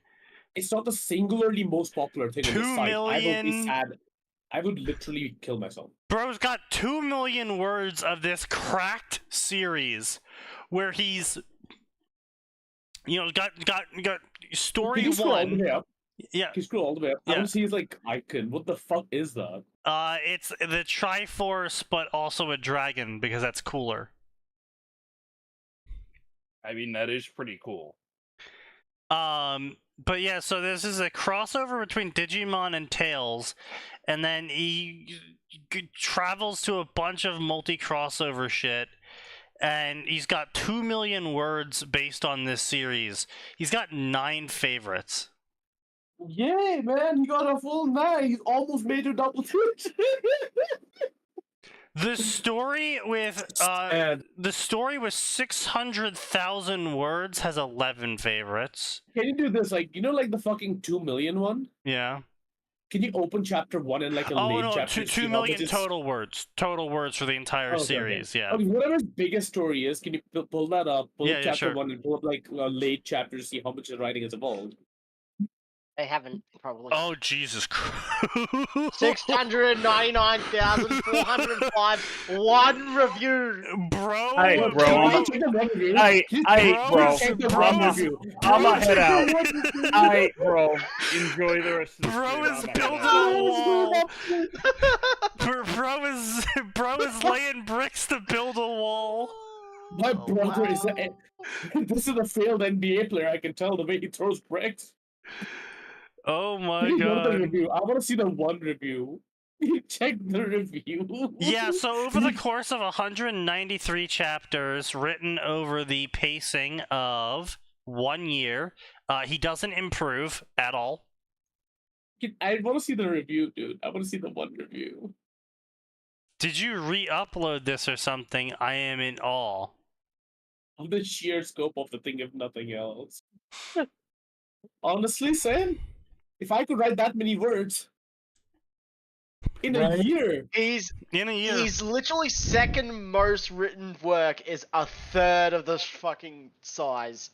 It's not the singularly most popular thing on 2 the site. I would be million. sad. I would literally kill myself. Bro's got 2 million words of this cracked series where he's, you know, got story Can you scroll all the 1. way up? Yeah, Can you scroll all the way up? I Yeah. don't see his like icon. What the fuck is that? it's the Triforce, but also a dragon because that's cooler. I mean, that is pretty cool. But yeah, so this is a crossover between Digimon and Tails, and then he travels to a bunch of multi-crossover shit, and he's got 2 million words based on this series. He's got 9 favorites. Yay, man! He got a full 9. He's almost made a double digit. The story with the story with 600,000 words has 11 favorites. Can you do this? Like, you know, like the fucking 2 million one? Yeah. Can you open chapter 1 and like a Oh late no, chapter? 2 million total words. Total words for the entire Okay, series. Yeah. Okay, whatever his biggest story is, can you pull that up? Pull Yeah, up yeah, chapter sure. 1 and pull up like a late chapter to see how much his writing has evolved. They haven't, probably. Oh, Jesus Christ. 699,405. One review. Bro. Hey, bro. Hey, bro. I'ma head out. Hey, bro. Enjoy the rest of the Bro stream. is I'ma head building out. a wall. Bro is laying bricks to build a wall. My brother is this is a failed NBA player. I can tell the way he throws bricks. Oh my Can you go to the god. review? I want to see the one review. Check the review. Yeah, so over the course of 193 chapters, written over the pacing of 1 year, he doesn't improve at all. I want to see the review, dude. I want to see the one review. Did you re-upload this or something? I am in awe. Of the sheer scope of the thing, if nothing else. Honestly, Sam, if I could write that many words in a year. He's in a year. He's literally second most written work is a third of this fucking size.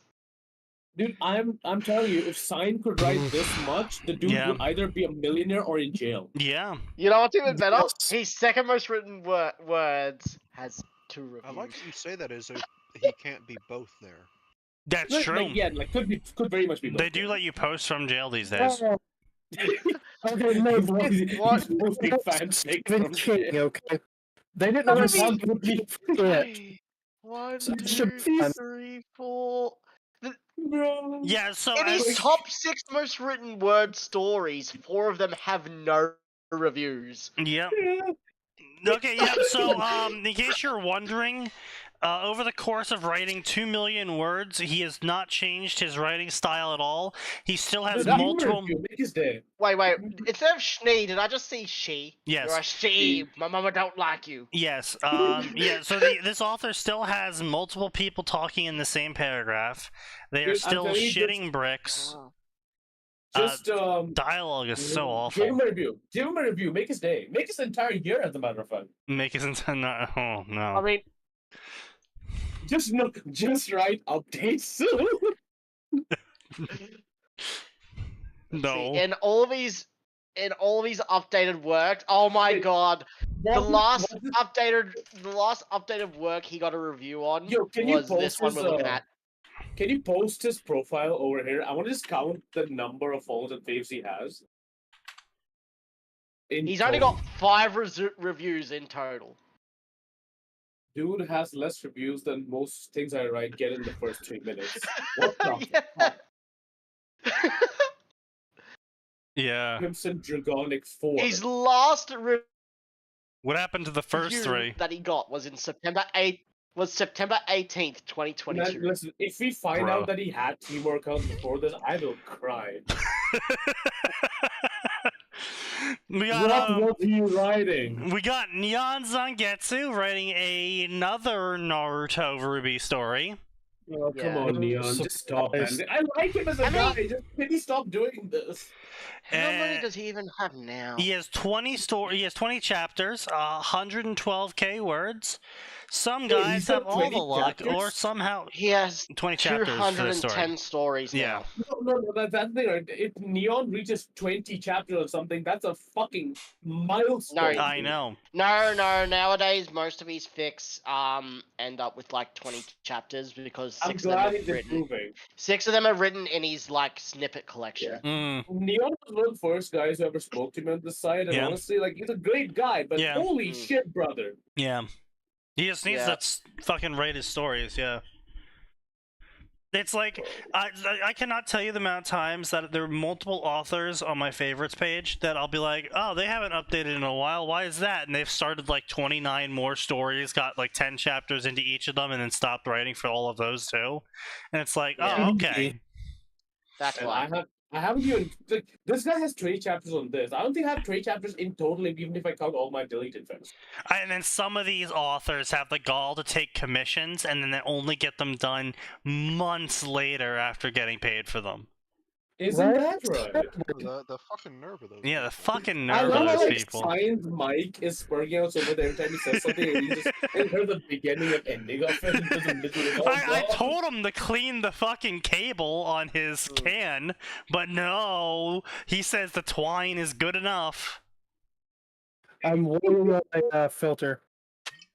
Dude, I'm telling you, if Sign could write this much, the dude would either be a millionaire or in jail. Yeah. You know what's even better? His second most written words has 2 reviews. I like you say that as if he can't be both there. That's true. No, yeah, like could very much be both. They do let you post from jail these days. Okay, no, what? Okay. They didn't know what would be it. 1, 2, 3, 4. Yeah, so in his top 6 most written word stories, 4 of them have no reviews. Yep. Okay, yeah, so, in case you're wondering, over the course of writing 2 million words, he has not changed his writing style at all. He still has multiple... Wait, instead of Schnee, did I just see she? Yes. You're a she. My mama don't like you. Yes, yeah, so this author still has multiple people talking in the same paragraph. They are still shitting bricks. Dialogue is so awful. Give him a review. Give him a review. Make his day. Make his entire year, as a matter of fact. Make his entire... Oh, no. I mean... Just write updates soon. No. See, in all these updated works, oh my god. The last updated work he got a review on was this one we're looking at. Can you post his profile over here? I want to just count the number of follows and faves he has. He's only got 5 reviews in total. Dude has less reviews than most things I write get in the first 3 minutes. What the fuck? Yeah. Crimson Dragonic 4. His last What happened to the first 3? That he got was in September 18th, 2022. Man, listen, if we find out that he had 3 more accounts before this, I will cry. What was he writing? We got Neon Zangetsu writing another Naruto Ruby story. Oh, come on, Neon. Just stop, man. I like him as a guy. Just can he stop doing this? How many does he even have now? He has 20 chapters, 112k words. Some guys have all the luck, or somehow he has 20 chapters for the story. 210 stories now. No, that's the thing. If Neon reaches 20 chapters or something, that's a fucking milestone. No, I know. No. Nowadays, most of his fics end up with like 20 chapters because 6 of them are written. 6 of them are written in his like snippet collection. Yeah. Neon was one of the first guys who ever spoke to him on the site, and honestly, like he's a great guy, but holy shit, brother. Yeah. He just needs to fucking write his stories, yeah. It's like, I cannot tell you the amount of times that there are multiple authors on my favorites page that I'll be like, oh, they haven't updated in a while, why is that? And they've started like 29 more stories, got like 10 chapters into each of them, and then stopped writing for all of those too. And it's like, oh, okay. That's why. I haven't even... Like, this guy has 20 chapters on this. I don't think I have 20 chapters in total, even if I count all my deleted fics. And then some of these authors have the gall to take commissions, and then they only get them done months later after getting paid for them. Isn't that right? The fucking nerve of those. Yeah, the fucking nerve of those people. Science Mike is spurring out so much every time he says something, and he just heard the beginning and ending of it. I told him to clean the fucking cable on his can, but no, he says the twine is good enough. I'm waiting on a filter.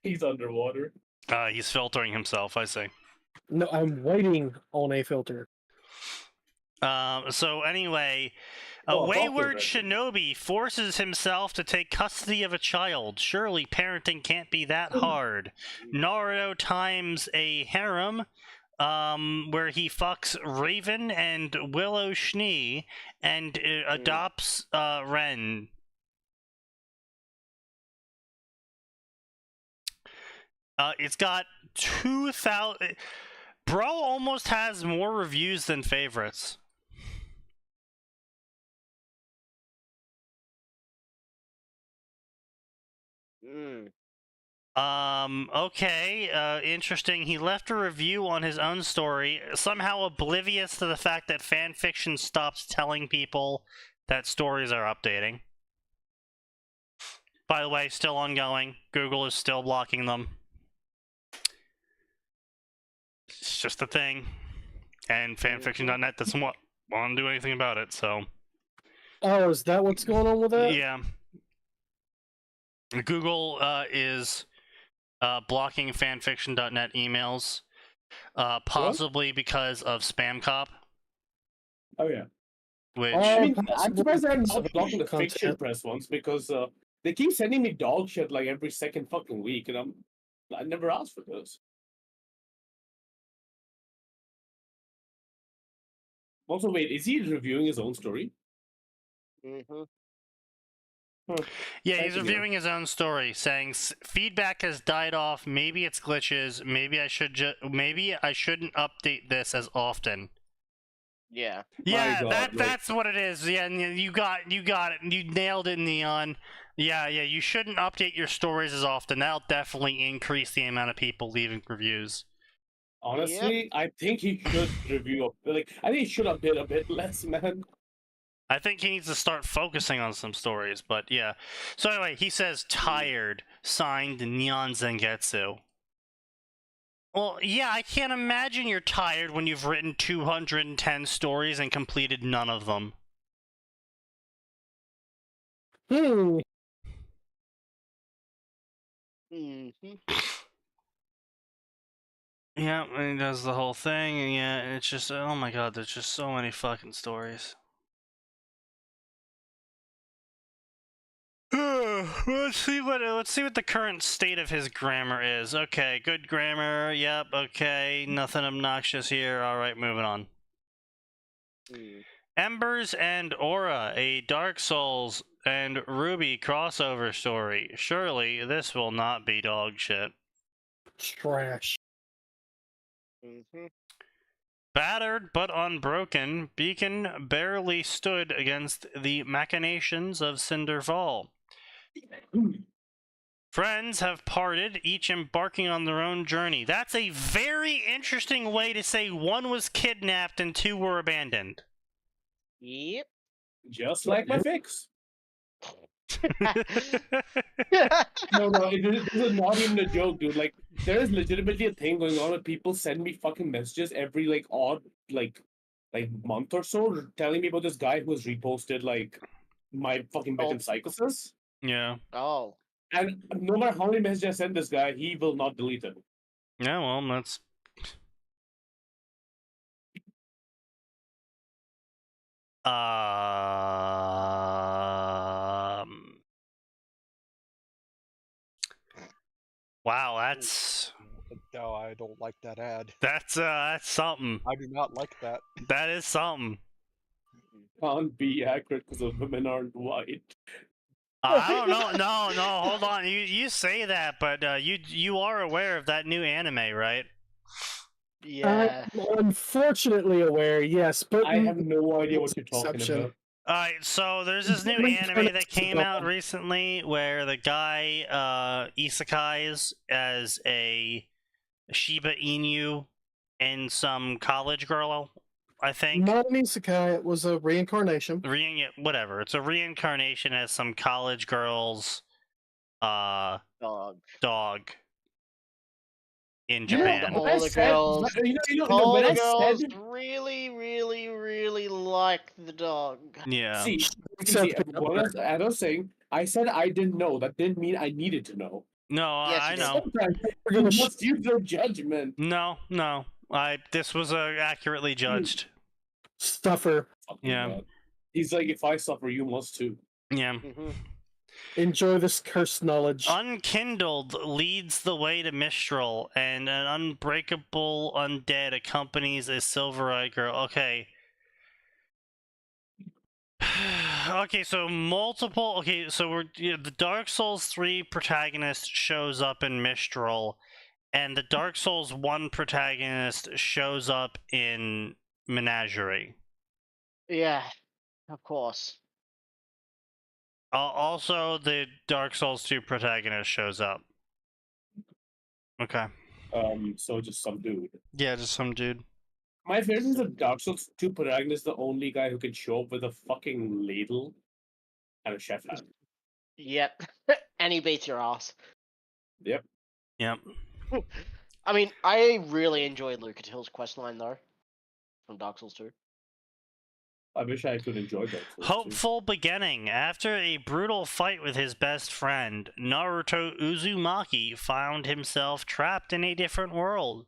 He's underwater. He's filtering himself, I say. No, I'm waiting on a filter. So anyway, a wayward shinobi forces himself to take custody of a child. Surely parenting can't be that hard. Naruto times a harem, where he fucks Raven and Willow Schnee and adopts Ren. It's got 2,000. Bro almost has more reviews than favorites. Okay, interesting. He left a review on his own story, somehow oblivious to the fact that Fanfiction stopped telling people that stories are updating. By the way, still ongoing. Google is still blocking them. It's just a thing. And fanfiction.net doesn't want to do anything about it, so... Oh, is that what's going on with that? Yeah. Google is blocking fanfiction.net emails, possibly because of spam cop. Oh, yeah. Which... I mean, I'm surprised they're not blocking the fiction press ones, because they keep sending me dog shit like every second fucking week, and I never asked for this. Also, wait, is he reviewing his own story? Yeah, he's reviewing his own story, saying feedback has died off. Maybe it's glitches. Maybe I shouldn't update this as often. Yeah. Yeah, that's what it is. Yeah, you got it. You nailed it, Neon. Yeah, you shouldn't update your stories as often. That'll definitely increase the amount of people leaving reviews. Honestly, I think he should review I think he should update a bit less, man. I think he needs to start focusing on some stories, but yeah. So anyway, he says tired, signed Neon Zangetsu. Well, yeah, I can't imagine you're tired when you've written 210 stories and completed none of them. Yeah, and he does the whole thing, and yeah, it's just, oh my god, there's just so many fucking stories. Let's see what the current state of his grammar is. Okay, good grammar. Yep. Okay, nothing obnoxious here. All right, moving on. Embers and Aura, a Dark Souls and Ruby crossover story. Surely this will not be dog shit. Trash. Battered but unbroken, Beacon barely stood against the machinations of Cinderfall. Friends have parted, each embarking on their own journey. That's a very interesting way to say one was kidnapped and two were abandoned. Yep. Just like my fix. No, this is not even a joke, dude. Like, there is legitimately a thing going on where people send me fucking messages every odd month or so, telling me about this guy who has reposted my fucking bit in Psychosis. Yeah. Oh. And no matter how many messages I send this guy, he will not delete it. Yeah, well, that's... Wow, that's... No, I don't like that ad. That's something. I do not like that. That is something. Can't be accurate because the women aren't white. I don't know. No, hold on. You say that, but you are aware of that new anime, right? Yeah. I'm unfortunately aware, yes, but I have no idea what you're talking about. Alright, so there's this new anime that came out recently where the guy isekais as a Shiba Inu and some college girl, I think. Not an isekai, it was a reincarnation. Whatever. It's a reincarnation as some college girl's dog in Japan. All the girls, all the girls really, really, really like the dog. Yeah. See, what I was saying, I said I didn't know. That didn't mean I needed to know. No, Yes, I know. Sometimes you must use your judgment. No. This was accurately judged. Suffer. Yeah. God. He's like, if I suffer, you must too. Yeah. Enjoy this cursed knowledge. Unkindled leads the way to Mistral, and an unbreakable undead accompanies a silver-eyed girl. Okay. So the Dark Souls 3 protagonist shows up in Mistral, and the Dark Souls 1 protagonist shows up in Menagerie. Yeah, of course. Also, the Dark Souls 2 protagonist shows up. Okay. So just some dude. Yeah, just some dude. My favorite is the Dark Souls 2 protagonist, the only guy who can show up with a fucking ladle and a chef hat. Yep. And he beats your ass. Yep. Yep. I mean, I really enjoyed Lucatill's questline though, from Dark Souls 2. I wish I could enjoy that. Hopeful beginning. After a brutal fight with his best friend, Naruto Uzumaki found himself trapped in a different world.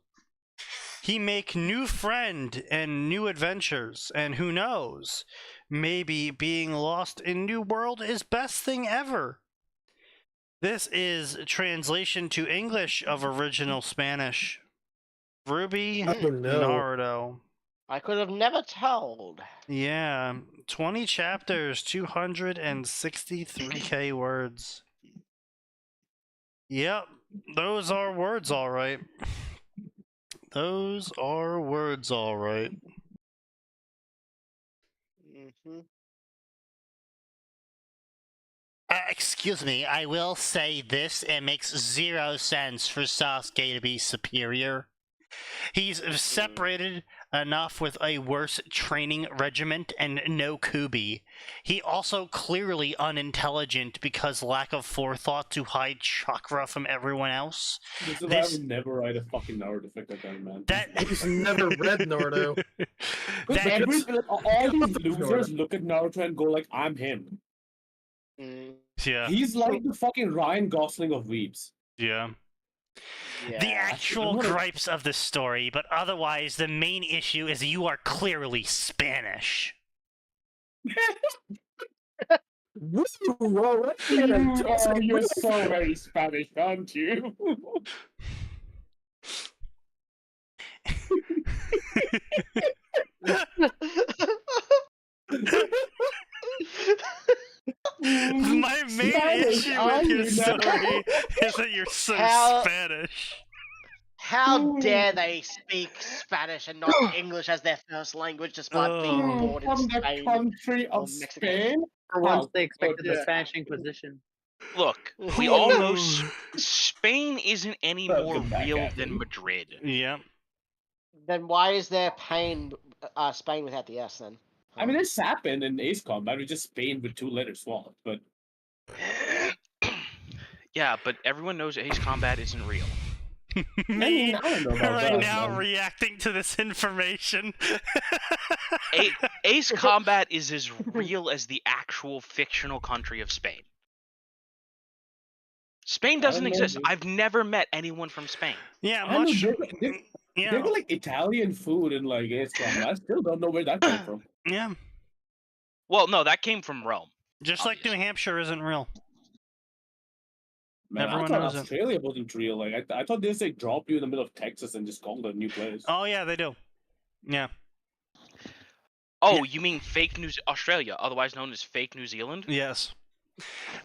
He make new friend and new adventures, and who knows, maybe being lost in new world is best thing ever. This is translation to English of original Spanish. Ruby Naruto. I could have never told. Yeah, 20 chapters, 263k words. Yep, those are words all right. Those are words all right. Mm-hmm. Excuse me, I will say this, it makes zero sense for Sasuke to be superior. He's separated enough with a worse training regiment and no Kubi. He also clearly unintelligent because lack of forethought to hide chakra from everyone else. I would never write a fucking Naruto fic like that, man. I just never read Naruto. All these losers look at Naruto and go like, I'm him. Yeah. He's like the fucking Ryan Gosling of weebs. Yeah. The actual gripes of the story, but otherwise the main issue is you are clearly Spanish. You're so very Spanish, aren't you? My main issue with your story is that you're so Spanish. How dare they speak Spanish and not English as their first language, despite being born in Spain? The country of Spain? For once, they expected the Spanish Inquisition. Look, we all know Spain isn't any more real than Madrid. Yeah. Then why is there Spain without the S then? I mean, there's Sapin in Ace Combat, which is Spain with 2 letters swapped, but... Yeah, but everyone knows Ace Combat isn't real. Me, I don't know about right that, now, man. reacting to this information. Ace Combat is as real as the actual fictional country of Spain. Spain doesn't exist. I've never met anyone from Spain. Yeah, much. They were like Italian food in like Ace Combat. I still don't know where that came from. Yeah. Well, no, that came from Rome. Just like New Hampshire isn't real. Man, Everyone I thought knows it. Australia wasn't real. Like I thought they just like drop you in the middle of Texas and just call it a new place. Oh yeah, they do. Yeah. Oh, you mean fake New Australia, otherwise known as fake New Zealand? Yes.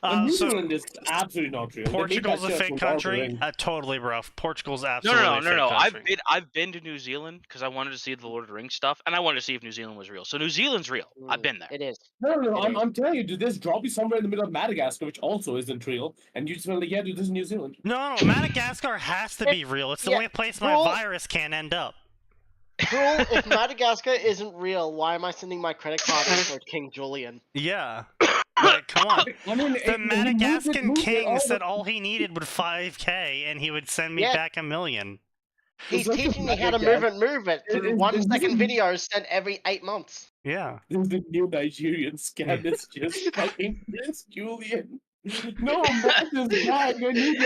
New So Zealand is absolutely not real. They made Portugal's that a shit fake from Lord of the country. Rings. Totally rough. Portugal's absolutely a fake No. country. I've been to New Zealand because I wanted to see the Lord of the Rings stuff, and I wanted to see if New Zealand was real. So New Zealand's real. I've been there. It is. No. I'm telling you, dude, this drop you somewhere in the middle of Madagascar, which also isn't real, and you just feel like, yeah, dude, this is New Zealand. No, Madagascar has to be real. It's the only place my virus can end up. Cruel, if Madagascar isn't real, why am I sending my credit card for King Julian? Yeah. Like, come on. I mean, The Madagascan king said all he needed was 5K, and he would send me back $1 million. He's teaching me how to move it through 1 second videos sent every 8 months. Yeah. This is the new Nigerian scam. It's just fucking Prince Julian. No, Matt is back. I need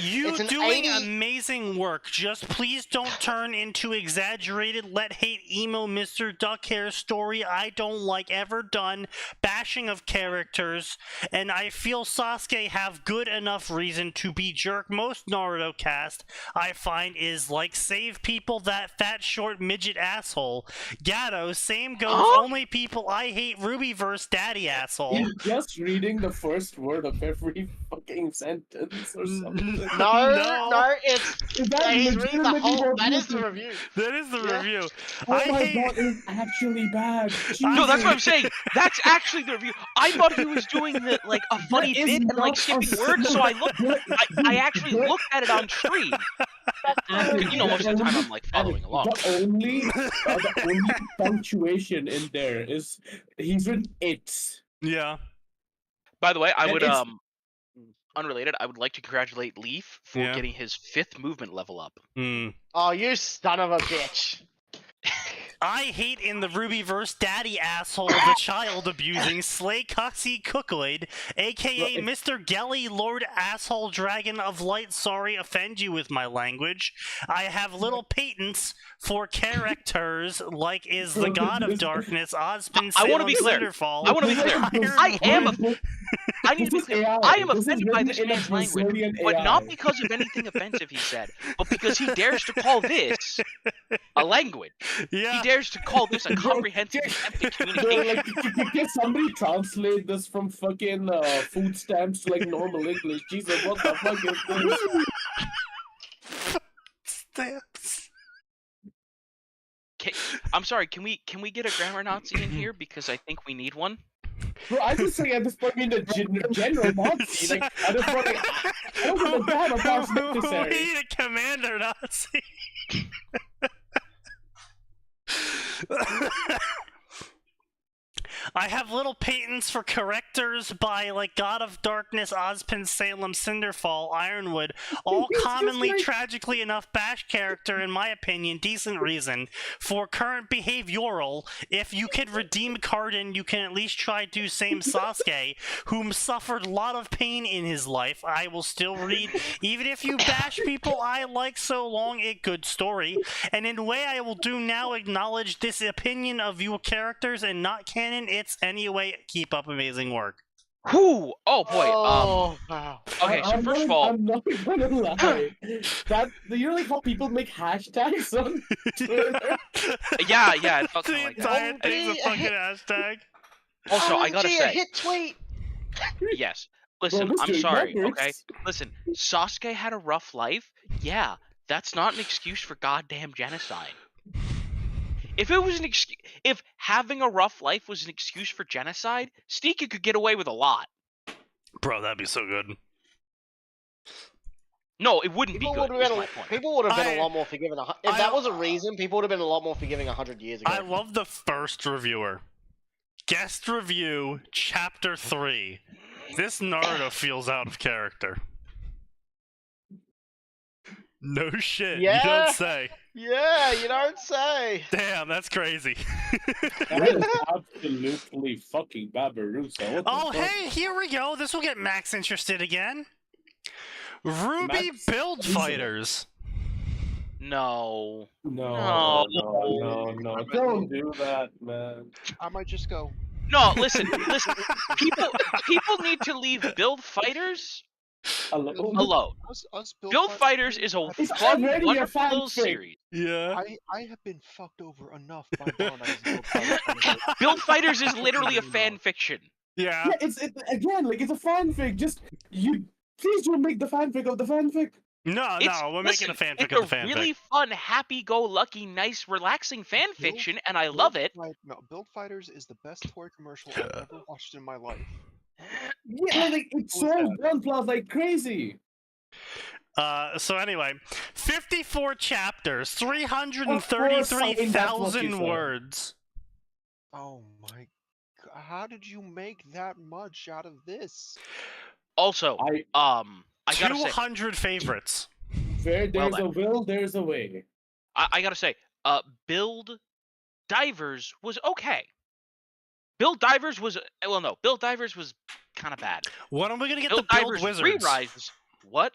You It's an doing 80 amazing work. Just please don't turn into exaggerated let hate emo Mr. Duckhair story I don't like ever done, bashing of characters, and I feel Sasuke have good enough reason to be jerk. Most Naruto cast I find is like save people that fat short midget asshole. Gato, same goes, only people I hate Rubyverse daddy asshole. He's just reading the first word of every fucking sentence or something. No, it's he's reading the whole. That is the the review. That is the review. Oh I my hate... god, it's actually bad. No, that's what I'm saying. That's actually the review. I thought he was doing the like a funny bit and like skipping words, so I looked. I actually looked at it on stream. You know, most of the time I'm like following along. The only punctuation in there is he's written it's. Yeah. By the way, I would unrelated. I would like to congratulate Leaf for Yeah. getting his 5th movement level up. Oh, you son of a bitch! I hate in the Rubyverse daddy asshole the child abusing Slay Coxy Cookoid, aka Mr. Gelly Lord Asshole Dragon of Light. Sorry, offend you with my language. I have little patents for characters like is the God of Darkness, Ozpin, I want to be clear. Cinderfall. I want to be clear. I am offended by this man's language, but not because of anything offensive he said, but because he dares to call this a language. Yeah. He dares to call this a comprehensive attempt at communication. Can somebody translate this from fucking food stamps to like normal English? Jesus, what the fuck is this? Stamps. I'm sorry. Can we get a grammar Nazi in here because I think we need one? Bro, I just think at this point in the general Nazi. Like, at this point, like, I don't give a damn if that's necessary. We need a commander Nazi. I have little patents for correctors by like God of Darkness, Ozpin, Salem, Cinderfall, Ironwood, all commonly tragically enough bash character, in my opinion, decent reason for current behavioral. If you could redeem Cardin, you can at least try to same Sasuke, whom suffered a lot of pain in his life. I will still read, even if you bash people I like so long, a good story. And in a way I will do now acknowledge this opinion of your characters and not canon. It's anyway, keep up amazing work. Whew! Oh boy. Wow. Okay, so first of all, I'm not gonna lie. That you know like how people make hashtags on Twitter? yeah, it felt The kind of like entire that. thing's a fucking hashtag. Also, I gotta say, hit tweet. yes. Listen, Bro, I'm Mr. sorry. Numbers. Okay, listen. Sasuke had a rough life. Yeah, that's not an excuse for goddamn genocide. If it was if having a rough life was an excuse for genocide, Sneaky could get away with a lot. Bro, that'd be so good. No, it wouldn't be good. People would have been a lot more forgiving. If that was a reason, people would have been a lot more forgiving 100 years ago. I love the first reviewer. Guest review, Chapter 3. This Naruto feels out of character. No shit, Yeah. you don't say. Yeah, you don't say. Damn, that's crazy. That is absolutely fucking Barbarossa. What the Oh, fuck? hey, here we go. This will get Max interested again. Ruby Max, Build easy. Fighters. No. No, don't do that, man. I might just go. No, listen. People need to leave Build Fighters alone. Us Build Fighters is a It's fun, already a wonderful fan little fic. series. Yeah. I have been fucked over enough by Build Fighters. Build Fighters is literally a fan fiction. Yeah. Yeah, it's a fanfic. Just please don't make the fanfic of the fanfic. No, we're making a fanfic it's of the a fanfic. really fun, happy-go-lucky, nice, relaxing fan fiction, and I love it. No, Build Fighters is the best toy commercial I've ever watched in my life. Yeah, like it sold one plus like crazy. So anyway, 54 chapters, 333,000 words. Oh my god, how did you make that much out of this? Also, I gotta say, 200 favorites. Where there's a will, there's a way. I gotta say, Build Divers was okay. Build Divers was Build Divers was kind of bad. When are we gonna get Build the Build Divers Wizards? Re-Rise. What?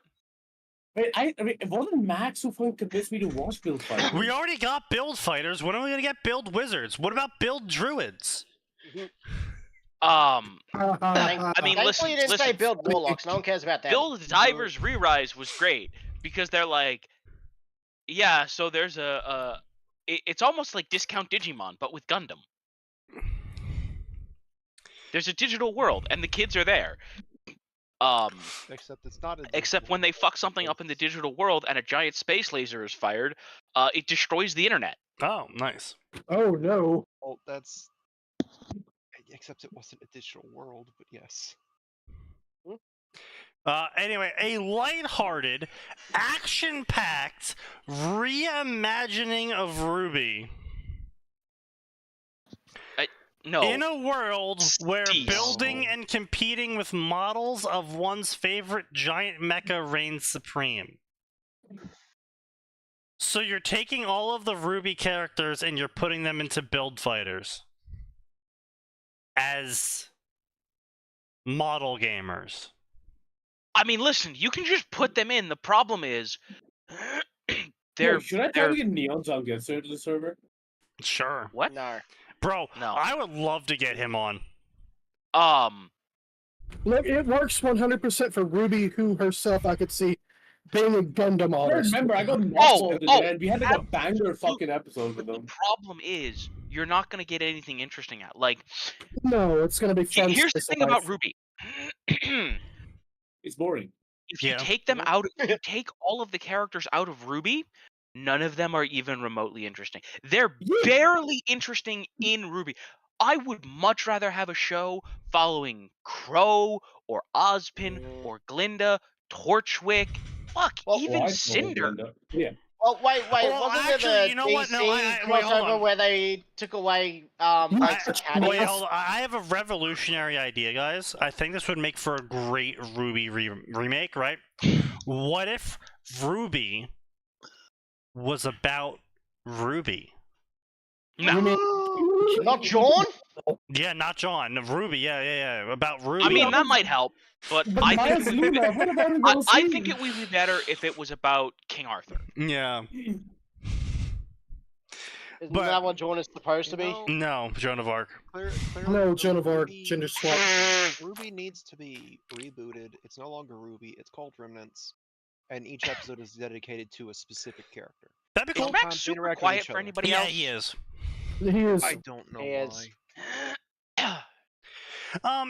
Wait, I mean, it wasn't Max who fucking convinced me to watch Build Fighters. We already got Build Fighters. When are we gonna get Build Wizards? What about Build Druids? I mean, listen, you didn't say Build Warlocks. No one cares about that. Build Divers Re-Rise was great because they're like, yeah. So there's it's almost like Discount Digimon, but with Gundam. There's a digital world, and the kids are there. Except it's not. Except when they fuck something up in the digital world and a giant space laser is fired, it destroys the internet. Oh, nice. Oh no. Oh, that's. Except it wasn't a digital world, but yes. Anyway, a lighthearted, action-packed reimagining of RWBY. No. In a world where building and competing with models of one's favorite giant mecha reigns supreme. So you're taking all of the RWBY characters and you're putting them into Build Fighters as model gamers. I mean, listen, you can just put them in. The problem is, they're. Should I try to get Neon Zone Getsu to the server? Sure. What? No. Bro, No. I would love to get him on. Look, it works 100% for Ruby, who herself I could see being a Gundam I artist. remember, I got Muscle and we had like a banger fucking episode with them. The problem is, you're not going to get anything interesting out. Like, no, it's going to be fun. Here's the thing about RWBY. It's boring. If you take them out, if you take all of the characters out of RWBY, none of them are even remotely interesting. They're barely interesting in RWBY. I would much rather have a show following Crow or Ozpin or Glinda, Torchwick, even Cinder. Yeah. Well, wait, Well, wasn't actually, there the you know what? No, DC wait, hold crossover on. where they took away Wait, caddies? hold on. I have a revolutionary idea, guys. I think this would make for a great RWBY remake, right? What if RWBY was about Ruby? No. Not John? Yeah, not John. RWBY, yeah. About Ruby. I mean, that might help, but I Miles think, Luna, what about in I those think scenes? it would be better if it was about King Arthur. Yeah. Isn't that what John is supposed to be? No, Joan of Arc. No, Joan of Arc, gender swap. RWBY needs to be rebooted. It's no longer RWBY. It's called Remnants, and each episode is dedicated to a specific character. That'd be Is cool. Max super quiet for anybody Yeah, else? he is. He is. I don't know why.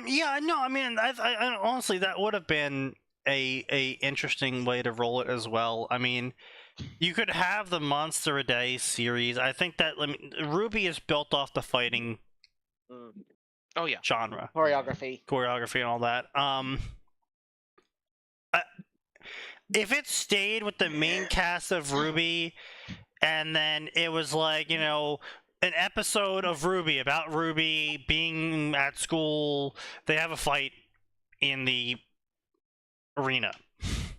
Yeah, no, I mean, I honestly, that would have been a interesting way to roll it as well. I mean, you could have the Monster a Day series. I think that RWBY is built off the fighting Oh yeah, genre, choreography, and all that. If it stayed with the main cast of RWBY, and then it was like, you know, an episode of RWBY about RWBY being at school, they have a fight in the arena,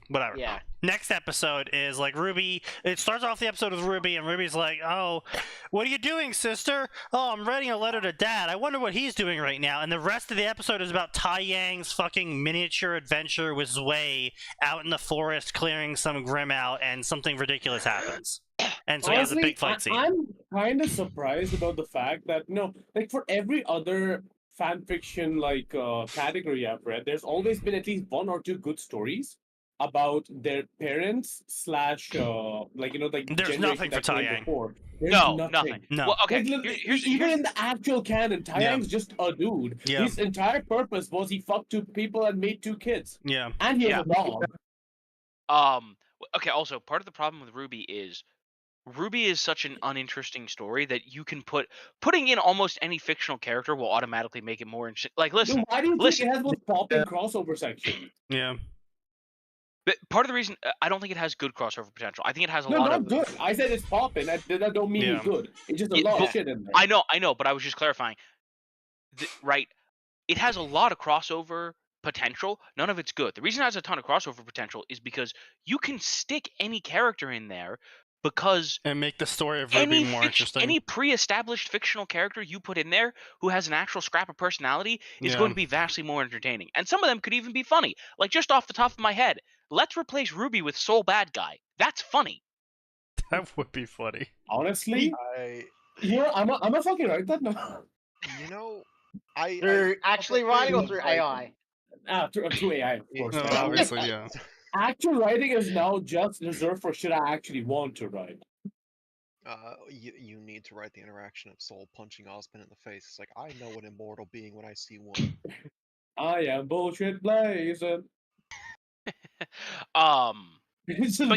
whatever. Yeah. Next episode is like RWBY. It starts off the episode with RWBY, and RWBY's like, "Oh, what are you doing, sister? Oh, I'm writing a letter to Dad. I wonder what he's doing right now." And the rest of the episode is about Tai Yang's fucking miniature adventure with Zwei out in the forest clearing some grim out, and something ridiculous happens. And so he has a big fight scene. I'm kind of surprised about the fact that, like for every other fanfiction category I've read, there's always been at least one or two good stories about their parents / There's nothing for Tai Yang. There's No, nothing. nothing. No. Well, okay. Even in the actual canon, Tai Yeah. Yang's just a dude. Yeah. His entire purpose was he fucked 2 people and made 2 kids. Yeah. And he has a dog. Okay, also, part of the problem with RWBY is such an uninteresting story that you can putting in almost any fictional character will automatically make it more interesting. Like, listen, Dude, why do you think it has both pop and crossover section? Yeah. But part of the reason I don't think it has good crossover potential. I think it has a No, lot not of good. I said it's popping. That don't mean Yeah. it's good. It's just a Yeah, lot but of shit in there. I know, but I was just clarifying. Right, it has a lot of crossover potential. None of it's good. The reason it has a ton of crossover potential is because you can stick any character in there because And make the story of RWBY more interesting. any pre-established fictional character you put in there who has an actual scrap of personality is Yeah. going to be vastly more entertaining. And some of them could even be funny. Like, just off the top of my head, let's replace Ruby with Soul Bad Guy. That's funny. That would be funny. Honestly, I'm a fucking write that now. You know, Through actually writing or through AI? Through AI, of course. No, obviously, yeah. Actual writing is now just reserved for shit I actually want to write. You need to write the interaction of Soul punching Osmond in the face. It's like, I know an immortal being when I see one. I am bullshit blazing. But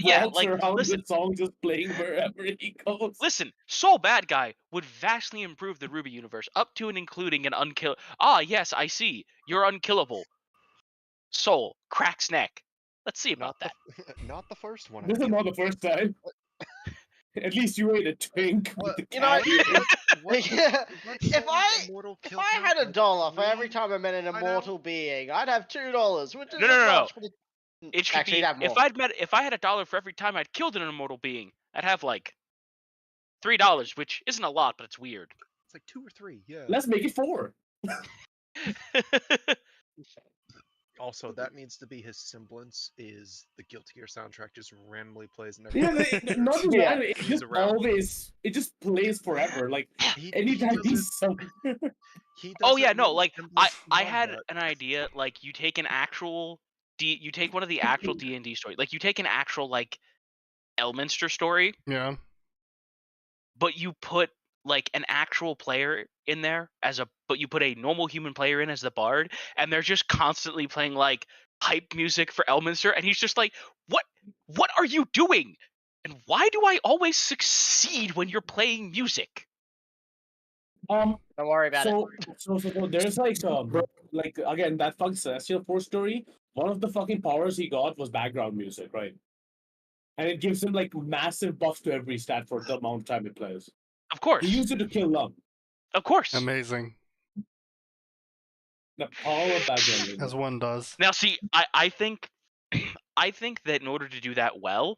yeah, like, listen, the song just playing wherever he goes. Listen, Soul Bad Guy would vastly improve the Ruby universe, up to and including an unkill. Ah, yes, I see. You're unkillable. Soul cracks neck. Let's see about that. Not the first one. This is not the first time. At least you ate a twink. You know, if I had $1 for every time I met an immortal being, I'd have $2. Which is No. Much, it should be, if I had $1 for every time I'd killed an immortal being, I'd have like $3, which isn't a lot, but it's weird. It's like 2 or 3, yeah. Let's make it 4. Also, that needs to be his semblance. Is the Guilty Gear soundtrack just randomly plays and not just that, it just plays forever. Like anytime he's something. Oh yeah, no, like I had an idea. Like you take an actual you take one of the actual D&D stories. Like you take an actual like Elminster story. Yeah. But you put like an actual player in there but you put a normal human player in as the bard, and they're just constantly playing like hype music for Elminster, and he's just like, what are you doing? And why do I always succeed when you're playing music? Don't worry about it. So there's like again that fucking Celestial Force story. One of the fucking powers he got was background music, right? And it gives him like massive buffs to every stat for the amount of time it plays. Of course. He used it to kill Lum. Of course. Amazing. The power of background music. As one does. Now, see, I think that in order to do that well,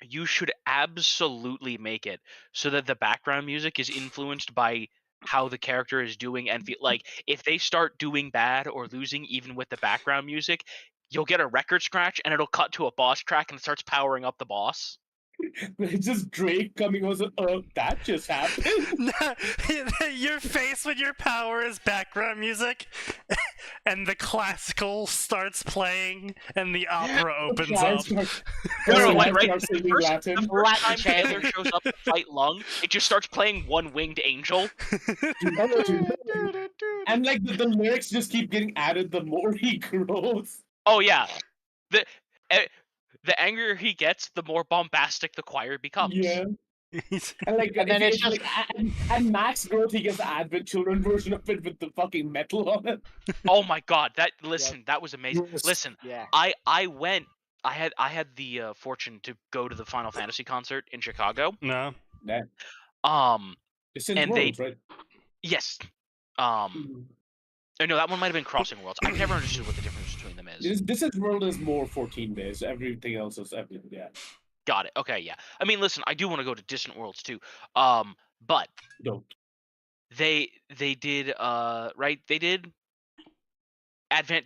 you should absolutely make it so that the background music is influenced by how the character is doing, and feel like if they start doing bad or losing even with the background music, you'll get a record scratch and it'll cut to a boss track and it starts powering up the boss. It's just Drake coming on. That just happened. Your face when your power is background music, and the classical starts playing, and the opera opens up. No, like right. The first time Taylor shows up to fight Lung, it just starts playing One Winged Angel. And like the lyrics just keep getting added the more he grows. Oh yeah, the angrier he gets, the more bombastic the choir becomes. Yeah. And then it's just and max growth, he gets the Advent Children version of it with the fucking metal on it. Oh my god, that was amazing. Listen, I had the fortune to go to the Final Fantasy concert in Chicago. No. Yeah. It's in and Worlds, right? Yes. No, that one might have been Crossing Worlds. I've never understood what the difference between them is. This is World is more 14 days. Everything else is everything. Yeah. Got it. Okay, yeah. I mean, listen, I do want to go to Distant Worlds too. But don't. They did right. They did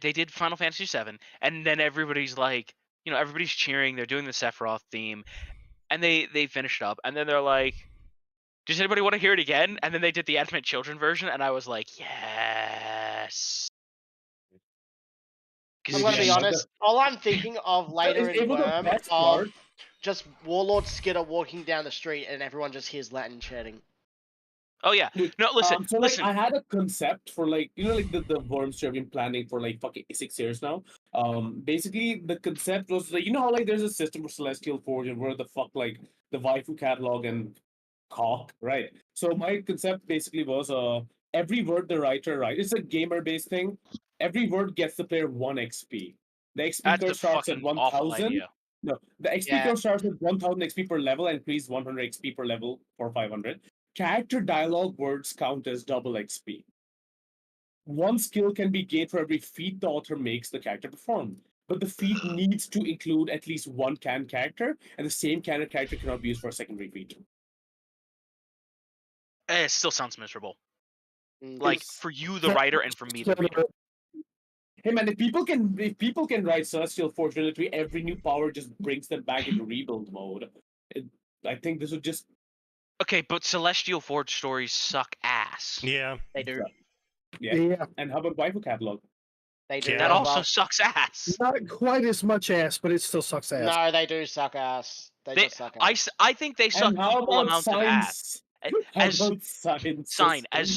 They did Final Fantasy VII, and then everybody's like, everybody's cheering. They're doing the Sephiroth theme, and they finished up, and then they're like, does anybody want to hear it again? And then they did the Advent Children version, and I was like, yes. I'm gonna be honest. All I'm thinking of later in Worm of just Warlord Skitter walking down the street and everyone just hears Latin chanting. Oh yeah. No, listen. So listen. I had a concept for the Worms I've been planning for fucking 6 years now. Basically the concept was how there's a system for Celestial Forge and where the fuck the waifu catalog and cock, right? So my concept basically was every word the writer writes, it's a gamer based thing. Every word gets the player 1 XP. The XP curve starts at 1000. No, the XP curve starts at 1000 XP per level and increases 100 XP per level for 500. Character dialogue words count as double XP. 1 skill can be gained for every feat the author makes the character perform. But the feat needs to include at least 1 canon character, and the same canon character cannot be used for a secondary feat. It still sounds miserable. For you, the writer, and for me, the reader. Hey man, if people can write Celestial Forge, literally every new power just brings them back into rebuild mode. I think this would just. Okay, but Celestial Forge stories suck ass. Yeah, they do. Yeah. And how about Waifu Catalog? They do. That also sucks ass. Not quite as much ass, but it still sucks ass. No, they do suck ass. They just suck ass. I think they suck equal amounts of ass. As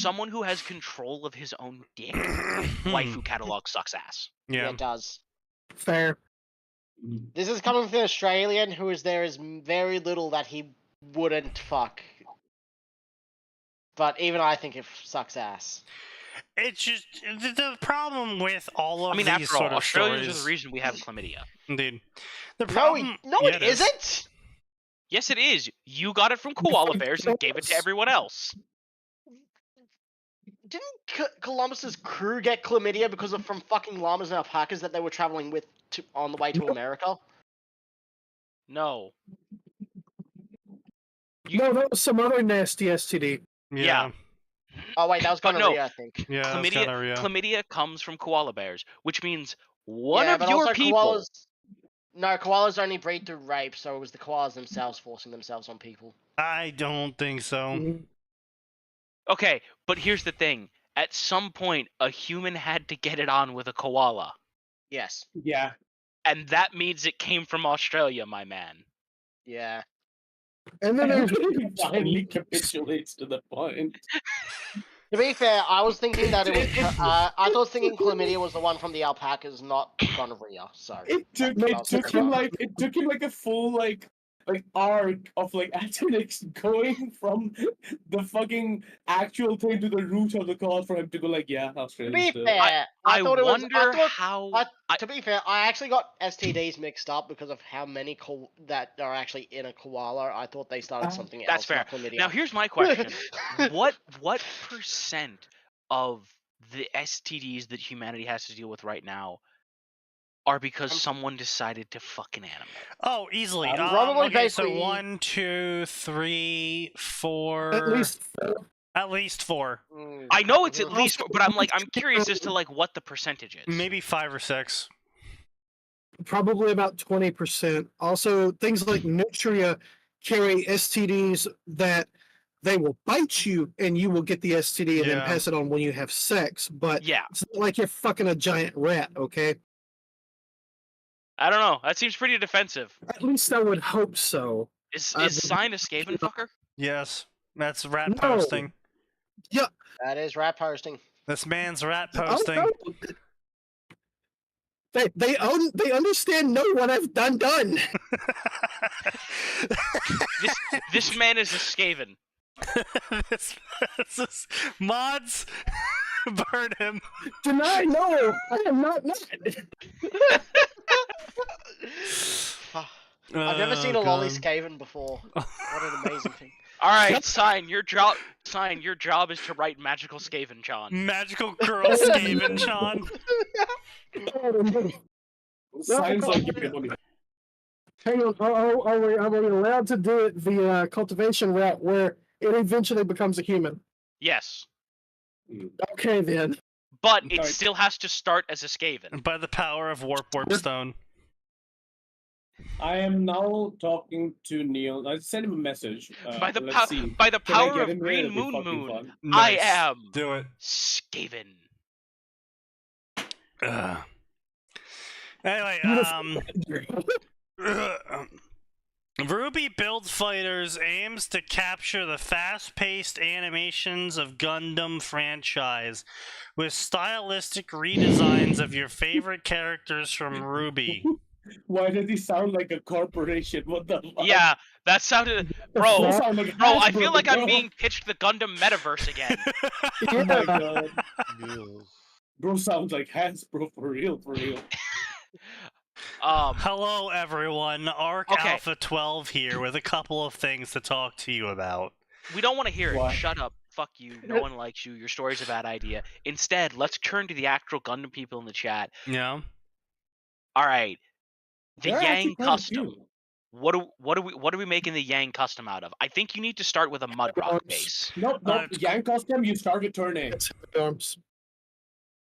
someone who has control of his own dick, Waifu Catalog sucks ass. Yeah, it does. Fair. This is coming from an Australian who is there is very little that he wouldn't fuck. But even I think it sucks ass. It's just the problem with all of these after all, sort of Australians stories. are the reason we have chlamydia. Indeed. The problem. No, it isn't. Yes, it is. You got it from koala bears and gave it to everyone else. Didn't Columbus's crew get chlamydia because of from fucking llamas and alpacas that they were traveling with on the way to America? No. No, that was some other nasty STD. Yeah. Oh wait, that was gonorrhea, I think. Yeah, chlamydia comes from koala bears, which means one of your people. Koalas only breed through rape, so it was the koalas themselves forcing themselves on people. I don't think so. Okay, but here's the thing. At some point, a human had to get it on with a koala. Yes. Yeah. And that means it came from Australia, my man. Yeah. And then there's finally capitulates to the point. To be fair, I was thinking that it was. I was thinking chlamydia was the one from the alpacas, not gonorrhea. So it took him like a full arc of Atinix going from the fucking actual thing to the root of the cause for him to go Australia. To be fair, To be fair, I actually got STDs mixed up because of how many that are actually in a koala. I thought they started something else. That's fair. Now here's my question: what percent of the STDs that humanity has to deal with right now are because someone decided to fuck an animal? Oh, easily. Probably so 1, 2, 3, 4. At least four. I know it's at least 4, but I'm curious as to what the percentage is. Maybe 5 or 6. Probably about 20%. Also, things like nutria carry STDs that they will bite you and you will get the STD and then pass it on when you have sex. But it's not like you're fucking a giant rat, okay? I don't know. That seems pretty defensive. At least I would hope so. Is Sign a Skaven fucker? Yes. That's rat posting. Yeah. That is rat posting. This man's rat posting. They understand what I've done. this man is a Skaven. this mods burn him. Deny, no, I am not. I've never seen a lolly Skaven before. What an amazing thing. All right, Sign, your job is to write magical Skaven Chan. Magical girl Skaven Chan. Sounds like you can. Hang on, are we allowed to do it the cultivation route where it eventually becomes a human? Yes. Okay then. But it still has to start as a Skaven. By the power of warp stone. I am now talking to Neil. I sent him a message. By the power of Green Moon, nice. I am. Do it. Skaven. Anyway, Ruby Build Fighters aims to capture the fast-paced animations of Gundam franchise with stylistic redesigns of your favorite characters from Ruby. Why does he sound like a corporation? What the fuck? Yeah, that sounded... Bro, I feel like I'm being pitched the Gundam metaverse again. Oh my god. Bro sounds like Hasbro for real. Hello everyone, Arc Alpha 12 here with a couple of things to talk to you about. We don't want to hear it. Shut up. Fuck you. No one likes you. Your story's a bad idea. Instead, let's turn to the actual Gundam people in the chat. Yeah. Alright. The Yang custom. What are we making the Yang custom out of? I think you need to start with a Mudrock base. Nope. Yang custom, you start with turn A.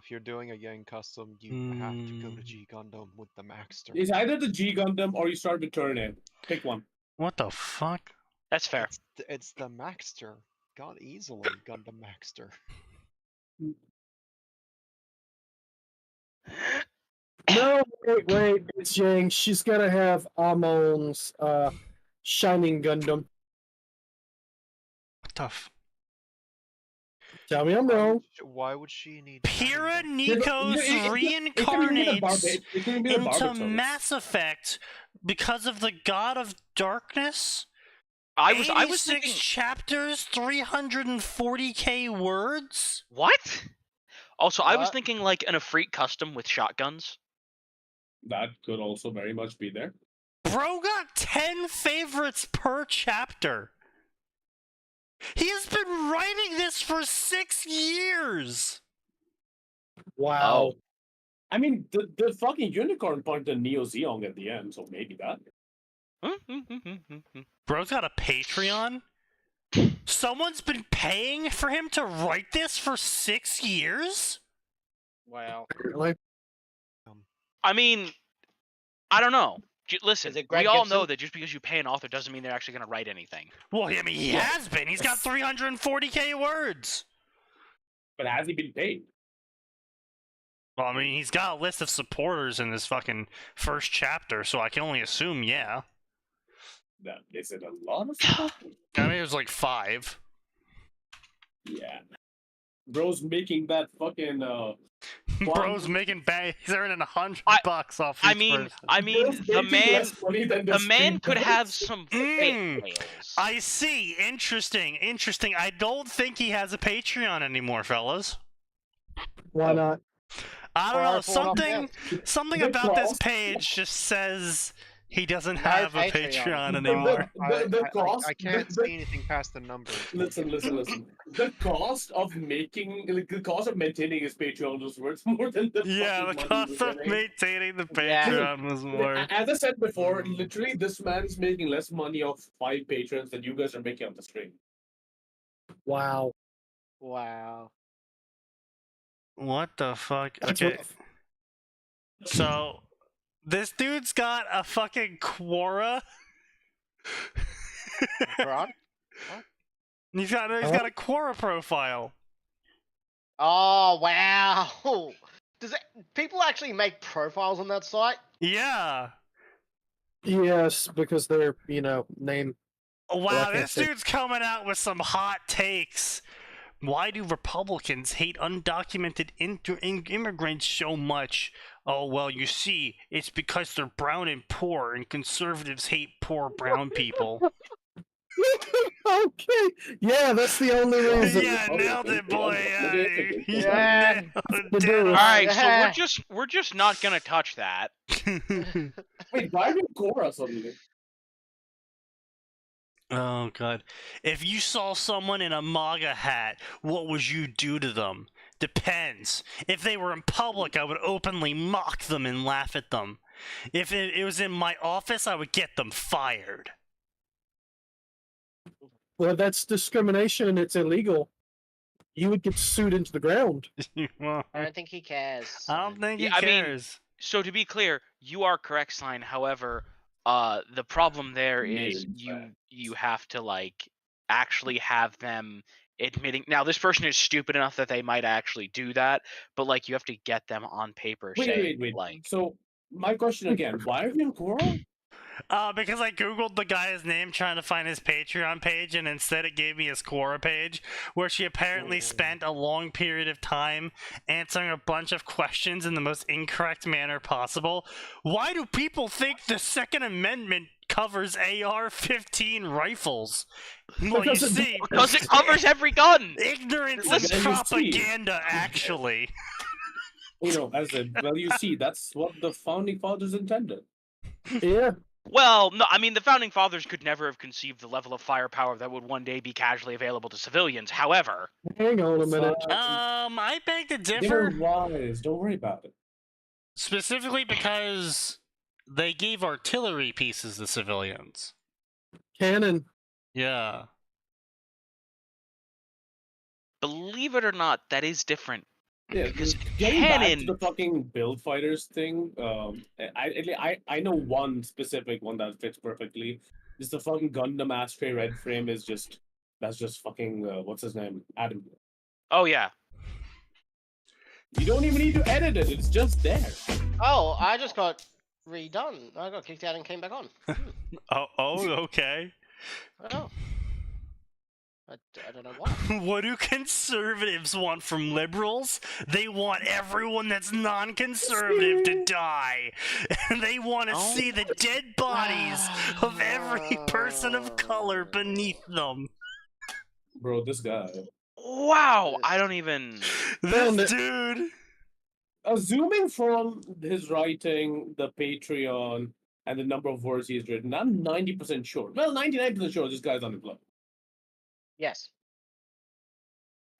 If you're doing a Yang custom, you have to go to G Gundam with the Maxter. It's either the G Gundam or you start with Turn In. Pick one. What the fuck? That's fair. It's the Maxter. Gone easily, Gundam Maxter. No, wait, it's Yang. She's gotta have Amon's Shining Gundam. What the f... Tell me I'm wrong. Why would she need... Pyrrha Nikos reincarnates into Mass Effect because of the God of Darkness? I was thinking chapters, 340k words? What? Also, I was thinking like an Efreet custom with shotguns. That could also very much be there. Bro got 10 favorites per chapter. He has been writing this for 6 years. Wow. I mean, the fucking unicorn pointed Neo Zeong at the end, so maybe that. Bro's got a Patreon? Someone's been paying for him to write this for 6 years? Wow. Really? I mean, I don't know. Listen, we Greg all Gibson? know that just because you pay an author doesn't mean they're actually going to write anything. Well, I mean, he has been. He's got 340k words. But has he been paid? Well, I mean, he's got a list of supporters in this fucking first chapter, so I can only assume, yeah. That is it a lot of stuff? I mean, it was like 5. Yeah. Bro's making that fucking Bro's making bang. He's earning $100 off. I mean, the man could have some fake whales. I see. Interesting. I don't think he has a Patreon anymore, fellas. Why not? I don't know. Something about this page just says he doesn't have a Patreon anymore. I can't see anything past the numbers. Listen. The cost of maintaining his Patreon was worth more than the cost of maintaining the Patreon was more. As I said before, literally, this man is making less money off 5 patrons than you guys are making on the stream. Wow. What the fuck? Okay. So, this dude's got a fucking Quora. He's got a Quora profile. Oh wow! People actually make profiles on that site? Yeah. Yes, because they're name. Wow, this dude's coming out with some hot takes. Why do Republicans hate undocumented immigrants so much? Oh, well, you see, it's because they're brown and poor, and conservatives hate poor brown people. Okay. Yeah, that's the only reason. Yeah, nailed it, boy. Alright, so we're just not gonna touch that. Wait, why did Quora suddenly? Oh, God. If you saw someone in a MAGA hat, what would you do to them? Depends. If they were in public, I would openly mock them and laugh at them. If it was in my office, I would get them fired. Well, that's discrimination and it's illegal. You would get sued into the ground. I don't think he cares. I don't think he cares. So to be clear, you are correct, Sign. However, the problem there is you have to actually have them admitting. Now, this person is stupid enough that they might actually do that, but you have to get them on paper. Wait. So my question again: why are you in Quora? Because I googled the guy's name trying to find his Patreon page, and instead it gave me his Quora page, where she apparently spent a long period of time answering a bunch of questions in the most incorrect manner possible. Why do people think the Second Amendment covers AR-15 rifles? Well, you see, because it covers every gun. Ignorance is propaganda, actually. As I said, well, you see, that's what the founding fathers intended. Yeah. Well, no, I mean, the Founding Fathers could never have conceived the level of firepower that would one day be casually available to civilians. However... Hang on a minute. I beg to differ. They're wise. Don't worry about it. Specifically because they gave artillery pieces to civilians. Cannon. Yeah. Believe it or not, that is different. Yeah, because getting back to canon. the fucking build fighters thing. I know one specific one that fits perfectly. Just the fucking Gundam Ashtray red frame is just that's just fucking what's his name, Adam. Oh yeah. You don't even need to edit it; it's just there. Oh, I just got redone. I got kicked out and came back on. Okay. Oh. I don't know why. What do conservatives want from liberals? They want everyone that's non-conservative to die. And they want to see the dead bodies of every person of color beneath them. Bro, this guy. Wow, I don't even. This dude. Assuming from his writing, the Patreon, and the number of words he's written, I'm 90% sure. Well, 99% sure this guy's unemployed. Yes.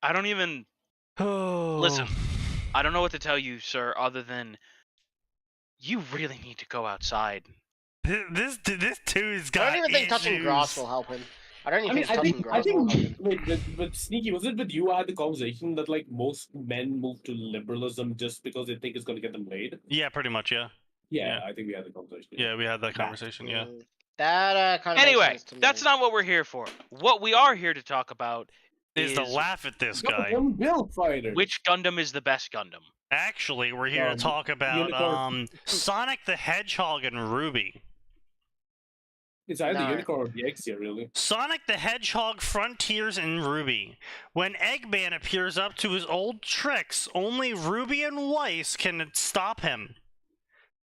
I don't even. Listen, I don't know what to tell you, sir, other than you really need to go outside. This dude's got I don't even think issues. touching grass will help him. I don't even think touching grass will help him. Wait, but Sneaky, was it with you I had the conversation that like most men move to liberalism just because they think it's going to get them laid? Yeah, pretty much, yeah. Yeah, I think we had the conversation. Yeah, we had that conversation, yeah. That kind of Anyway, that's not what we're here for. What we are here to talk about is to laugh at this guy. Build fighter. Which Gundam is the best Gundam? Actually, we're here to talk about Sonic the Hedgehog and Ruby. It's either the Unicorn or the Eggs here, really. Sonic the Hedgehog, Frontiers, and Ruby. When Eggman appears up to his old tricks, only Ruby and Weiss can stop him.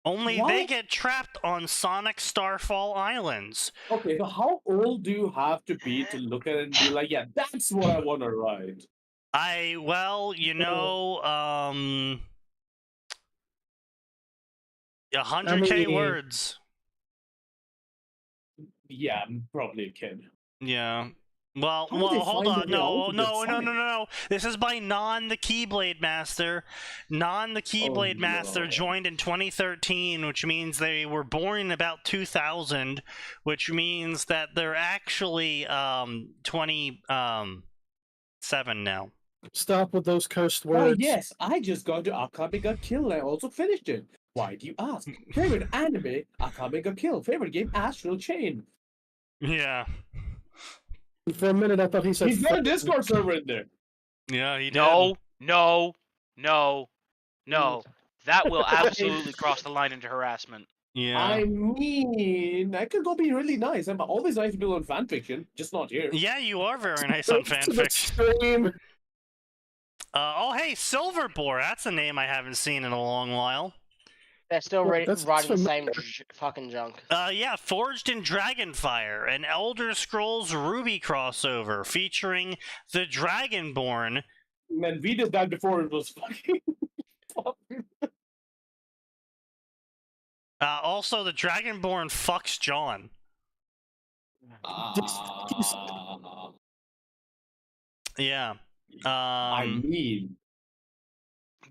Only they get trapped on Sonic Starfall Islands. Okay, so how old do you have to be to look at it and be like, yeah, that's what I want to ride? 100K words. Yeah, I'm probably a kid. Yeah. Well, hold on. No. This is by Non the Keyblade Master. Non the Keyblade Master joined in 2013, which means they were born in about 2000, which means that they're actually 27 now. Stop with those cursed words. Oh, yes, I just got to Akame ga Kill and I also finished it. Why do you ask? Favorite anime, Akame ga Kill. Favorite game, Astral Chain. Yeah. For a minute, I thought he said... He's got a Discord server in there. Yeah, he did. No. That will absolutely cross the line into harassment. Yeah. I mean, I could go be really nice. I'm always nice to people on fanfiction, just not here. Yeah, you are very nice on fanfiction. Oh, hey, Silverbore. That's a name I haven't seen in a long while. They're still writing the same fucking junk. Yeah, Forged in Dragonfire, an Elder Scrolls Ruby crossover featuring the Dragonborn. Man, we did that before it was fucking... Also, the Dragonborn fucks John. Yeah. I mean...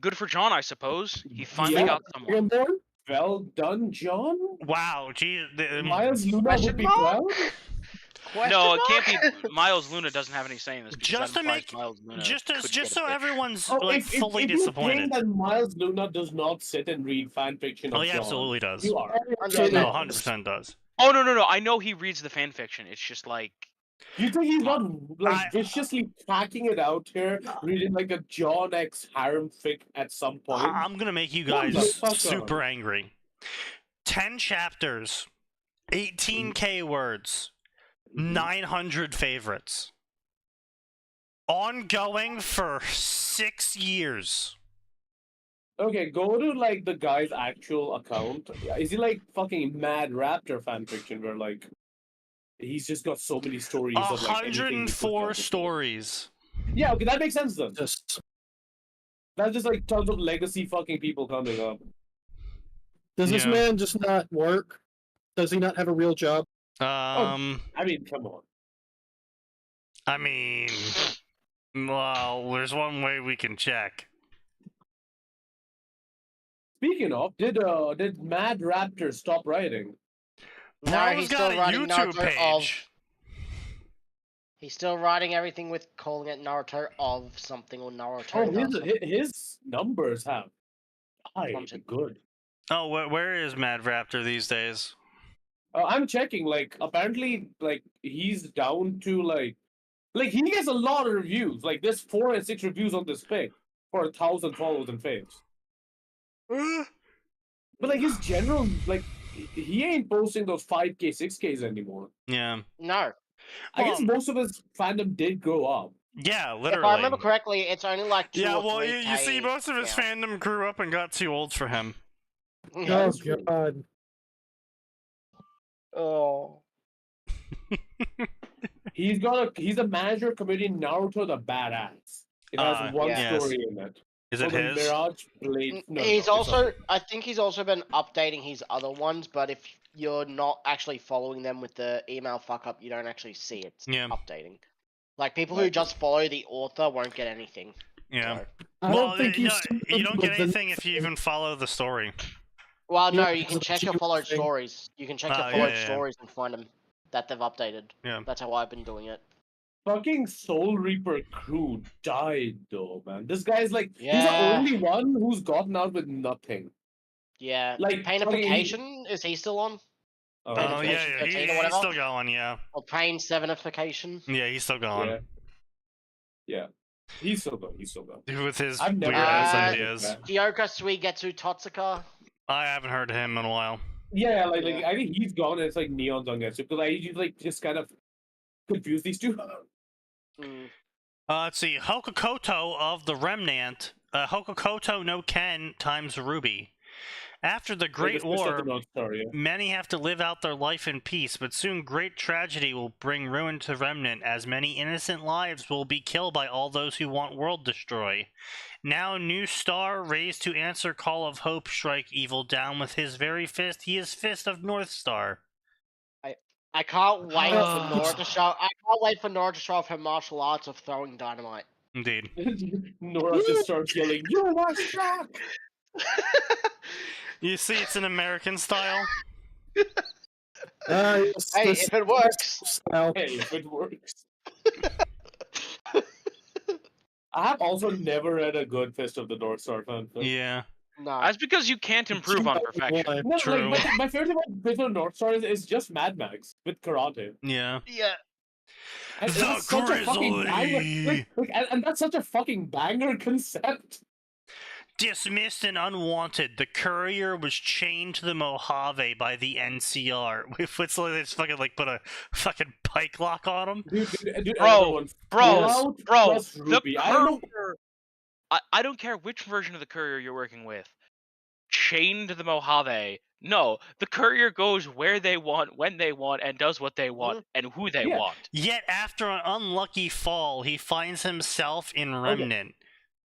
Good for John, I suppose. He finally got someone. Well done, John. Wow, geez. Miles Luna would be proud. No, it can't be. Miles Luna doesn't have any say in this. Just to make, just so everyone's like fully if disappointed. You think that Miles Luna does not sit and read fan fiction. Oh, he absolutely does. You are. No, 100% does. Oh no! I know he reads the fan fiction. It's just like. You think he's not like viciously packing it out here, reading like a John X harem fic at some point? I'm gonna make you guys super angry. 10 chapters, 18K words, 900 favorites. Ongoing for 6 years. Okay, go to like the guy's actual account. Is he like fucking Mad Raptor fanfiction where like he's just got so many stories of like 104 stories. Yeah, okay, that makes sense then. That's just like tons of legacy fucking people coming up. Does this man just not work? Does he not have a real job? I mean, come on. I mean, well, there's one way we can check. Speaking of, did Mad Raptor stop writing? No, he's still writing Naruto of... He's still writing everything with calling it Naruto of something or Naruto. His numbers have good. Oh, where is Mad Raptor these days? I'm checking. Like, apparently, like he's down to like he gets a lot of reviews. Like, there's 4 and 6 reviews on this pic for 1,000 follows and faves. But like his general, like, he ain't posting those 5K, 6Ks anymore. Yeah. No. I guess most of his fandom did grow up. Yeah, literally. If I remember correctly, it's only like 2 Yeah, or well, 3K. you see, most of his fandom grew up and got too old for him. Oh, God. Oh. He's a manager committing Naruto the Badass. It has one story in it. Is it his? Mirage Blade. No, he's I think he's also been updating his other ones, but if you're not actually following them with the email fuck up, you don't actually see it updating. Like, people who just follow the author won't get anything. Yeah. So. Well, you don't get anything if you even follow the story. Well, no, you can check your followed stories. You can check your followed stories and find them that they've updated. Yeah. That's how I've been doing it. Fucking Soul Reaper crew died though, man. This guy's like, he's the only one who's gotten out with nothing. Yeah. Like, Painification, is he still on? Oh, yeah, he's still going, yeah. Or Pain 7ification? Yeah, he's still going. Yeah. He's still going, With his I've never weird-ass ideas. Kyoka Suigetsu Totsuka? I haven't heard of him in a while. Yeah, like I think he's gone and it's like Neon's on Getsu, because I like just kind of confuse these two. Let's see, Hokukoto of the Remnant, Hokukoto no Ken times Ruby. After the Great War, many have to live out their life in peace, but soon great tragedy will bring ruin to Remnant, as many innocent lives will be killed by all those who want world destroy. Now new star raised to answer call of hope, strike evil down with his very fist. He is fist of North Star. I can't wait for Nora to show. I can't wait for Nora to show off her martial arts of throwing dynamite. Indeed. Nora just starts yelling, "You are shock!" You see, it's an American style. Hey, if it works. Hey, if it works. I have also never read a good Fist of the North Star fan. Yeah. No. That's because you can't improve on perfection. No, True. Like, my favorite thing about Fist of the North Star is just Mad Max with karate. Yeah. Yeah. And the Grizzly! And that's such a fucking banger concept. Dismissed and unwanted, the courier was chained to the Mojave by the NCR. It's like they just fucking like put a fucking pike lock on him. Dude, bro, the courier. I don't care which version of the courier you're working with. Chained to the Mojave. No, the courier goes where they want, when they want, and does what they want, and who they want. Yet after an unlucky fall, he finds himself in Remnant.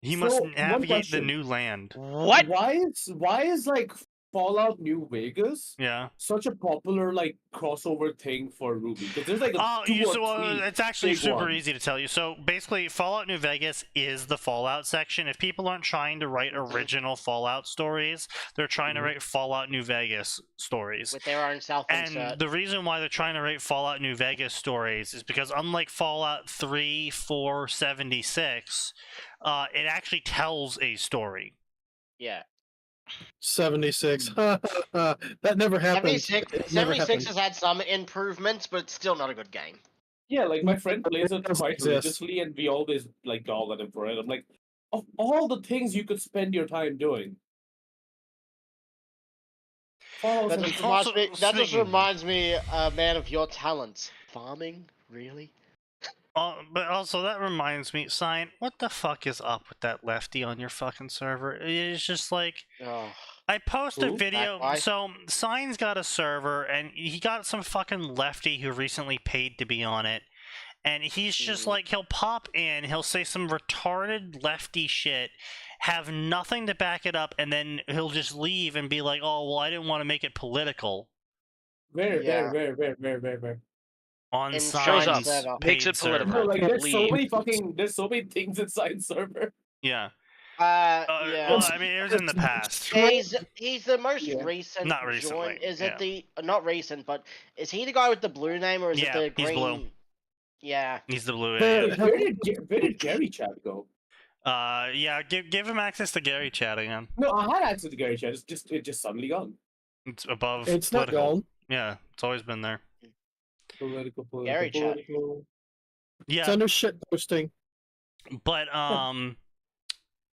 He must navigate the new land. What? Why is like Fallout New Vegas such a popular like crossover thing for Ruby? Because there's like it's actually super easy to tell you. So basically, Fallout New Vegas is the Fallout section. If people aren't trying to write original Fallout stories, they're trying to write Fallout New Vegas stories with their own self-insert. And the reason why they're trying to write Fallout New Vegas stories is because unlike Fallout 3, 4, 76, it actually tells a story. Yeah. 76. That never happened. 76 has had some improvements, but still not a good game. Yeah, like my friend plays it quite religiously, and we always like dog at him for it. I'm like, of all the things you could spend your time doing. That just reminds me, man, of your talents. Farming, really? But also, that reminds me, Sign, what the fuck is up with that lefty on your fucking server? It's just like, I post a video, so Sign's got a server, and he got some fucking lefty who recently paid to be on it, and he's just like, he'll pop in, he'll say some retarded lefty shit, have nothing to back it up, and then he'll just leave and be like, oh, well, I didn't want to make it political. Where? On Sign's makes it political. No, like there's so many things inside server. Yeah. Yeah. Well, I mean, it was in the past. He's the most recent. Not recently. Is it the not recent, but is he the guy with the blue name or is it the green? He's blue. Yeah. He's the blue Where alien. did Gary chat go? Yeah, give him access to Gary chat again. No, I had access to Gary chat. It just suddenly gone. It's above It's not political. gone. Yeah, it's always been there. Political. Gary chat. Yeah. It's under shit posting. But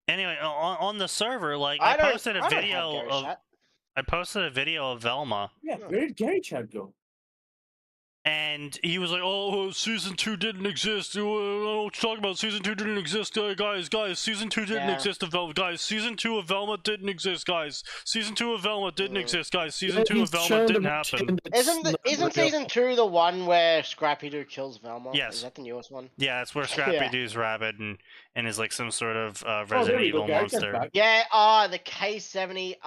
anyway, on the server, like I posted a video of Velma. Yeah, where did Gary chat go? And he was like, "Oh, season 2 didn't exist. I don't know what you're talking about. Season 2 didn't exist, guys. Season 2 didn't exist of Velma, guys. Season 2 of Velma didn't exist, guys. Season 2 of Velma didn't exist, guys. Season 2 of Velma didn't happen." Isn't season 2 the one where Scrappy Doo kills Velma? Yes. Is that the newest one? Yeah, it's where Scrappy Doo's rabid and is like some sort of Resident Evil monster. Yeah, the K70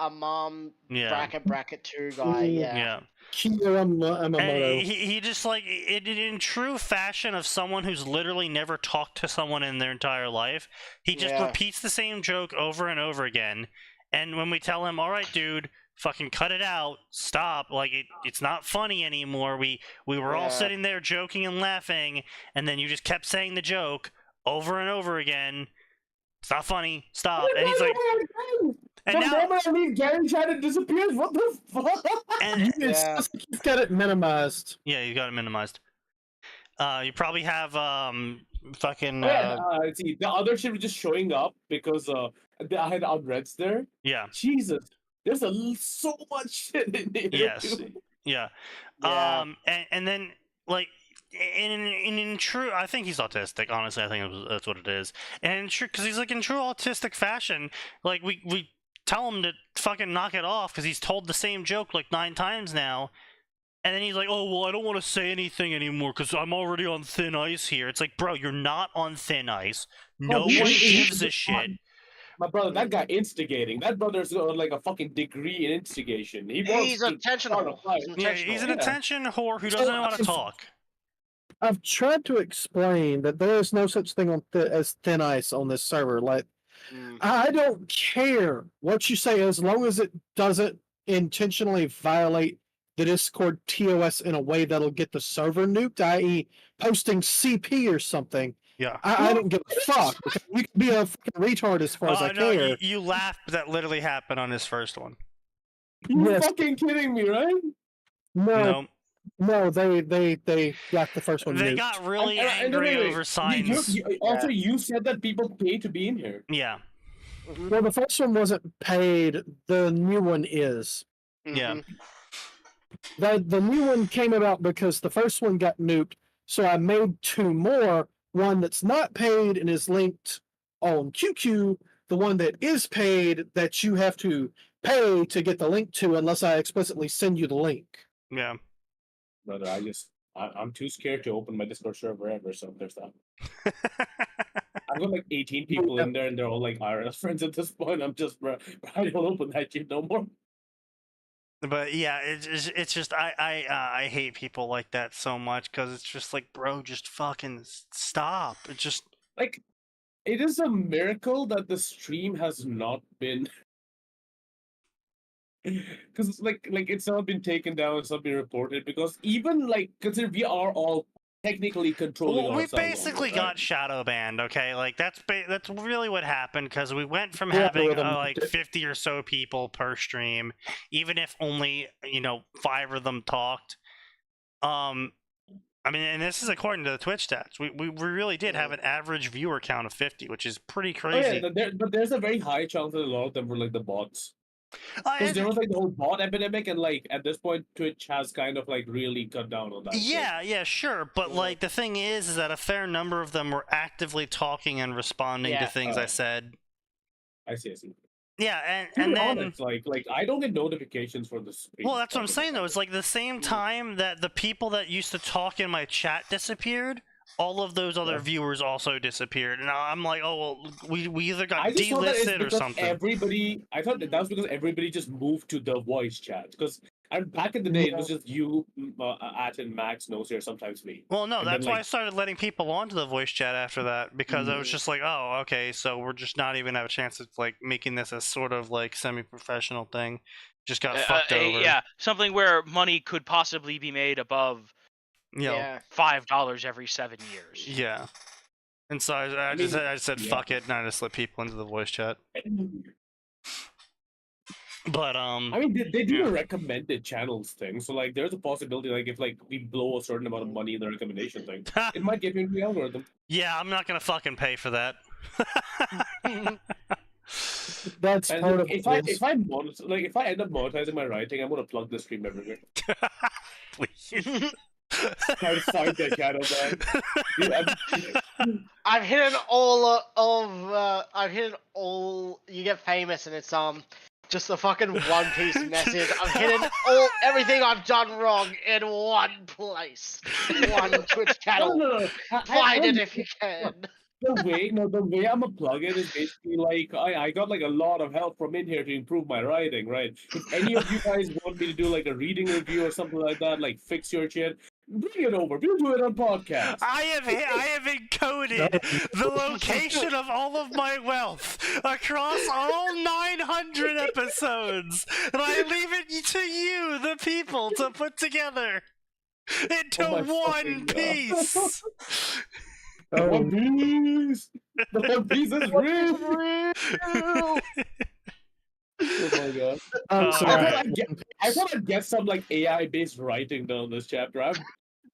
bracket 2 guy. Yeah. Yamamoto. He just like in true fashion of someone who's literally never talked to someone in their entire life. He just repeats the same joke over and over again. And when we tell him, "All right, dude, fucking cut it out, stop! Like it's not funny anymore." We were all sitting there joking and laughing, and then you just kept saying the joke over and over again. It's not funny. Stop. And he's like. And the moment I leave Gary chat, it disappears. What the fuck? And You've got it minimized. Yeah, you got it minimized. You probably have fucking. See, the other shit was just showing up because I had unreads there. Yeah. Jesus, there's so much shit in here. Yes. Yeah. And then like. In true, I think he's autistic. Honestly, I think that's what it is. And because he's like in true autistic fashion, like we tell him to fucking knock it off because he's told the same joke like 9 times now, and then he's like, "Oh well, I don't want to say anything anymore because I'm already on thin ice here." It's like, bro, you're not on thin ice. No one gives a shit. My brother, that guy instigating. That brother's got like a fucking degree in instigation. He's an attention whore. Yeah, he's an attention whore who doesn't know how to talk. I've tried to explain that there is no such thing as thin ice on this server. Like, I don't care what you say as long as it doesn't intentionally violate the Discord TOS in a way that'll get the server nuked, i.e. posting CP or something. Yeah. I don't give a fuck. You can be a fucking retard as far as I care. You laughed, but that literally happened on his first one. You're fucking kidding me, right? No, they got the first one. They got really angry over signs. You said that people pay to be in here. Yeah. Well, the first one wasn't paid. The new one is. Yeah. The new one came about because the first one got nuked, so I made 2 more. One that's not paid and is linked on QQ. The one that is paid that you have to pay to get the link to, unless I explicitly send you the link. Yeah. Brother, I'm too scared to open my Discord server ever, so there's that. I've got like 18 people in there, and they're all like IRL friends at this point. I'm just, bro, I don't open that shit no more. But yeah, it's just I hate people like that so much because it's just like, bro, just fucking stop. It just like it is a miracle that the stream has not been. Because like it's not been taken down, it's not been reported, because even like consider we are all technically controlling. Well, we basically got shadow banned. Okay, like that's really what happened, because we went from having like 50 or so people per stream, even if only 5 of them talked. I mean, and this is according to the Twitch stats. We really did have an average viewer count of 50, which is pretty crazy. Oh, yeah, but there's a very high chance that a lot of them were like the bots. Because there was like the whole bot epidemic, and like at this point Twitch has kind of like really cut down on that. Yeah, sure, but like the thing is that a fair number of them were actively talking and responding to things I said. I see. Yeah, and then honest, like I don't get notifications for the stream. Well, that's what I'm saying though. It's like the same time that the people that used to talk in my chat disappeared, all of those other viewers also disappeared, and I'm like, oh well, we either got delisted or something. I thought that was because everybody just moved to the voice chat, because back in the day it was just you, Atin, Max, Nosy, or sometimes me. Well, no, that's why I started letting people onto the voice chat after that, because I was just like, oh, okay, so we're just not even have a chance of like making this a sort of like semi-professional thing. Just got fucked over. Yeah, something where money could possibly be made above know, $5 every 7 years. Yeah. And so I just said fuck it, and I just let people into the voice chat. But I mean, they do a recommended channels thing, so like there's a possibility like if like we blow a certain amount of money in the recommendation thing, it might get you into the algorithm. Yeah, I'm not gonna fucking pay for that. That's and part of if I end up monetizing my writing, I'm gonna plug the stream everywhere. Please. Try to find that channel, man. I've hidden all of I've hidden all. You get famous, and it's just a fucking One Piece message. I've hidden everything I've done wrong in one place, one Twitch channel. No. Find it if you can. The way I'm a plug-in is basically like I got like a lot of help from in here to improve my writing, right? If any of you guys want me to do like a reading review or something like that, like fix your shit, bring it over. We'll do it on podcast. I have encoded the location of all of my wealth across all 900 episodes, and I leave it to you, the people, to put together into one piece. One Piece! The One Piece is real! Oh my god. I thought I'd get some like AI-based writing done on this chapter. I'm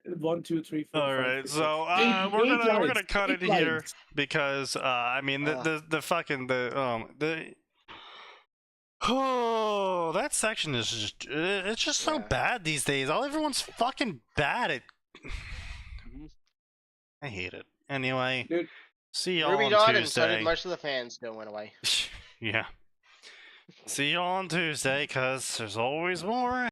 1, 2, 3, 4. Alright, so we're gonna cut it here because I mean the fucking oh, that section is just it's just so bad these days. Everyone's fucking bad at I hate it. Anyway, dude, see y'all Ruby on died, Tuesday. and so did most of the fans still went away. Yeah. See y'all on Tuesday, because there's always more.